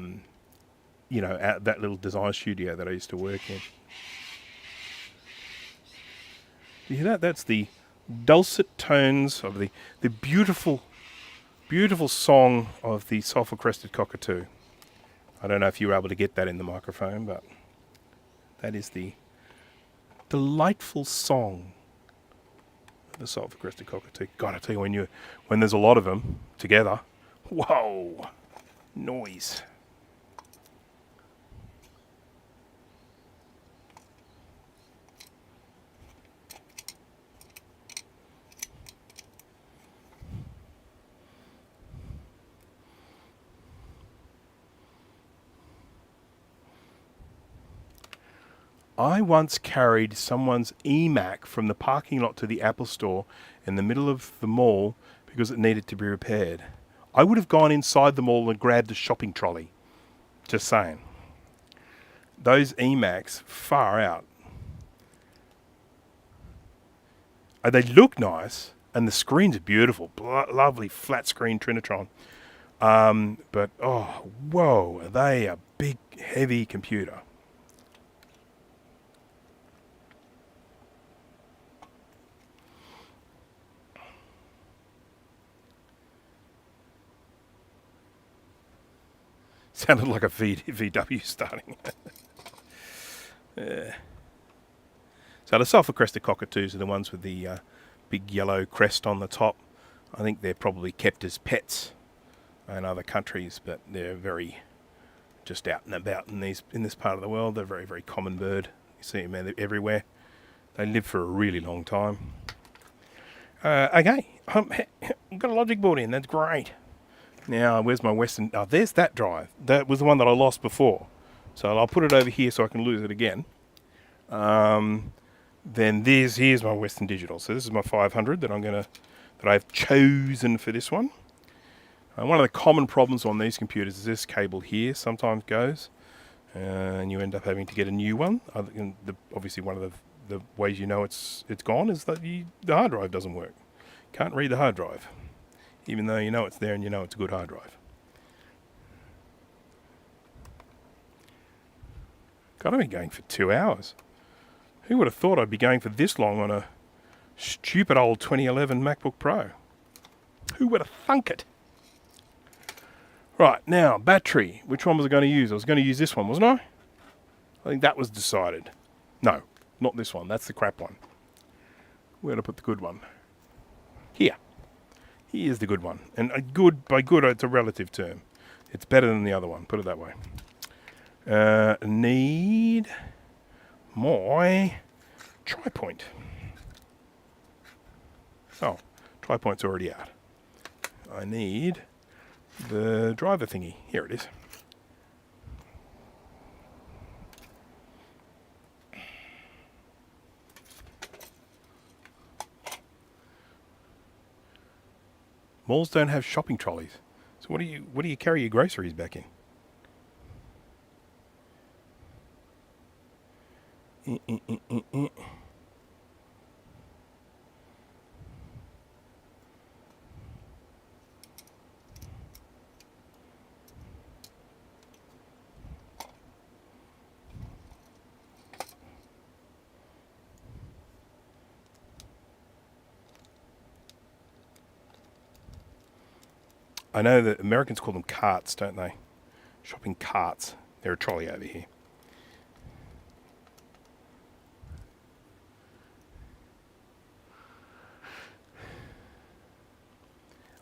that little design studio that I used to work in. You hear that? That's the dulcet tones of the beautiful, beautiful song of the sulphur-crested cockatoo. I don't know if you were able to get that in the microphone, but that is the delightful song of the sulphur-crested cockatoo. God, I tell you, when there's a lot of them together, whoa, noise. I once carried someone's eMac from the parking lot to the Apple store in the middle of the mall because it needed to be repaired. I would have gone inside the mall and grabbed a shopping trolley. Just saying. Those eMacs, far out. They look nice, and the screens are beautiful. Lovely flat screen Trinitron. But, oh, whoa, are they a big, heavy computer? Sounded like a VW starting. So the sulphur-crested cockatoos are the ones with the big yellow crest on the top. I think they're probably kept as pets in other countries, but they're very just out and about in this part of the world. They're a very, very common bird. You see them everywhere. They live for a really long time. Okay, I've got a logic board in. That's great. Now, where's my Western... Oh, there's that drive. That was the one that I lost before. So I'll put it over here so I can lose it again. Then here's my Western Digital. So this is my 500 that I've chosen for this one. One of the common problems on these computers is this cable here sometimes goes, and you end up having to get a new one. Obviously, one of the ways you know it's gone is that the hard drive doesn't work. Can't read the hard drive, even though you know it's there and you know it's a good hard drive. God, I've been going for 2 hours. Who would have thought I'd be going for this long on a stupid old 2011 MacBook Pro? Who would have thunk it? Right, now, battery. Which one was I going to use? I was going to use this one, wasn't I? I think that was decided. No, not this one. That's the crap one. Where did I put the good one? Here. Here's the good one. And by good, it's a relative term. It's better than the other one, put it that way. Need my tri-point. Oh, tri-point's already out. I need the driver thingy. Here it is. Malls don't have shopping trolleys. So what do you carry your groceries back in? I know that Americans call them carts, don't they? Shopping carts. They're a trolley over here.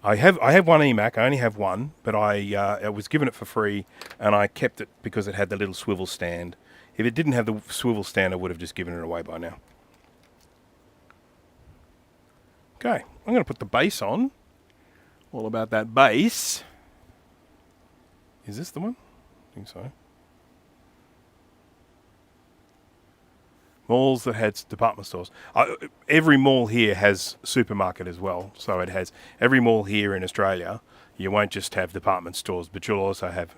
I have one eMac. I only have one, but I was given it for free, and I kept it because it had the little swivel stand. If it didn't have the swivel stand, I would have just given it away by now. Okay, I'm going to put the bass on. All about that bass. Is this the one? I think so. Malls that had department stores. Every mall here has supermarket as well. So it has every mall here in Australia. You won't just have department stores, but you'll also have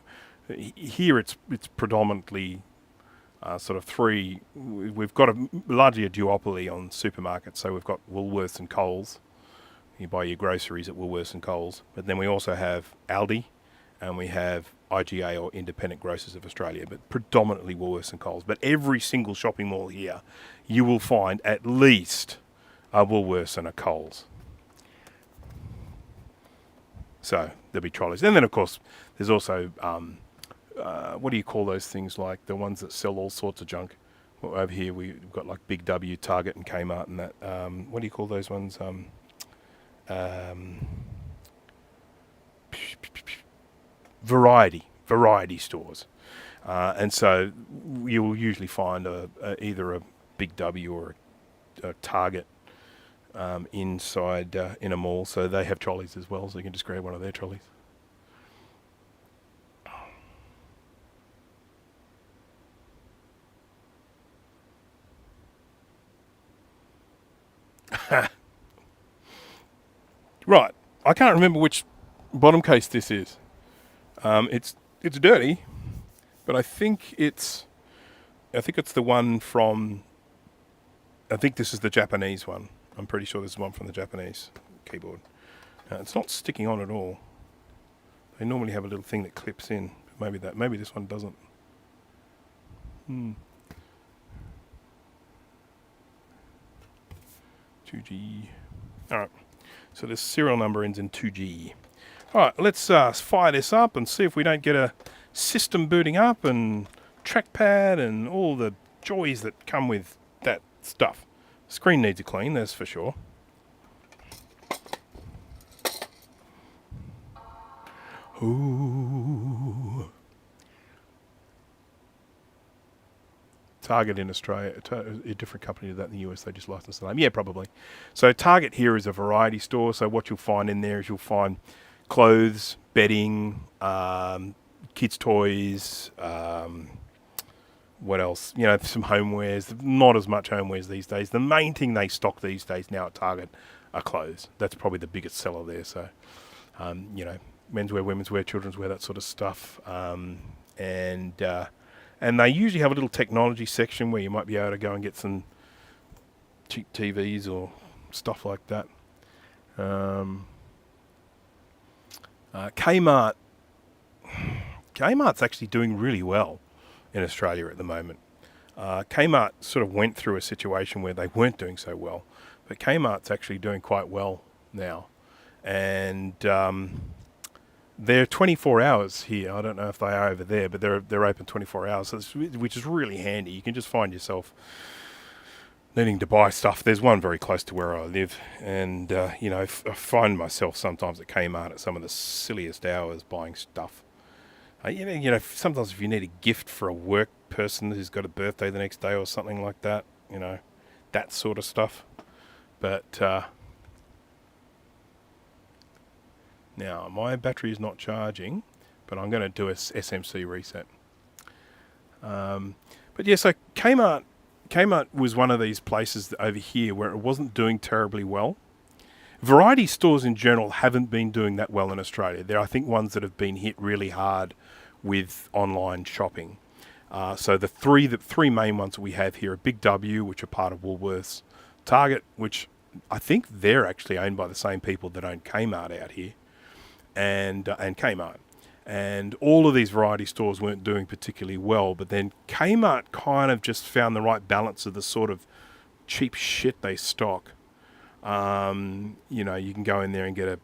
here. It's predominantly sort of three. We've got largely a duopoly on supermarkets. So we've got Woolworths and Coles. You buy your groceries at Woolworths and Coles, but then we also have Aldi, and we have IGA or Independent Grocers of Australia, but predominantly Woolworths and Coles. But every single shopping mall here, you will find at least a Woolworths and a Coles. So there'll be trolleys. And then, of course, there's also, what do you call those things, like the ones that sell all sorts of junk? Well, over here we've got like Big W, Target and Kmart and that. What do you call those ones? Variety stores, and so you will usually find either a Big W or a Target inside in a mall. So they have trolleys as well, so you can just grab one of their trolleys. Right, I can't remember which bottom case this is. It's dirty, but I think it's the one from. I think this is the Japanese one. I'm pretty sure this is one from the Japanese keyboard. It's not sticking on at all. They normally have a little thing that clips in. Maybe this one doesn't. 2G. All right. So this serial number ends in 2G. All right, let's fire this up and see if we don't get a system booting up and trackpad and all the joys that come with that stuff. Screen needs a clean, that's for sure. Ooh. Target in Australia, a different company to that in the US, they just licensed the name. Yeah, probably. So Target here is a variety store, so what you'll find in there is you'll find clothes, bedding, kids' toys, what else? You know, some homewares. Not as much homewares these days. The main thing they stock these days now at Target are clothes. That's probably the biggest seller there. So, you know, menswear, women's wear, children's wear, that sort of stuff. And they usually have a little technology section where you might be able to go and get some cheap TVs or stuff like that. Kmart's actually doing really well in Australia at the moment. Kmart sort of went through a situation where they weren't doing so well, but Kmart's actually doing quite well now. And they're 24 hours here. I don't know if they are over there, but they're open 24 hours, which is really handy. You can just find yourself needing to buy stuff. There's one very close to where I live, and you know, I find myself sometimes at Kmart at some of the silliest hours buying stuff. You know, sometimes if you need a gift for a work person who's got a birthday the next day or something like that, you know, that sort of stuff. But now my battery is not charging, but I'm going to do a SMC reset. But yeah, so Kmart was one of these places over here where it wasn't doing terribly well. Variety stores in general haven't been doing that well in Australia. They're, I think, ones that have been hit really hard with online shopping. So the three main ones that we have here are Big W, which are part of Woolworths, Target, which I think they're actually owned by the same people that own Kmart out here, and Kmart. And all of these variety stores weren't doing particularly well, but then Kmart kind of just found the right balance of the sort of cheap shit they stock. You know, you can go in there and get a,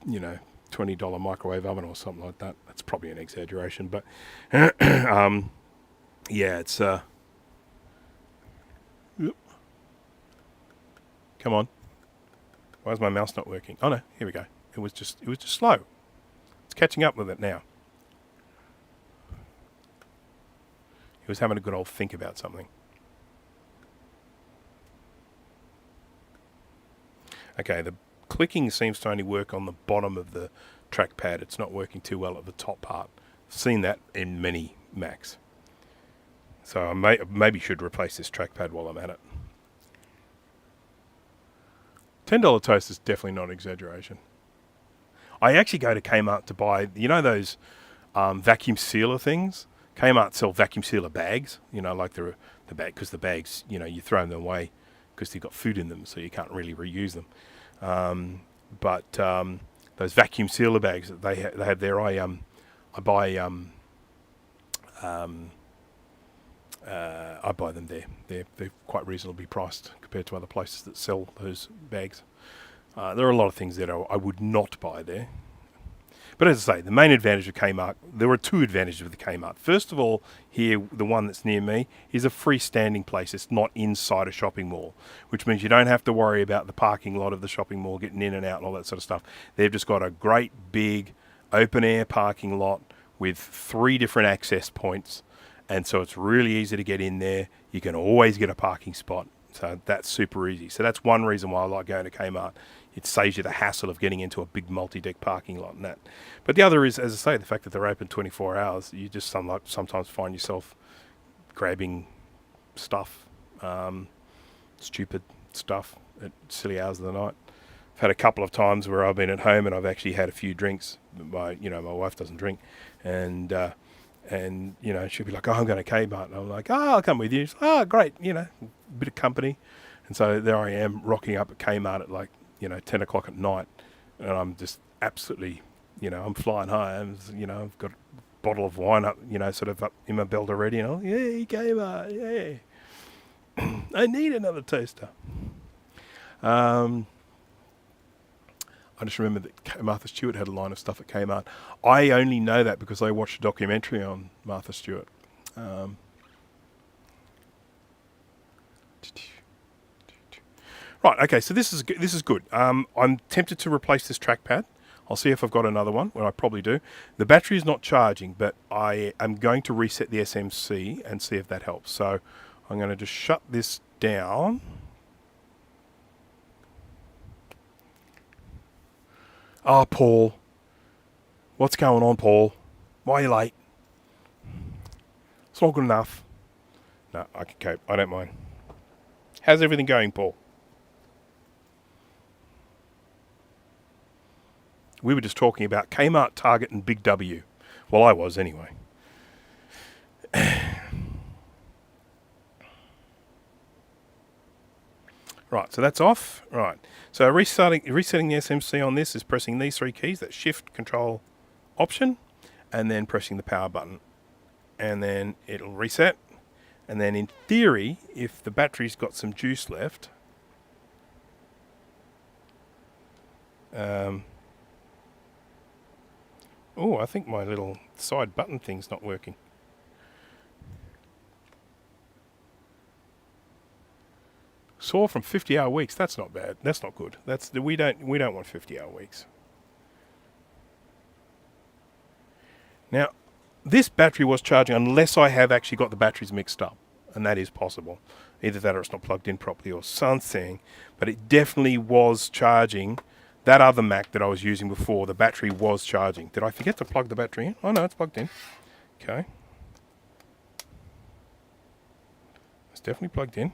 you know, $20 microwave oven or something like that. That's probably an exaggeration, but yeah, it's come on. Why is my mouse not working? Oh no, here we go. It was just slow. It's catching up with it now. He was having a good old think about something. Okay, the clicking seems to only work on the bottom of the trackpad. It's not working too well at the top part. I've seen that in many Macs. So I maybe should replace this trackpad while I'm at it. $10 toast is definitely not an exaggeration. I actually go to Kmart to buy, you know, those vacuum sealer things. Kmart sell vacuum sealer bags, you know, like the bag, because the bags, you know, you throw them away because they've got food in them, so you can't really reuse them. But those vacuum sealer bags that they have there, I buy them there. They're quite reasonably priced compared to other places that sell those bags. There are a lot of things that I would not buy there. But as I say, the main advantage of Kmart, there are two advantages of the Kmart. First of all, here, the one that's near me, is a freestanding place. It's not inside a shopping mall, which means you don't have to worry about the parking lot of the shopping mall, getting in and out and all that sort of stuff. They've just got a great big open-air parking lot with 3 different access points, and so it's really easy to get in there. You can always get a parking spot, so that's super easy. So that's one reason why I like going to Kmart. It saves you the hassle of getting into a big multi-deck parking lot and that. But the other is, as I say, the fact that they're open 24 hours. You just sometimes find yourself grabbing stuff, stupid stuff at silly hours of the night. I've had a couple of times where I've been at home and I've actually had a few drinks. My wife doesn't drink, and you know, she'll be like, "Oh, I'm going to Kmart," and I'm like, "Oh, I'll come with you." She's like, "Oh, great," you know, a bit of company. And so there I am rocking up at Kmart at 10 o'clock at night, and I'm just absolutely, I'm flying high. I've got a bottle of wine up, sort of up in my belt already, yeah, Kmart, yeah. I need another toaster. I just remember that Martha Stewart had a line of stuff at Kmart. I only know that because I watched a documentary on Martha Stewart. Right, okay, so this is good. I'm tempted to replace this trackpad. I'll see if I've got another one, well, I probably do. The battery is not charging, but I am going to reset the SMC and see if that helps. So I'm going to just shut this down. Oh, Paul. What's going on, Paul? Why are you late? It's not good enough. No, I can cope. I don't mind. How's everything going, Paul? We were just talking about Kmart, Target, and Big W. Well, I was anyway. Right, so that's off. Right, so resetting the SMC on this is pressing these 3 keys. That's Shift, Control, Option, and then pressing the power button. And then it'll reset. And then in theory, if the battery's got some juice left, I think my little side button thing's not working. Saw from 50-hour weeks. That's not bad. That's not good. We don't want 50-hour weeks. Now, this battery was charging unless I have actually got the batteries mixed up, and that is possible. Either that or it's not plugged in properly or something, but it definitely was charging. That other Mac that I was using before, the battery was charging. Did I forget to plug the battery in? Oh no, it's plugged in. Okay. It's definitely plugged in.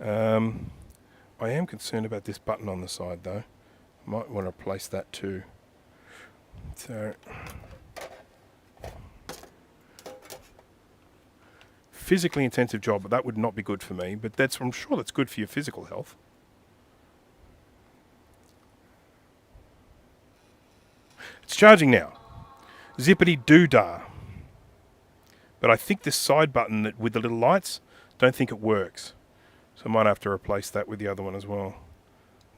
I I am concerned about this button on the side though. Might want to replace that too. So, physically intensive job, but that would not be good for me. But I'm sure that's good for your physical health. It's charging now. Zippity doo dah. But I think this side button with the little lights, don't think it works. So I might have to replace that with the other one as well.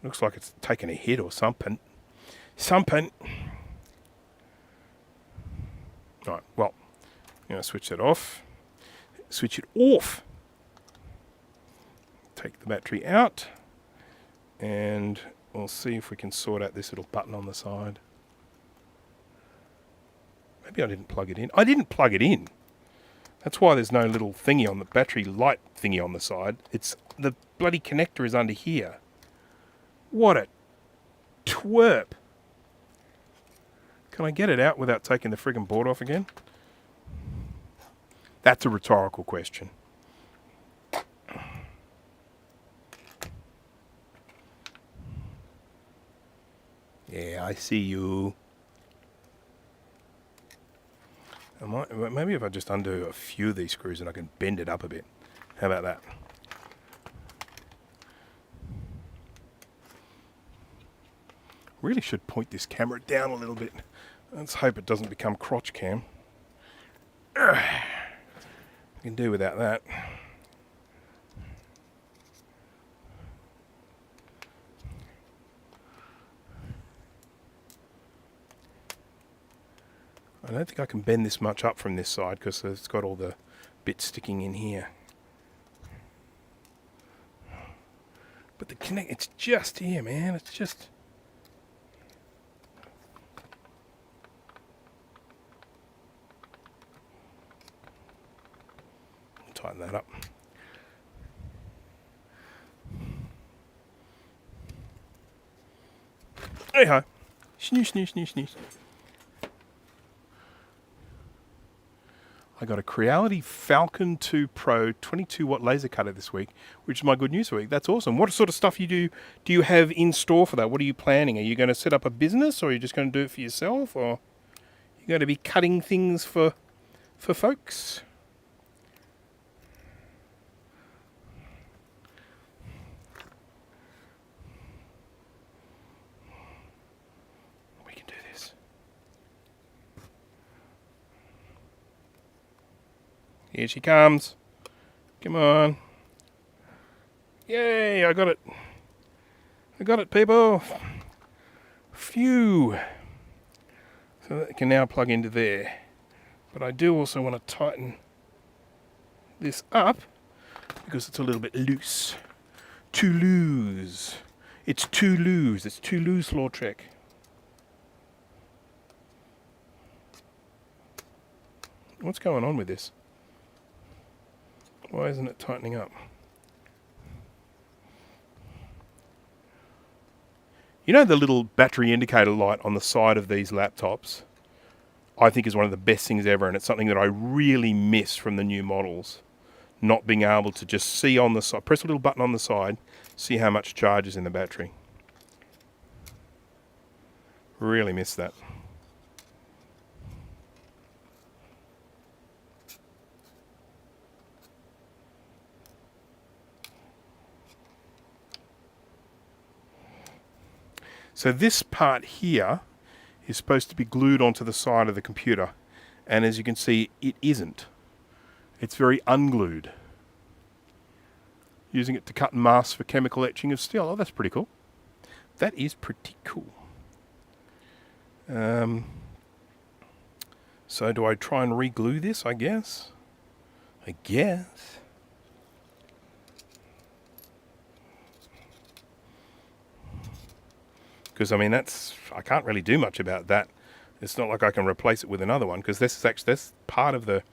Looks like it's taken a hit or something. Right, well, I'm going to switch that off. Switch it off. Take the battery out. And we'll see if we can sort out this little button on the side. Maybe I didn't plug it in. I didn't plug it in. That's why there's no little thingy on the battery light thingy on the side. It's the bloody connector is under here. What a twerp. Can I get it out without taking the friggin' board off again? That's a rhetorical question. Yeah, I see you. Maybe if I just undo a few of these screws and I can bend it up a bit. How about that? Really should point this camera down a little bit. Let's hope it doesn't become crotch cam. I can do without that. I don't think I can bend this much up from this side because it's got all the bits sticking in here. But the connect, it's just here, man. It's just... Tighten that up. Hey-ho. Snoosh, snoosh, snoosh, snoosh. I got a Creality Falcon 2 Pro 22 watt laser cutter this week, which is my good news week. That's awesome. What sort of stuff do you have in store for that? What are you planning? Are you going to set up a business, or are you just going to do it for yourself, or are you going to be cutting things for folks? We can do this. Here she comes. Come on. Yay, I got it. I got it, people. Phew. So that can now plug into there. But I do also want to tighten this up because it's a little bit loose. Too loose. It's too loose. It's too loose, Lautrec. What's going on with this? Why isn't it tightening up? You know the little battery indicator light on the side of these laptops? I think is one of the best things ever, and it's something that I really miss from the new models. Not being able to just see on the side, press a little button on the side, see how much charge is in the battery. Really miss that. So this part here is supposed to be glued onto the side of the computer. And as you can see, it isn't. It's very unglued. Using it to cut and mask for chemical etching of steel. Oh, that's pretty cool. That is pretty cool. So do I try and re-glue this, I guess? I guess. Because, I mean, I can't really do much about that. It's not like I can replace it with another one, because this is actually, that's part of the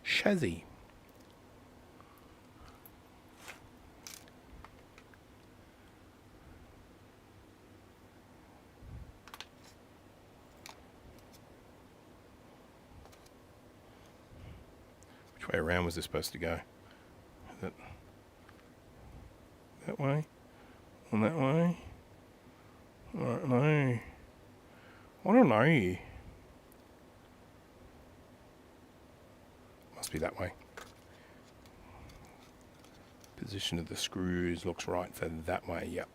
chassis. Which way around was this supposed to go? That that way. One that way. I don't know. I don't know. Must be that way. Position of the screws looks right for that way, yep.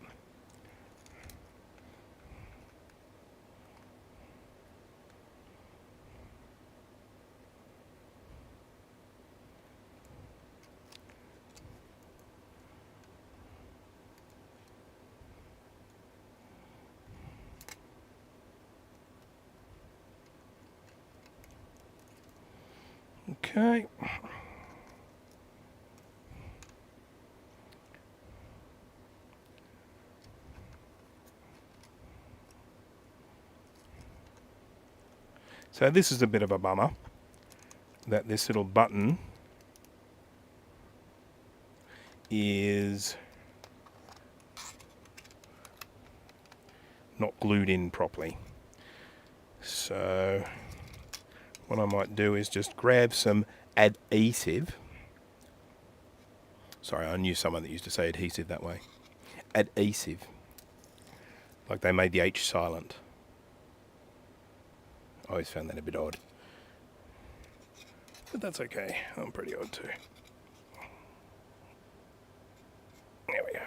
Okay. So this is a bit of a bummer, that this little button is not glued in properly. So what I might do is just grab some adhesive. Sorry, I knew someone that used to say adhesive that way. Adhesive. Like they made the H silent. I always found that a bit odd. But that's okay. I'm pretty odd too. There we go.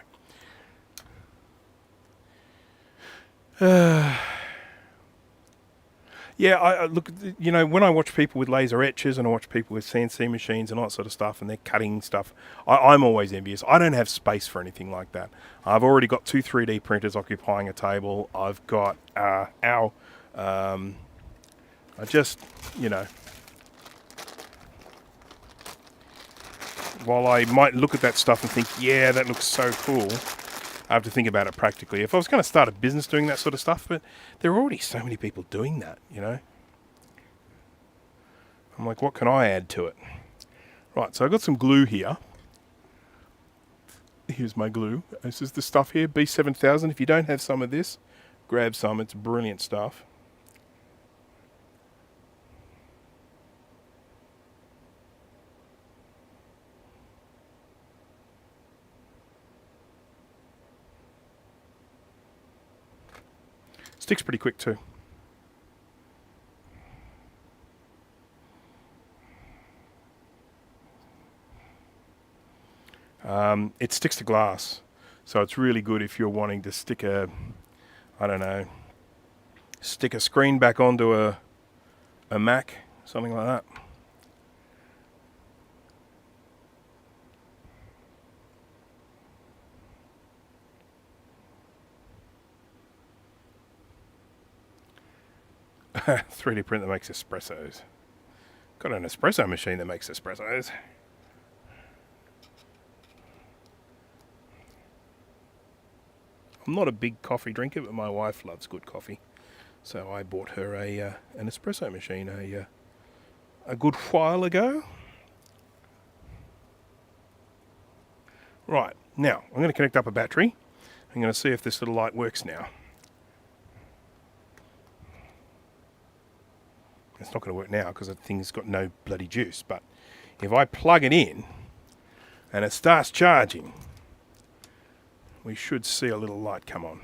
Yeah, I look, you know, when I watch people with laser etchers and I watch people with CNC machines and all that sort of stuff and they're cutting stuff, I'm always envious. I don't have space for anything like that. I've already got 2 3D printers occupying a table. I've got I just, you know, while I might look at that stuff and think, yeah, that looks so cool, I have to think about it practically. If I was going to start a business doing that sort of stuff, but there are already so many people doing that, you know. I'm like, what can I add to it? Right, so I've got some glue here. Here's my glue. This is the stuff here, B7000. If you don't have some of this, grab some. It's brilliant stuff. Sticks pretty quick too. It sticks to glass, so it's really good if you're wanting to stick a, I don't know, stick a screen back onto a Mac, something like that. .3D print that makes espressos. Got an espresso machine that makes espressos. I'm not a big coffee drinker, but my wife loves good coffee, so I bought her an espresso machine a good while ago. Right, now I'm going to connect up a battery. I'm going to see if this little light works now. It's not going to work now because the thing's got no bloody juice, but if I plug it in and it starts charging, we should see a little light come on.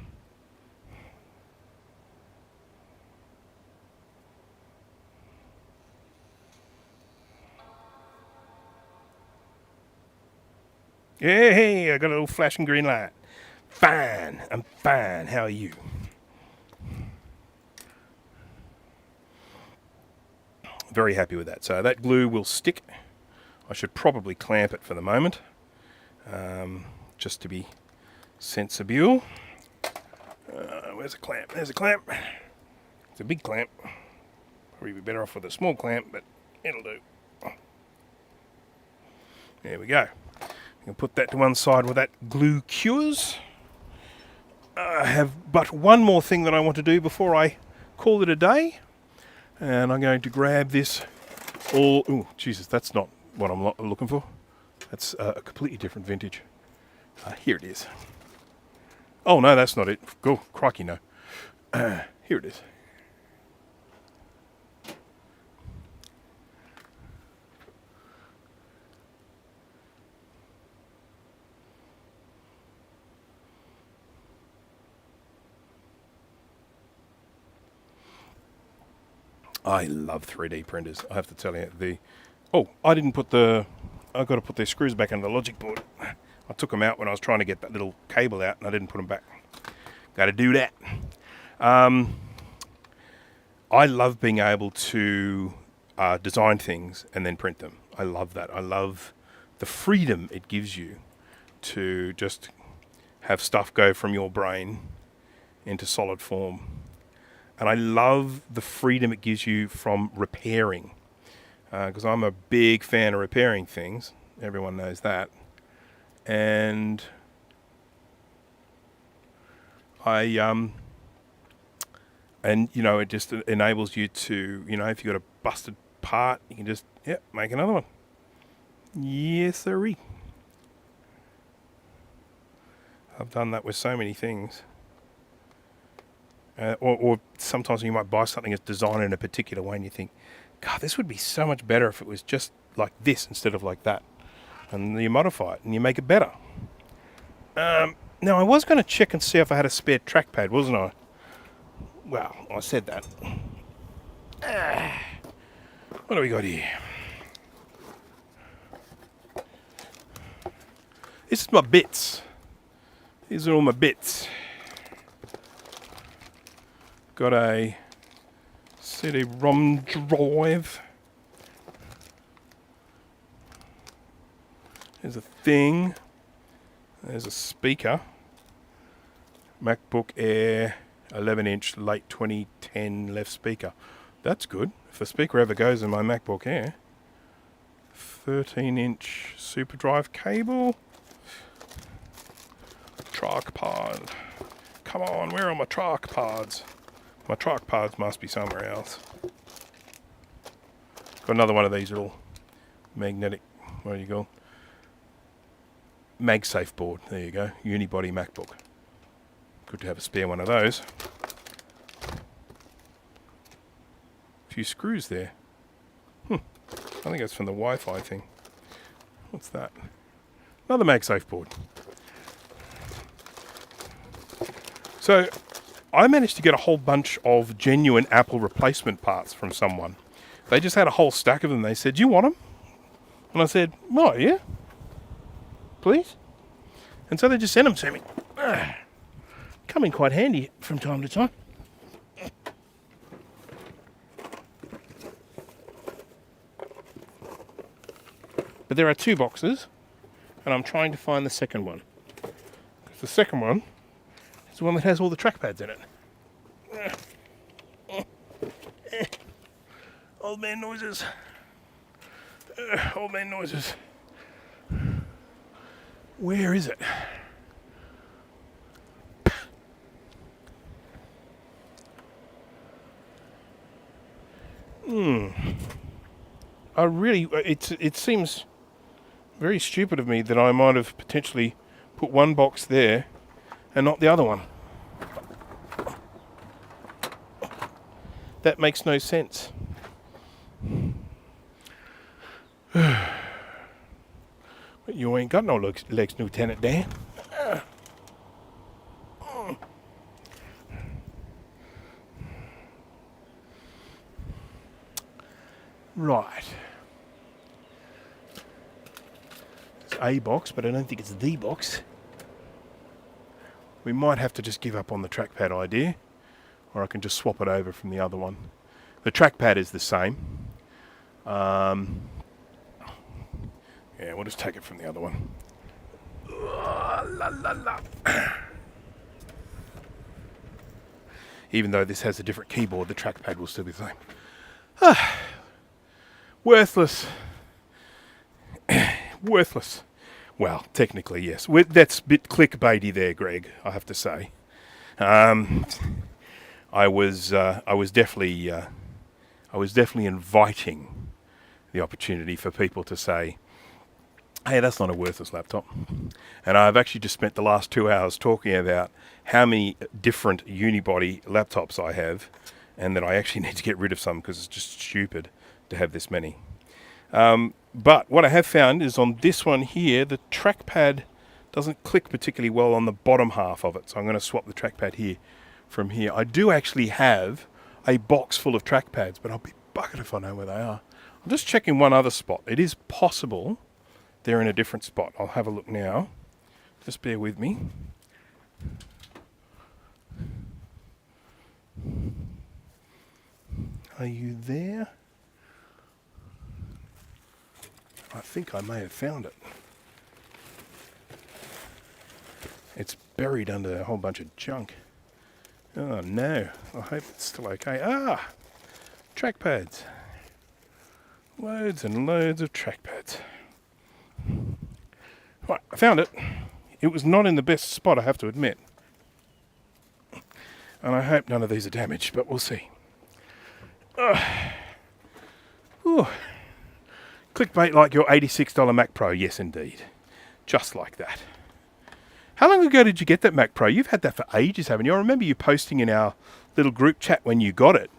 Hey, I got a little flashing green light. Fine, I'm fine. How are you? Very happy with that. So that glue will stick. I should probably clamp it for the moment, just to be sensible. Where's a clamp? There's a clamp. It's a big clamp. Probably be better off with a small clamp, but it'll do. There we go. I can put that to one side while that glue cures. I have but one more thing that I want to do before I call it a day. And I'm going to grab this all... Oh, Jesus, that's not what I'm looking for. That's a completely different vintage. Here it is. Oh, no, that's not it. Oh, crikey, no. Here it is. I love 3D printers. I have to tell you. Oh, I didn't put the... I've got to put these screws back into the logic board. I took them out when I was trying to get that little cable out, and I didn't put them back. Got to do that. I love being able to design things and then print them. I love that. I love the freedom it gives you to just have stuff go from your brain into solid form. And I love the freedom it gives you from repairing. Because I'm a big fan of repairing things. Everyone knows that. And and you know, it just enables you to, you know, if you've got a busted part, you can just, make another one. Yes, sirree. I've done that with so many things. Or sometimes you might buy something that's designed in a particular way and you think, God, this would be so much better if it was just like this instead of like that. And you modify it and you make it better. Now, I was going to check and see if I had a spare trackpad, wasn't I? Well, I said that. What do we got here? This is my bits. These are all my bits. Got a CD-ROM drive. There's a thing. There's a speaker. MacBook Air 11-inch late 2010 left speaker. That's good. If a speaker ever goes in my MacBook Air. 13-inch super drive cable. Trackpad. Come on, where are my trackpads? My trackpads must be somewhere else. Got another one of these little magnetic, what do you call? MagSafe board. There you go. Unibody MacBook. Good to have a spare one of those. A few screws there. I think that's from the Wi-Fi thing. What's that? Another MagSafe board. So, I managed to get a whole bunch of genuine Apple replacement parts from someone. They just had a whole stack of them. They said, "Do you want them?" And I said, "Oh, yeah. Please." And so they just sent them to me. Come in quite handy from time to time. But there are 2 boxes, and I'm trying to find the second one. Because the second one is the one that has all the trackpads in it. Old man noises. Old man noises. Where is it? It seems very stupid of me that I might have potentially put one box there and not the other one. That makes no sense. You ain't got no legs, Lieutenant Dan. Right. It's a box, but I don't think it's the box. We might have to just give up on the trackpad idea, or I can just swap it over from the other one. The trackpad is the same. Yeah, we'll just take it from the other one. Even though this has a different keyboard, the trackpad will still be the same. Worthless. Worthless. Well, technically, yes. That's a bit clickbaity there, Greg, I have to say. I was definitely inviting the opportunity for people to say, "Hey, that's not a worthless laptop." And I've actually just spent the last 2 hours talking about how many different unibody laptops I have, and that I actually need to get rid of some because it's just stupid to have this many. But what I have found is on this one here, the trackpad doesn't click particularly well on the bottom half of it. So I'm going to swap the trackpad here from here. I do actually have a box full of trackpads, but I'll be buggered if I know where they are. I'm just checking one other spot. It is possible they're in a different spot. I'll have a look now. Just bear with me. Are you there? I think I may have found it. It's buried under a whole bunch of junk. Oh no, I hope it's still okay. Ah! Trackpads. Loads and loads of trackpads. Right, I found it. It was not in the best spot, I have to admit. And I hope none of these are damaged, but we'll see. Ooh. Clickbait like your $86 Mac Pro. Yes, indeed. Just like that. How long ago did you get that Mac Pro? You've had that for ages, haven't you? I remember you posting in our little group chat when you got it.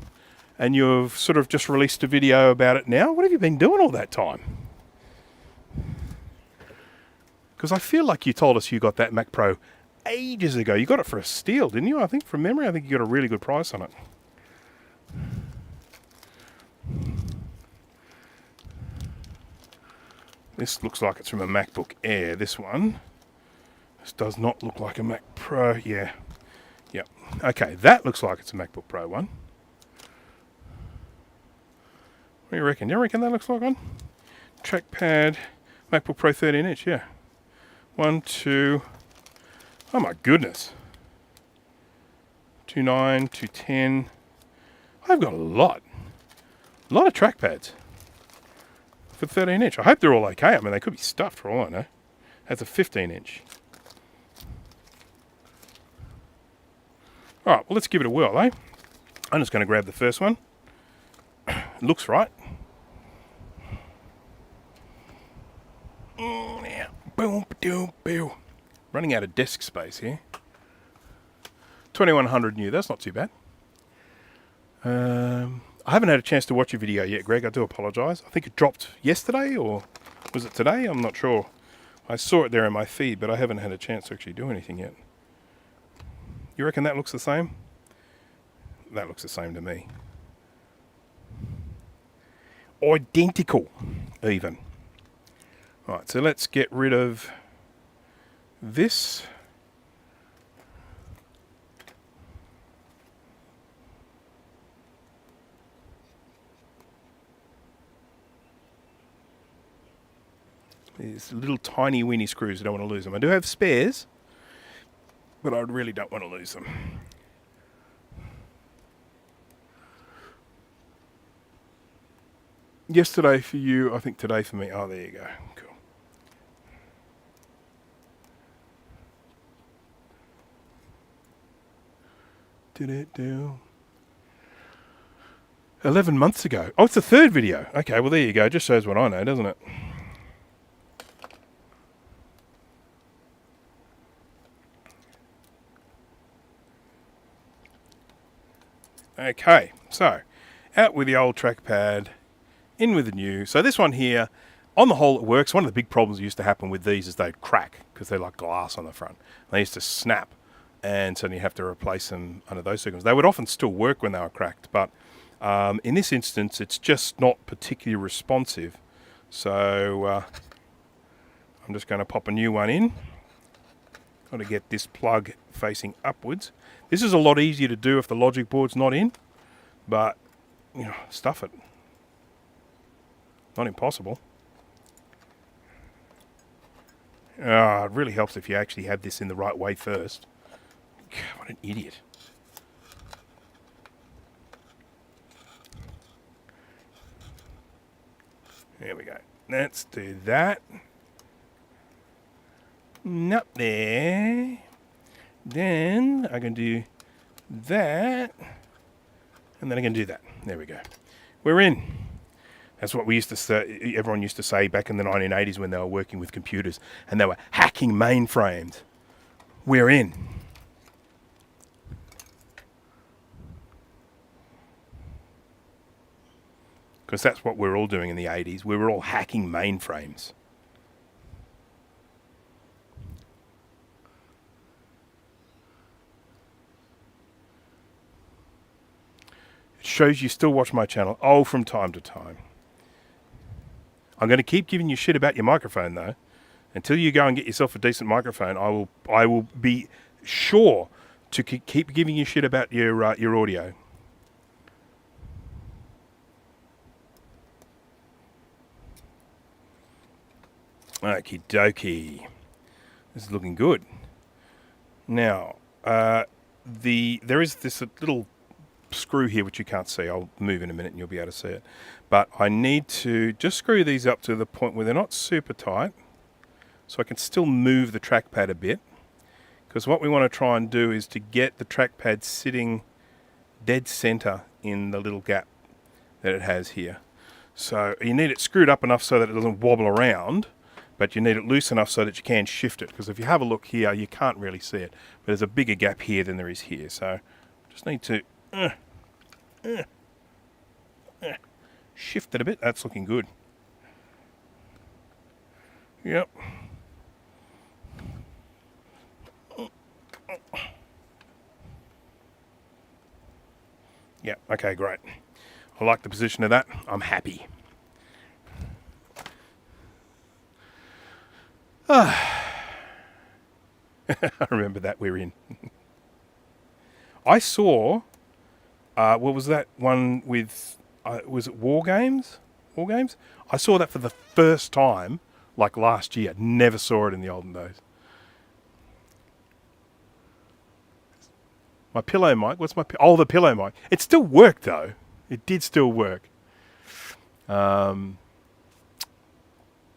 And you've sort of just released a video about it now. What have you been doing all that time? Because I feel like you told us you got that Mac Pro ages ago. You got it for a steal, didn't you? I think from memory, I think you got a really good price on it. This looks like it's from a MacBook Air, this one. This does not look like a Mac Pro. Yeah. Yep. Okay, that looks like it's a MacBook Pro one. What do you reckon? Do you reckon that looks like one? Trackpad, MacBook Pro 13-inch, yeah. 1, 2, oh my goodness. 2.9, 2.10. I've got a lot of trackpads for 13-inch. I hope they're all okay. I mean, they could be stuffed for all I know. That's a 15-inch. All right, well, let's give it a whirl, eh? I'm just going to grab the first one. Looks right. Yeah. Boom, boom, boom. Running out of desk space here. 2100 new. That's not too bad. I haven't had a chance to watch your video yet, Greg. I do apologise. I think it dropped yesterday, or was it today? I'm not sure. I saw it there in my feed, but I haven't had a chance to actually do anything yet. You reckon that looks the same? That looks the same to me. Identical, even. Right, so let's get rid of this. These little tiny weeny screws, I don't want to lose them. I do have spares, but I really don't want to lose them. Yesterday for you, I think today for me. Oh, there you go. Cool. Did it do? 11 months ago. Oh, it's the third video. Okay, well, there you go. Just shows what I know, doesn't it? Okay, so out with the old trackpad, in with the new. So this one here, on the whole, it works. One of the big problems that used to happen with these is they'd crack because they're like glass on the front. They used to snap, and so you have to replace them under those circumstances. They would often still work when they were cracked, but in this instance, it's just not particularly responsive. So I'm just going to pop a new one in. Got to get this plug facing upwards. This is a lot easier to do if the logic board's not in, but, you know, stuff it. Not impossible. It really helps if you actually have this in the right way first. God, what an idiot. There we go. Let's do that. Not there. Then I can do that. And then I can do that. There we go. We're in. That's what we used to say, everyone used to say back in the 1980s when they were working with computers and they were hacking mainframes. We're in. Because that's what we're all doing in the 80s. We were all hacking mainframes. shows you still watch my channel. Oh, from time to time. I'm going to keep giving you shit about your microphone, though. Until you go and get yourself a decent microphone, I will be sure to keep giving you shit about your audio. Okie dokie. This is looking good. Now, there is this little screw here which you can't see. I'll move in a minute and you'll be able to see it. But I need to just screw these up to the point where they're not super tight, so I can still move the trackpad a bit. Because what we want to try and do is to get the trackpad sitting dead center in the little gap that it has here. So you need it screwed up enough so that it doesn't wobble around, but you need it loose enough so that you can shift it. Because if you have a look here, you can't really see it. But there's a bigger gap here than there is here. So just need to shift it a bit. That's looking good. Yep. Yeah, okay, great. I like the position of that. I'm happy. I remember that we're in. I saw, what was that one with, was it War Games? War Games? I saw that for the first time, like last year. Never saw it in the olden days. My pillow mic, what's my, oh, the pillow mic. It still worked though. It did still work.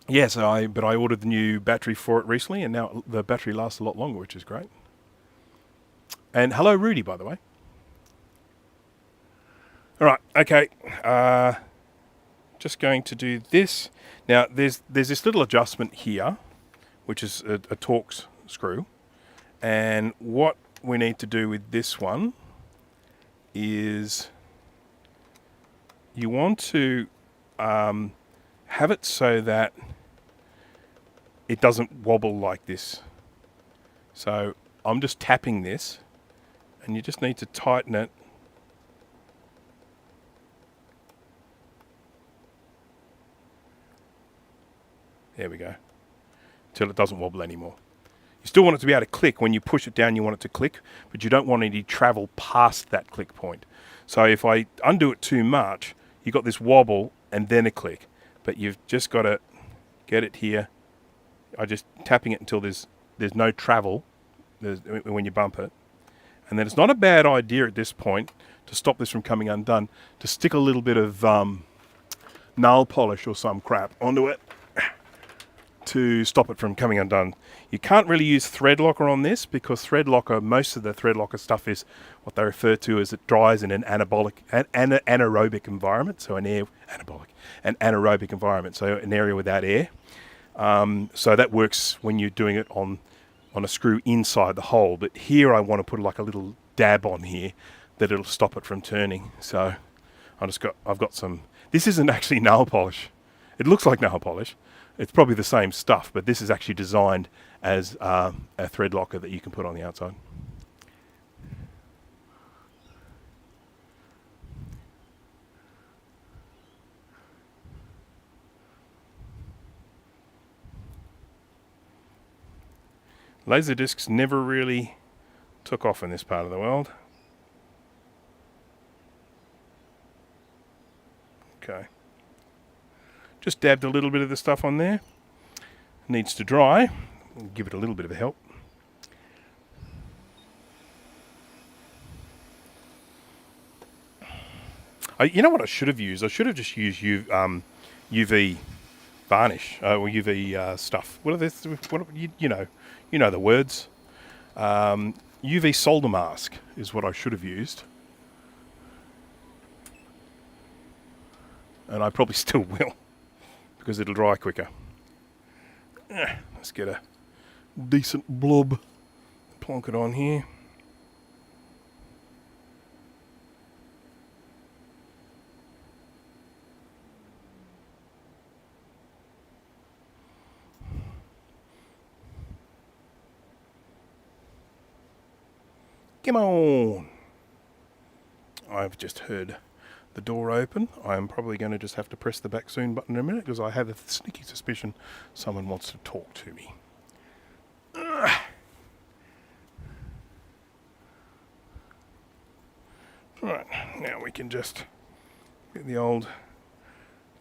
Yeah, but I ordered the new battery for it recently, and now the battery lasts a lot longer, which is great. And hello, Rudy, by the way. All right, okay. Just going to do this. Now, there's this little adjustment here, which is a Torx screw. And what we need to do with this one is you want to have it so that it doesn't wobble like this. So I'm just tapping this, and you just need to tighten it. There we go. Till it doesn't wobble anymore. You still want it to be able to click. When you push it down, you want it to click, but you don't want any travel past that click point. So if I undo it too much, you've got this wobble and then a click. But you've just got to get it here. I'm just tapping it until there's no travel when you bump it. And then it's not a bad idea at this point, to stop this from coming undone, to stick a little bit of nail polish or some crap onto it to stop it from coming undone. You can't really use thread locker on this, because thread locker, most of the thread locker stuff is what they refer to as it dries in an anaerobic environment, so an anaerobic environment, so an area without air. So that works when you're doing it on a screw inside the hole. But here I want to put like a little dab on here that it'll stop it from turning. So I've got some. This isn't actually nail polish. It looks like nail polish. It's probably the same stuff, but this is actually designed as a thread locker that you can put on the outside. Laser discs never really took off in this part of the world. Okay. Just dabbed a little bit of the stuff on there. Needs to dry. Give it a little bit of a help. You know what I should have used? I should have just used UV varnish or UV stuff. What are this? You know the words. UV solder mask is what I should have used, and I probably still will, because it'll dry quicker. Let's get a decent blob, plonk it on here. Come on. I've just heard the door open. I'm probably going to just have to press the back soon button in a minute because I have a sneaky suspicion someone wants to talk to me. Right, now we can just get the old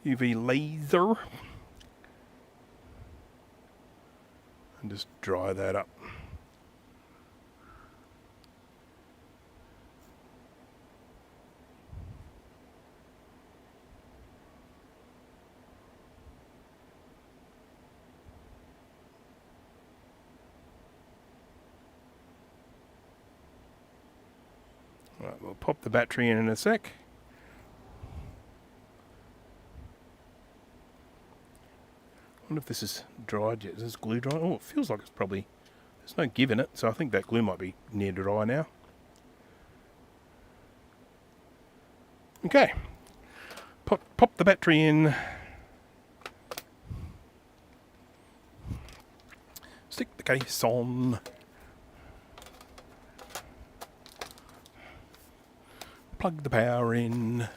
UV laser and just dry that up. Right, we'll pop the battery in a sec. I wonder if this is dried yet. Is this glue dry? Oh, it feels like it's probably... There's no give in it, so I think that glue might be near dry now. Okay. Pop the battery in. Stick the case on. Plug the power in.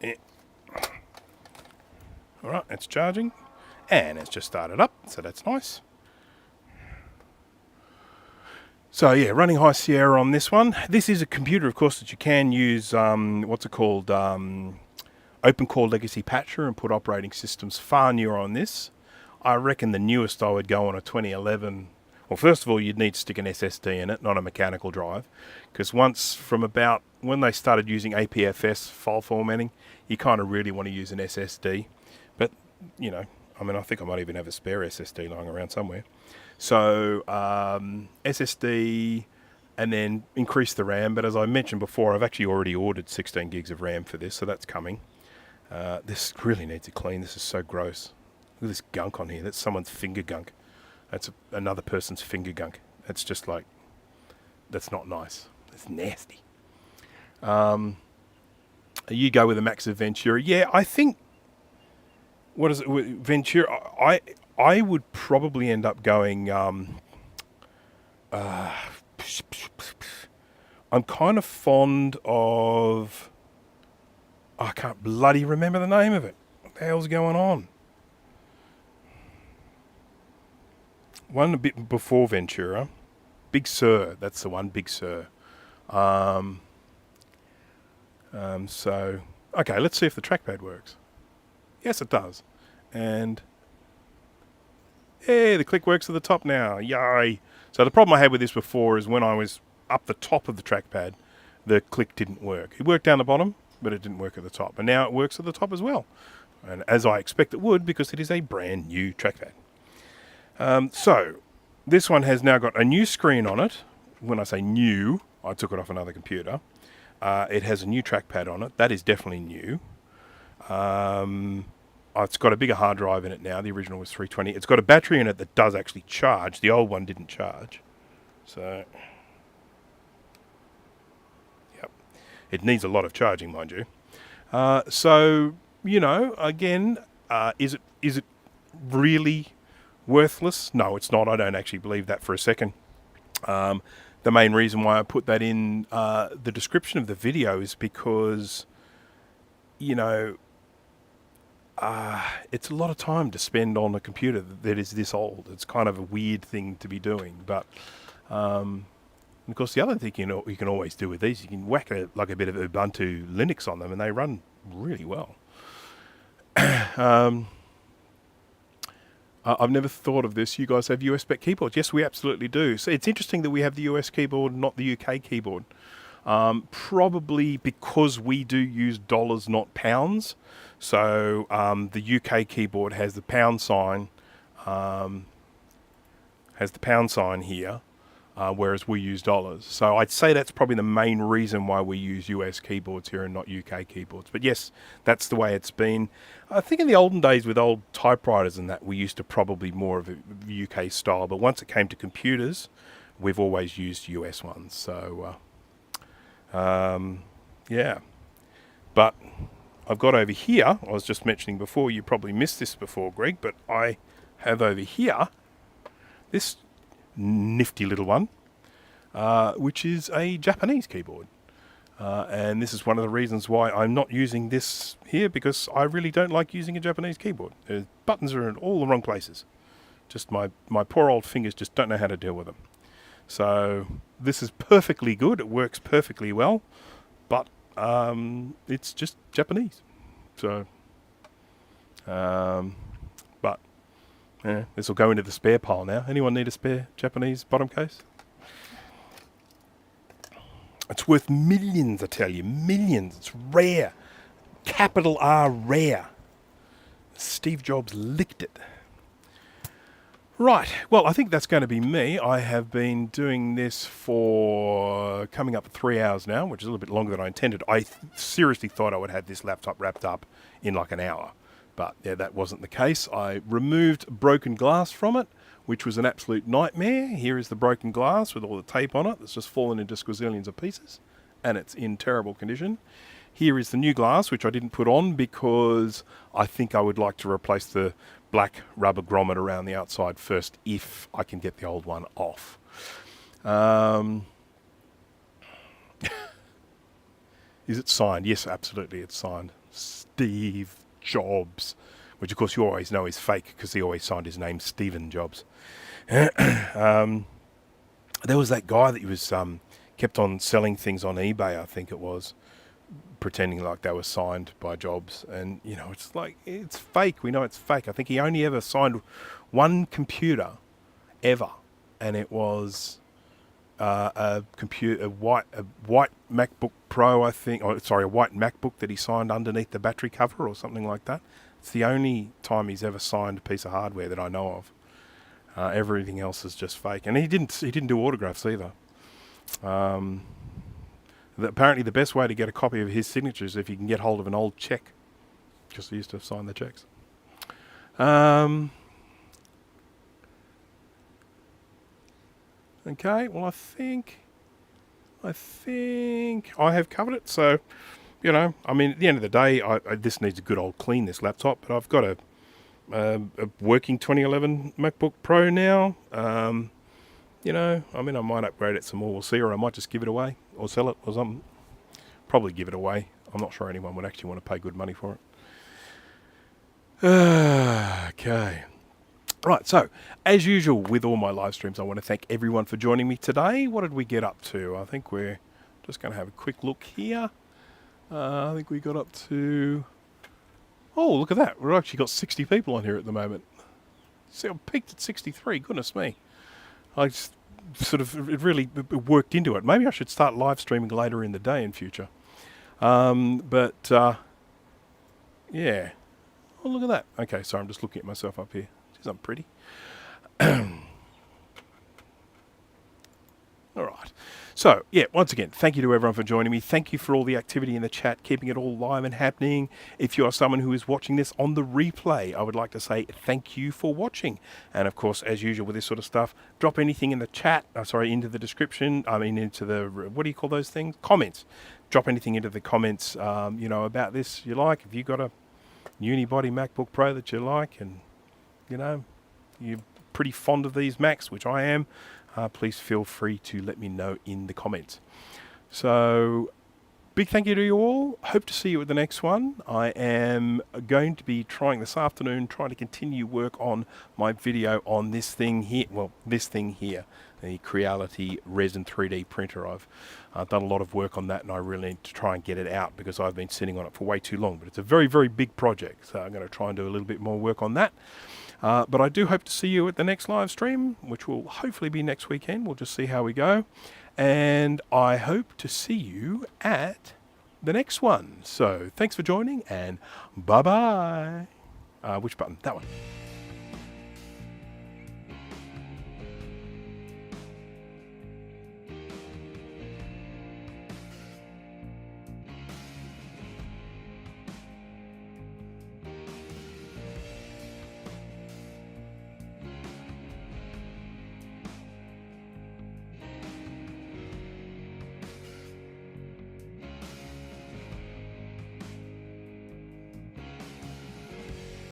Yeah. Alright, it's charging. And it's just started up, so that's nice. So yeah, running High Sierra on this one. This is a computer, of course, that you can use, what's it called, Open Core Legacy Patcher and put operating systems far newer on this. I reckon the newest I would go on a 2011. Well, first of all, you'd need to stick an SSD in it, not a mechanical drive. Because once from about when they started using APFS file formatting, you kind of really want to use an SSD. But, you know, I mean, I think I might even have a spare SSD lying around somewhere. So, SSD and then increase the RAM. But as I mentioned before, I've actually already ordered 16 gigs of RAM for this, so that's coming. This really needs a clean. This is so gross. Look at this gunk on here. That's someone's finger gunk. That's another person's finger gunk. That's just like, that's not nice. It's nasty. You go with a Max of Ventura. Yeah, I think, what is it, Ventura, I would probably end up going, I'm kind of fond of, I can't bloody remember the name of it. What the hell's going on? One a bit before Ventura. Big Sur, that's the one, Big Sur. So, okay, let's see if the trackpad works. Yes, it does. And, hey, the click works at the top now. Yay. So the problem I had with this before is when I was up the top of the trackpad, the click didn't work. It worked down the bottom, but it didn't work at the top. And now it works at the top as well. And as I expect it would, because it is a brand new trackpad. So, this one has now got a new screen on it. When I say new, I took it off another computer. It has a new trackpad on it. That is definitely new. It's got a bigger hard drive in it now. The original was 320. It's got a battery in it that does actually charge. The old one didn't charge. So, yep. It needs a lot of charging, mind you. So, you know, again, is it really worthless? No, it's not. I don't actually believe that for a second. The main reason why I put that in the description of the video is because, you know, it's a lot of time to spend on a computer that is this old. It's kind of a weird thing to be doing. But, of course, the other thing you can always do with these, you can whack like a bit of Ubuntu Linux on them and they run really well. I've never thought of this. You guys have US spec keyboards. Yes, we absolutely do. So it's interesting that we have the US keyboard, not the UK keyboard. Probably because we do use dollars, not pounds. So the UK keyboard has the pound sign, here, whereas we use dollars. So I'd say that's probably the main reason why we use US keyboards here and not UK keyboards. But yes, that's the way it's been. I think in the olden days with old typewriters and that, we used to probably more of a UK style. But once it came to computers, we've always used US ones. So, yeah. But I've got over here, I was just mentioning before, you probably missed this before, Greg, but I have over here this nifty little one, which is a Japanese keyboard. And this is one of the reasons why I'm not using this here, because I really don't like using a Japanese keyboard. The buttons are in all the wrong places. Just my poor old fingers just don't know how to deal with them. So this is perfectly good. It works perfectly well, but it's just Japanese. So, but yeah, this will go into the spare pile now. Anyone need a spare Japanese bottom case? It's worth millions, I tell you, millions. It's rare. Capital R, rare. Steve Jobs licked it. Right, well, I think that's going to be me. I have been doing this for coming up 3 hours now, which is a little bit longer than I intended. I seriously thought I would have this laptop wrapped up in like an hour, but yeah, that wasn't the case. I removed broken glass from it, which was an absolute nightmare. Here is the broken glass with all the tape on it. It's just fallen into squazillions of pieces, and it's in terrible condition. Here is the new glass, which I didn't put on because I think I would like to replace the black rubber grommet around the outside first if I can get the old one off. Is it signed? Yes, absolutely, it's signed. Steve Jobs, which of course you always know is fake because he always signed his name Stephen Jobs. There was that guy that he was kept on selling things on eBay, I think it was, pretending like they were signed by Jobs, and you know, it's like, it's fake. We know it's fake. I think he only ever signed one computer ever, and it was a white MacBook Pro, I think, or sorry, a white MacBook that he signed underneath the battery cover or something like that. It's the only time he's ever signed a piece of hardware that I know of. Everything else is just fake, and he didn't do autographs either. Apparently the best way to get a copy of his signature is if you can get hold of an old check, because he used to sign the checks. Okay, well, I think I have covered it. So, you know, I mean, at the end of the day, this needs a good old clean, this laptop, but I've got a working 2011 MacBook Pro now. You know, I mean, I might upgrade it some more, we'll see, or I might just give it away or sell it or something. Probably give it away. I'm not sure anyone would actually want to pay good money for it. Okay. Right, so, as usual with all my live streams, I want to thank everyone for joining me today. What did we get up to? I think we're just going to have a quick look here. I think we got up to... Oh, look at that. We've actually got 60 people on here at the moment. See, I peaked at 63. Goodness me. I just sort of, it really worked into it. Maybe I should start live streaming later in the day in future. Yeah. Oh, look at that. Okay, sorry, I'm just looking at myself up here. Jeez, I'm pretty. All right. So, yeah, once again, thank you to everyone for joining me. Thank you for all the activity in the chat, keeping it all live and happening. If you are someone who is watching this on the replay, I would like to say thank you for watching. And, of course, as usual with this sort of stuff, drop anything in the chat, into the description, into the, what do you call those things? Comments. Drop anything into the comments, about this you like. If you've got a unibody MacBook Pro that you like and, you're pretty fond of these Macs, which I am, please feel free to let me know in the comments. So, big thank you to you all. Hope to see you at the next one. I am going to be trying this afternoon, trying to continue work on my video on this thing here. Well, this thing here, the Creality Resin 3D printer. I've done a lot of work on that, and I really need to try and get it out because I've been sitting on it for way too long. But it's a very, very big project, so I'm going to try and do a little bit more work on that. But I do hope to see you at the next live stream, which will hopefully be next weekend. We'll just see how we go. And I hope to see you at the next one. So thanks for joining, and bye-bye. Which button? That one.